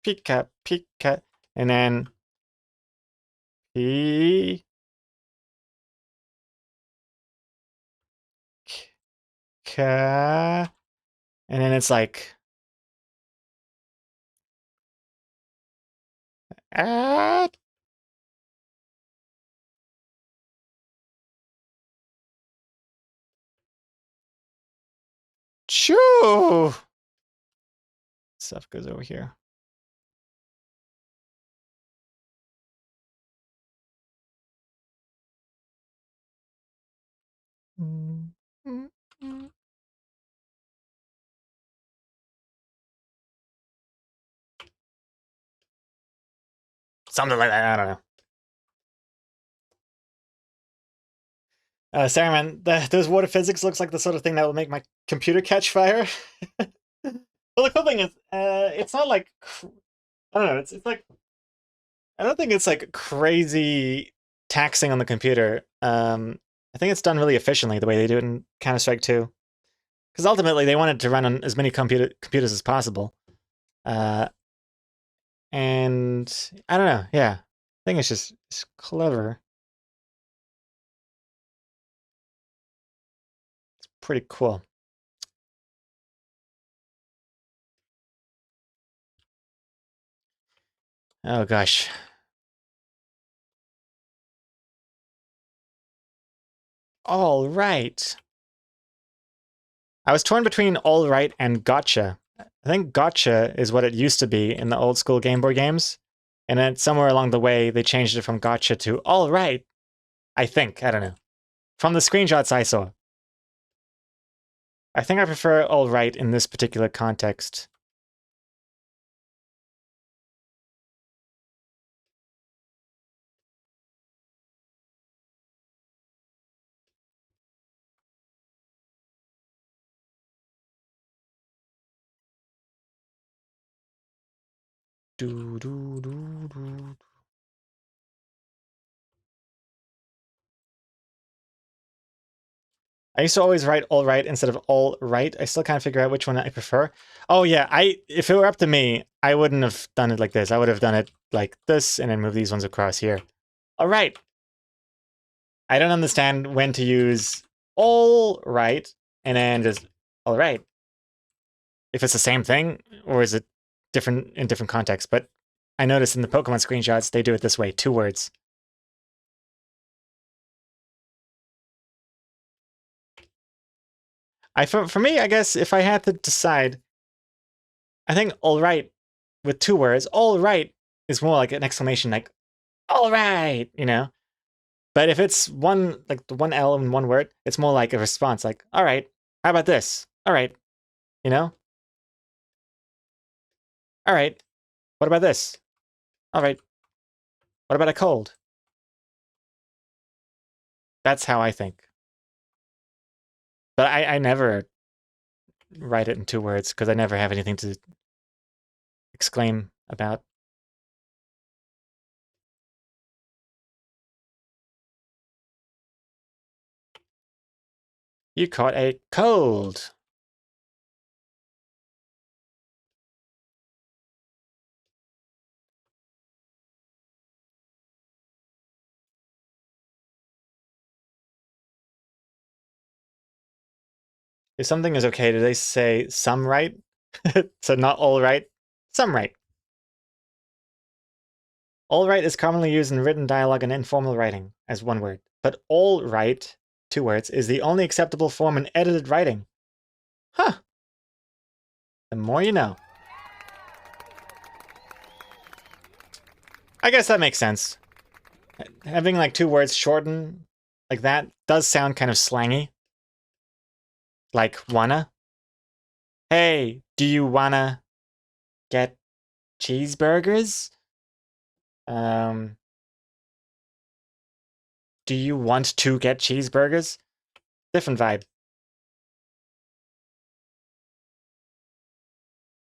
Pika, and then P. And then it's like ah. Choo. Stuff goes over here. Something like that. I don't know. Saruman, those water physics looks like the sort of thing that will make my computer catch fire. Well, the cool thing is, it's not like I don't know. It's like I don't think it's like crazy taxing on the computer. I think it's done really efficiently the way they do it in Counter-Strike 2. Because ultimately they wanted to run on as many computers as possible. And I don't know. Yeah, I think it's clever. pretty cool. Oh gosh. All right. I was torn between all right and gotcha. I think gotcha is what it used to be in the old school Game Boy games. And then somewhere along the way, they changed it from gotcha to all right. I think. I don't know. From the screenshots I saw. I think I prefer all right in this particular context. Do, do, do, do. I used to always write all right instead of all right. I still can't figure out which one I prefer. Oh yeah, if it were up to me, I wouldn't have done it like this. I would have done it like this and then move these ones across here. All right. I don't understand when to use all right and then just all right. If it's the same thing or is it different in different contexts, but I noticed in the Pokemon screenshots they do it this way, 2 words. For me, I guess if I had to decide, I think all right with 2 words, all right is more like an exclamation, like all right, you know. But if it's one like the one L in one word, it's more like a response, like all right, how about this? All right, you know. All right, what about this? All right, what about a cold? That's how I think. But I never write it in 2 words because I never have anything to exclaim about. You caught a cold. If something is okay, do they say some right? So not all right, some right. All right is commonly used in written dialogue and informal writing as 1 word, but all right, 2 words, is the only acceptable form in edited writing. Huh. The more you know. I guess that makes sense. Having like 2 words shortened like that does sound kind of slangy. Like wanna. Hey, do you wanna get cheeseburgers? Do you want to get cheeseburgers? Different vibe.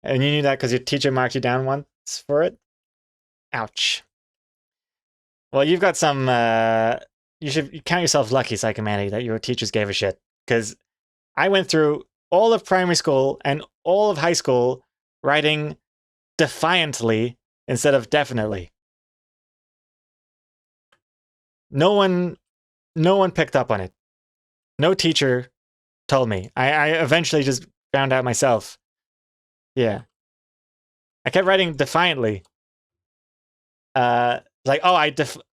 And you knew that because your teacher marked you down once for it? Ouch. Well, you've got some, you should count yourself lucky, Psychomanity, that your teachers gave a shit. Because I went through all of primary school and all of high school writing defiantly instead of definitely. No one picked up on it. No teacher told me. I eventually just found out myself. Yeah. I kept writing defiantly. Like, oh, I definitely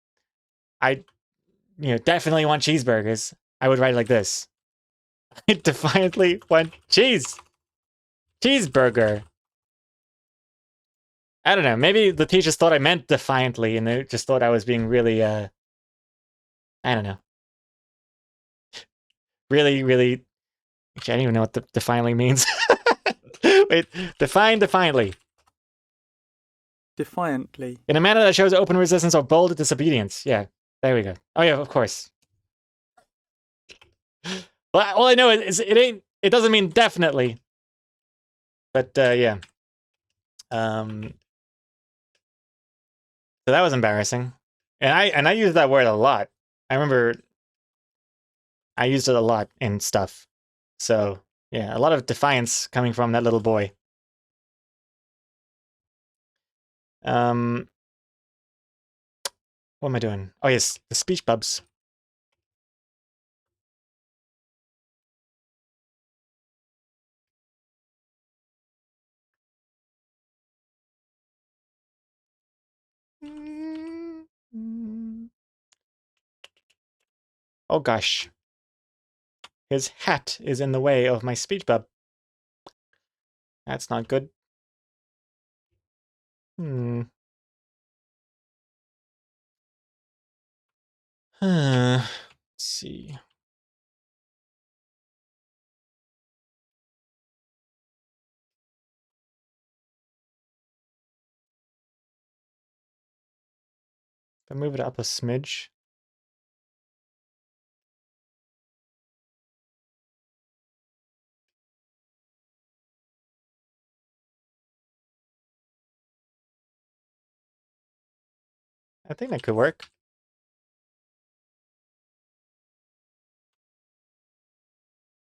want cheeseburgers. I would write it like this. I defiantly want cheeseburger. I don't know. Maybe the teachers thought I meant defiantly, and they just thought I was being really, I don't know. Really, really. Actually, I don't even know what defiantly means. Wait, define defiantly. Defiantly. In a manner that shows open resistance or bold disobedience. Yeah, there we go. Oh yeah, of course. Well, all I know is it doesn't mean definitely. But yeah. So that was embarrassing. And I used that word a lot. I remember I used it a lot in stuff. So yeah, a lot of defiance coming from that little boy. What am I doing? Oh yes, the speech bubs. Oh gosh. His hat is in the way of my speech bubble. That's not good. Let's see. If I move it up a smidge. I think that could work.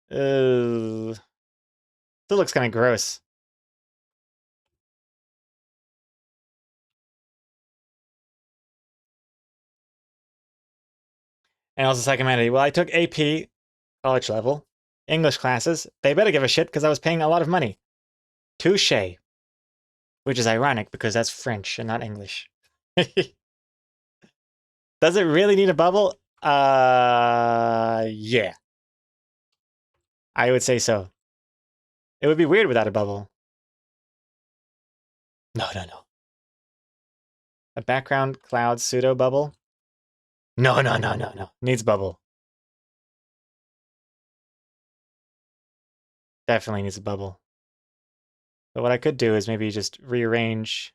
Still looks kind of gross. And also psychomanity. Well, I took AP, college level, English classes. They better give a shit because I was paying a lot of money. Touche. Which is ironic because that's French and not English. Does it really need a bubble? Yeah. I would say so. It would be weird without a bubble. No. A background cloud pseudo bubble? No. Needs bubble. Definitely needs a bubble. But what I could do is maybe just rearrange.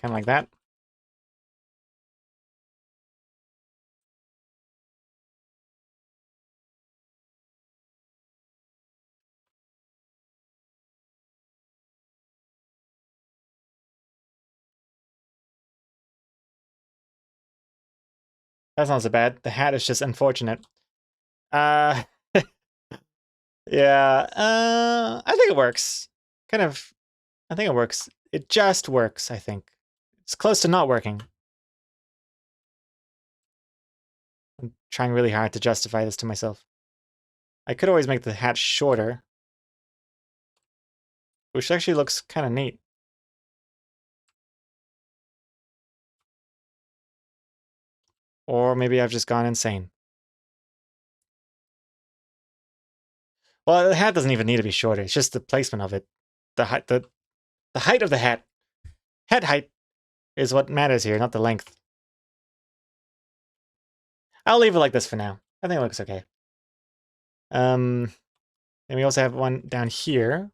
Kind of like that. That's not so bad. The hat is just unfortunate. Uh, yeah, I think it works. I think it works. It just works, I think. It's close to not working. I'm trying really hard to justify this to myself. I could always make the hat shorter, which actually looks kind of neat. Or maybe I've just gone insane. Well, the hat doesn't even need to be shorter. It's just the placement of it. The height of the hat. Head height is what matters here, not the length. I'll leave it like this for now. I think it looks okay. And we also have one down here.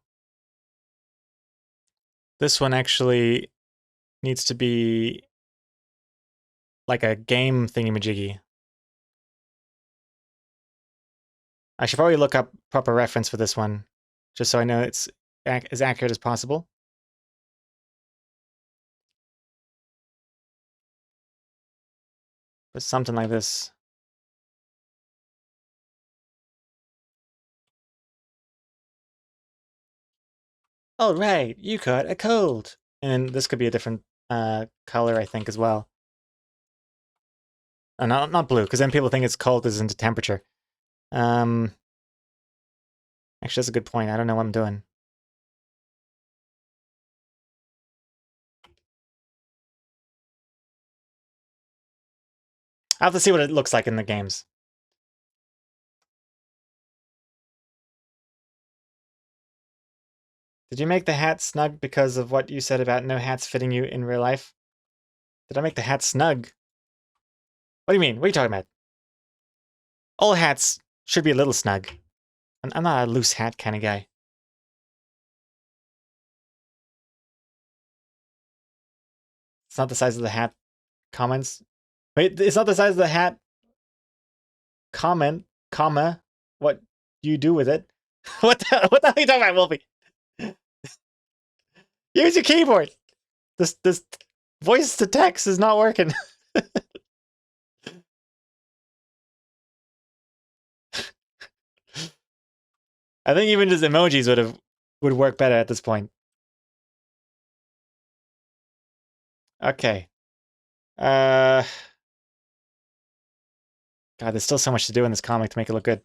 This one actually needs to be like a game thingy-majiggy. I should probably look up proper reference for this one, just so I know it's as accurate as possible. But something like this. Oh, right, you caught a cold. And this could be a different color, I think, as well. Not blue, because then people think it's cold is into temperature. Actually, that's a good point. I don't know what I'm doing. I'll have to see what it looks like in the games. Did you make the hat snug because of what you said about no hats fitting you in real life? Did I make the hat snug? What do you mean? What are you talking about? All hats should be a little snug. I'm not a loose hat kind of guy. It's not the size of the hat. Comments. Wait, it's not the size of the hat. Comment, comma, what you do with it. What the hell are you talking about, Wolfie? Use your keyboard. This voice to text is not working. I think even just emojis would work better at this point. Okay. God, there's still so much to do in this comic to make it look good.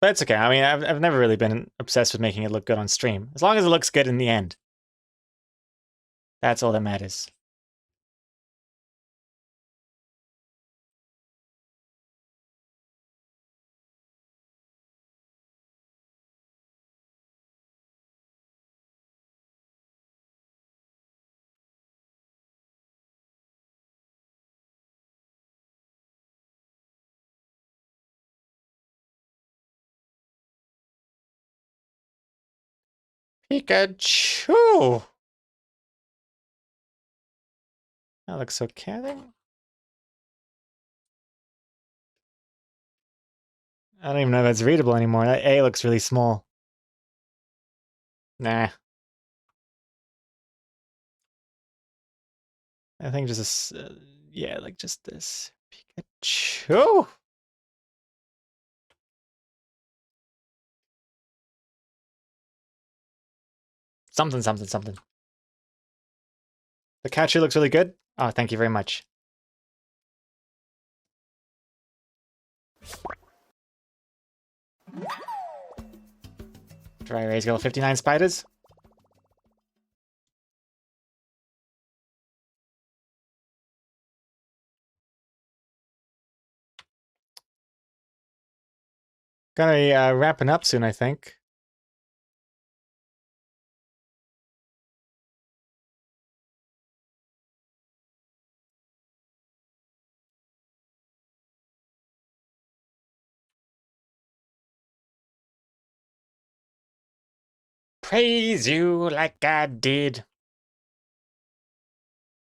But it's okay. I mean, I've never really been obsessed with making it look good on stream. As long as it looks good in the end. That's all that matters. Pikachu! That looks okay, I think. I don't even know if that's readable anymore. That A looks really small. Nah. I think just a, yeah, like just this. Pikachu! Something, something, something. The Pikachu looks really good. Oh, thank you very much. Dry Erase Girl 59 spiders. Gonna be wrapping up soon, I think. Praise you like I did.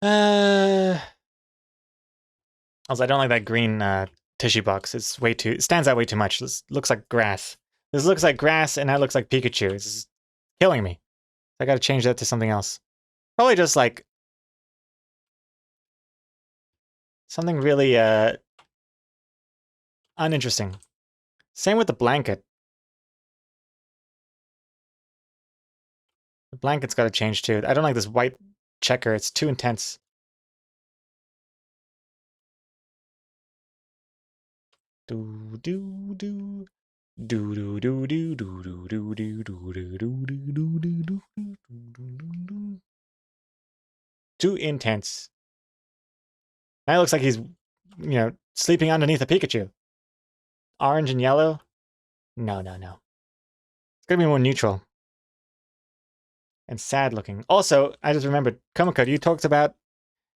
Also, I don't like that green tissue box. It's way too, it stands out way too much. This looks like grass. This looks like grass, and that looks like Pikachu. It's killing me. I gotta change that to something else. Probably just like something really uninteresting. Same with the blanket. The blanket's gotta change too. I don't like this white checker. It's too intense. Do do do do do do do do do do do do do do do do. Too intense. Now it looks like he's, sleeping underneath a Pikachu. Orange and yellow? No, no, no. It's gonna be more neutral. And sad looking. Also, I just remembered, Komoko, you talked about,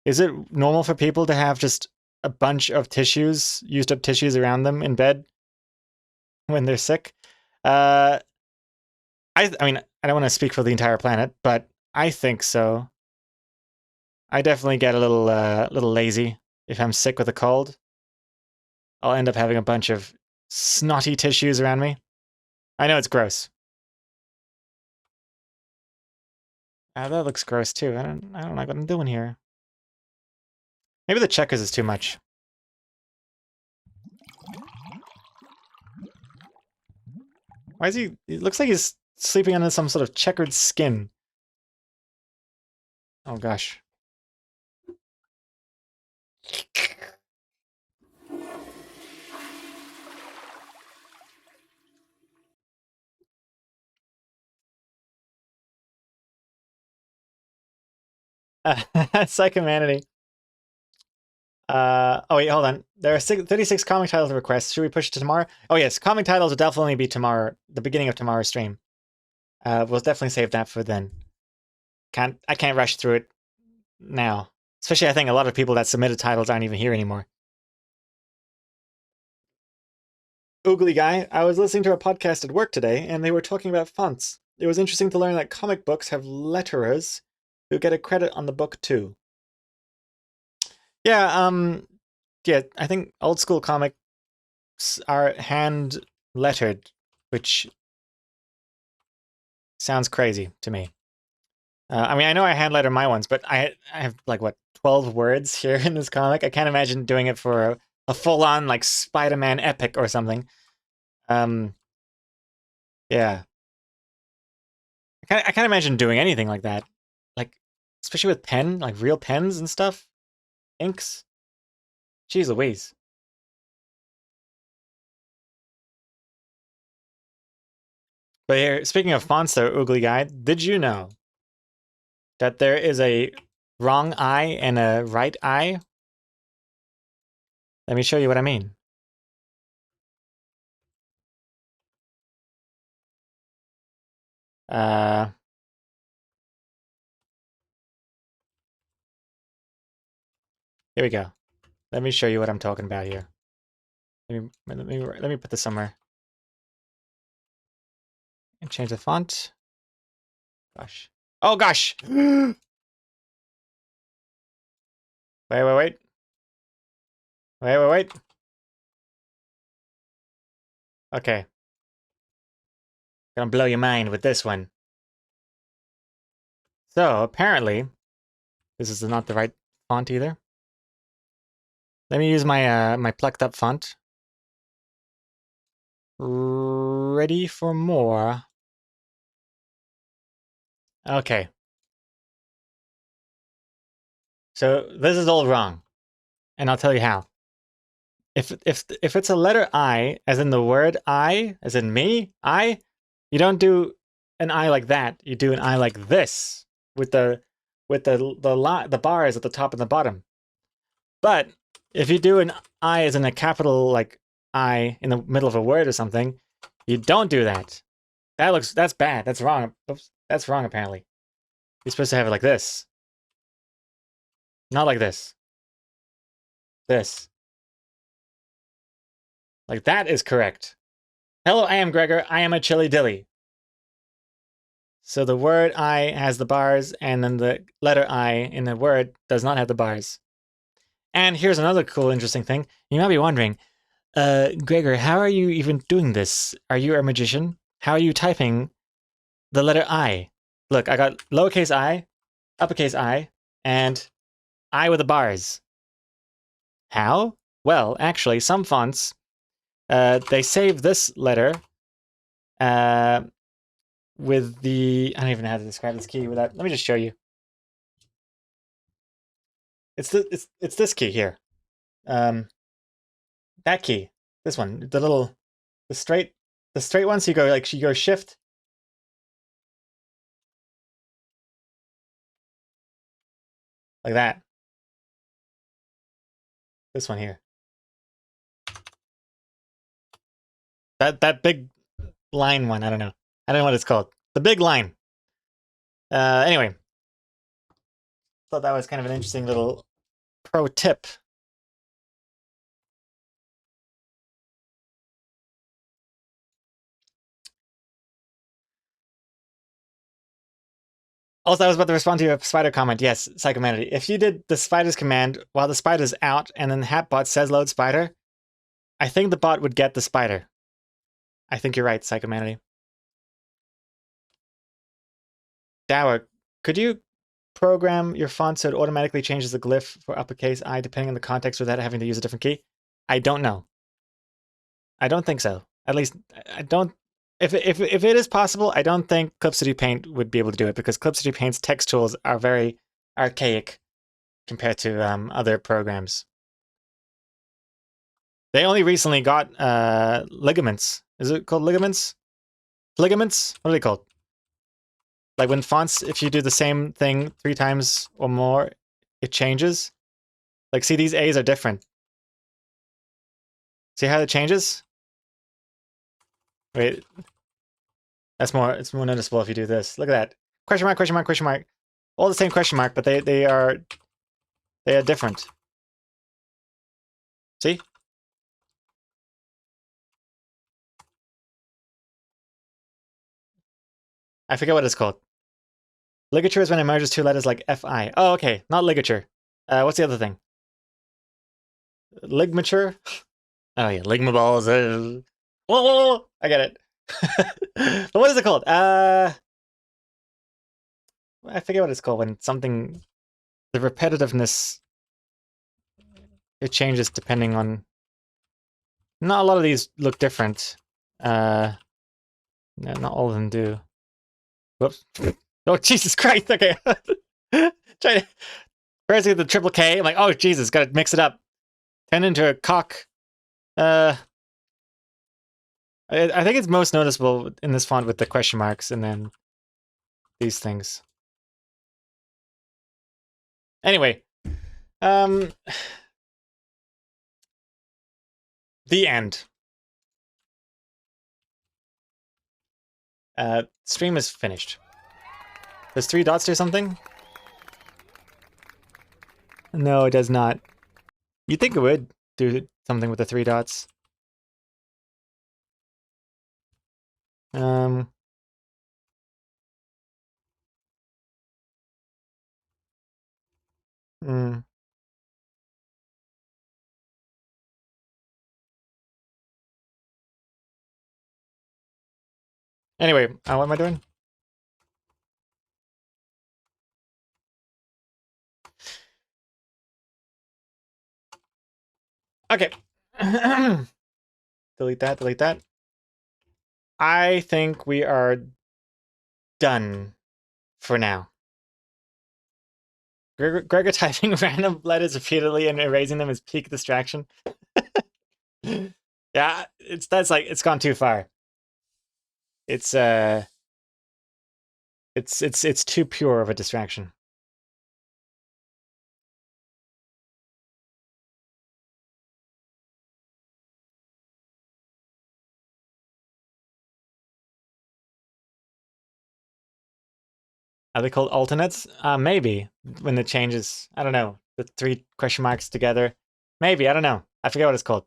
is it normal for people to have just a bunch of tissues, used up tissues around them in bed when they're sick? I mean, I don't want to speak for the entire planet, but I think so. I definitely get a little lazy if I'm sick with a cold. I'll end up having a bunch of snotty tissues around me. I know it's gross. That looks gross too. I don't like what I'm doing here. Maybe the checkers is too much. Why is he? It looks like he's sleeping under some sort of checkered skin. Oh gosh. Psychomanity. Oh wait, hold on. There are 36 comic titles requests. Should we push it to tomorrow? Oh yes, comic titles will definitely be tomorrow, the beginning of tomorrow's stream. We'll definitely save that for then. I can't rush through it now. Especially I think a lot of people that submitted titles aren't even here anymore. Oogly Guy, I was listening to a podcast at work today, and they were talking about fonts. It was interesting to learn that comic books have letterers who get a credit on the book too. Yeah, I think old school comics are hand lettered, which sounds crazy to me. I mean, I know I hand letter my ones, but I have like what 12 words here in this comic. I can't imagine doing it for a full-on like Spider-Man epic or something. Yeah, I can't imagine doing anything like that. Like, especially with pen, like real pens and stuff. Inks. Jeez Louise. But here, speaking of fonts though, Oogly Guy, did you know that there is a wrong I and a right I? Let me show you what I mean. Here we go. Let me show you what I'm talking about here. Let me put this somewhere. And change the font. Gosh. Oh gosh! Wait. Wait. Okay. Gonna blow your mind with this one. So, apparently, this is not the right font either. Let me use my my plucked up font. Ready for more. Okay. So this is all wrong, and I'll tell you how. If it's a letter I, as in the word I, as in me, I, you don't do an I like that. You do an I like this, with the bars at the top and the bottom. But if you do an I as in a capital like I in the middle of a word or something, you don't do that. That's bad. That's wrong. Oops, that's wrong apparently. You're supposed to have it like this. Not like this. This. Like that is correct. Hello, I am Gregor. I am a chili dilly. So the word I has the bars, and then the letter I in the word does not have the bars. And here's another cool, interesting thing. You might be wondering, Gregor, how are you even doing this? Are you a magician? How are you typing the letter I? Look, I got lowercase I, uppercase I, and I with the bars. How? Well, actually, some fonts, they save this letter with the... I don't even know how to describe this key without... Let me just show you. It's this key here. That key. This one. The straight one, so you go shift. Like that. This one here. That big line one, I don't know. I don't know what it's called. The big line. Anyway. Thought that was kind of an interesting little pro tip. Also, I was about to respond to your spider comment. Yes, Psychomanity. If you did the spider's command while the spider's out and then Hatbot says load spider, I think the bot would get the spider. I think you're right, Psychomanity. Dower, could you program your font so it automatically changes the glyph for uppercase I depending on the context without having to use a different key? I don't know. I don't think so. At least, I don't... If it is possible, I don't think Clip Studio Paint would be able to do it because Clip Studio Paint's text tools are very archaic compared to other programs. They only recently got ligaments. Is it called ligaments? Ligaments? What are they called? Like when fonts, if you do the same thing 3 times or more, it changes. Like, see, these A's are different. See how it changes? Wait. It's more noticeable if you do this. Look at that. Question mark, question mark, question mark. All the same question mark, but they are different. See? I forget what it's called. Ligature is when it merges 2 letters like F-I. Oh, okay. Not ligature. What's the other thing? Ligmature? Oh, yeah. Ligmaballs. Whoa! I get it. But what is it called? I forget what it's called when something... The repetitiveness... It changes depending on... Not a lot of these look different. No, not all of them do. Whoops. Oh, Jesus Christ. Okay. Trying to first get the triple K. I'm like, oh, Jesus, gotta mix it up. Turn into a cock. I think it's most noticeable in this font with the question marks and then these things. Anyway, the end. Stream is finished. Does 3 dots do something? No, it does not. You'd think it would do something with the 3 dots. Hmm. Anyway, what am I doing? Okay. Delete that, delete that. I think we are done for now. Gregor typing random letters repeatedly and erasing them is peak distraction. Yeah, it's gone too far. It's too pure of a distraction. Are they called alternates? Maybe when it changes. I don't know. The 3 question marks together. Maybe, I don't know. I forget what it's called.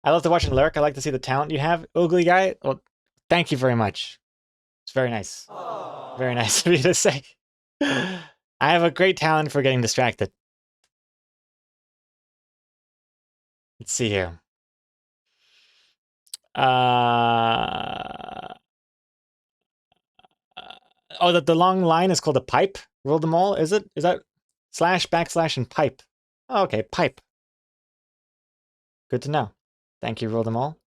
I love to watch and lurk. I like to see the talent you have. Ugly guy, well, thank you very much. It's very nice. Aww. Very nice of you to say. I have a great talent for getting distracted. Let's see here. Oh, the long line is called a pipe? Rule them all, is it? Is that slash, backslash, and pipe? Oh, okay, pipe. Good to know. Thank you, rule them all.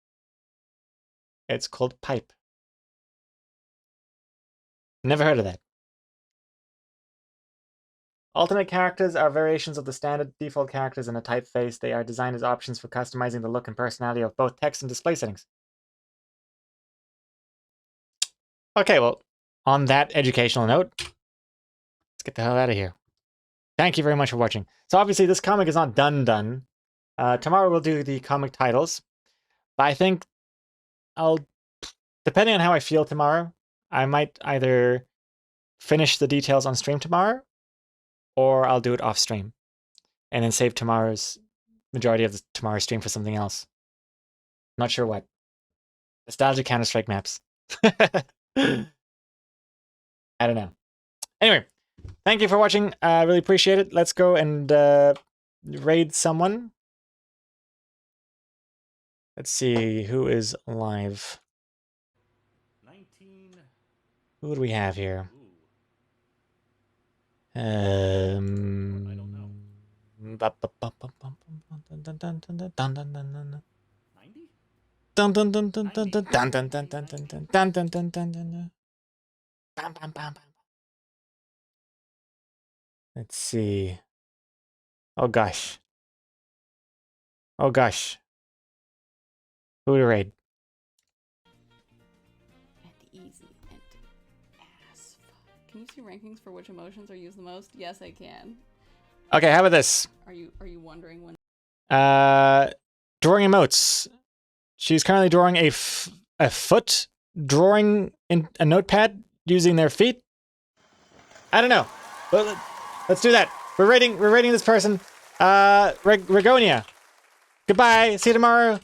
It's called pipe. Never heard of that. Alternate characters are variations of the standard default characters in a typeface. They are designed as options for customizing the look and personality of both text and display settings. Okay, well, on that educational note, let's get the hell out of here. Thank you very much for watching. So obviously this comic is not done. Tomorrow we'll do the comic titles. But I think depending on how I feel tomorrow, I might either finish the details on stream tomorrow, or I'll do it off stream. And then save majority of tomorrow's stream for something else. Not sure what. Nostalgia Counter-Strike maps. I don't know. Anyway, thank you for watching. I really appreciate it. Let's go and raid someone. Let's see who is live. 19. Who do we have here? I don't know. 90? Let's see. Oh gosh. Oh gosh. Who to raid? And easy and ass. Can you see rankings for which emotions are used the most? Yes, I can. Okay, how about this? Are you wondering when? Drawing emotes. She's currently drawing a foot, drawing in a notepad using their feet. I don't know. Let's do that. We're rating this person. Regonia. Goodbye. See you tomorrow.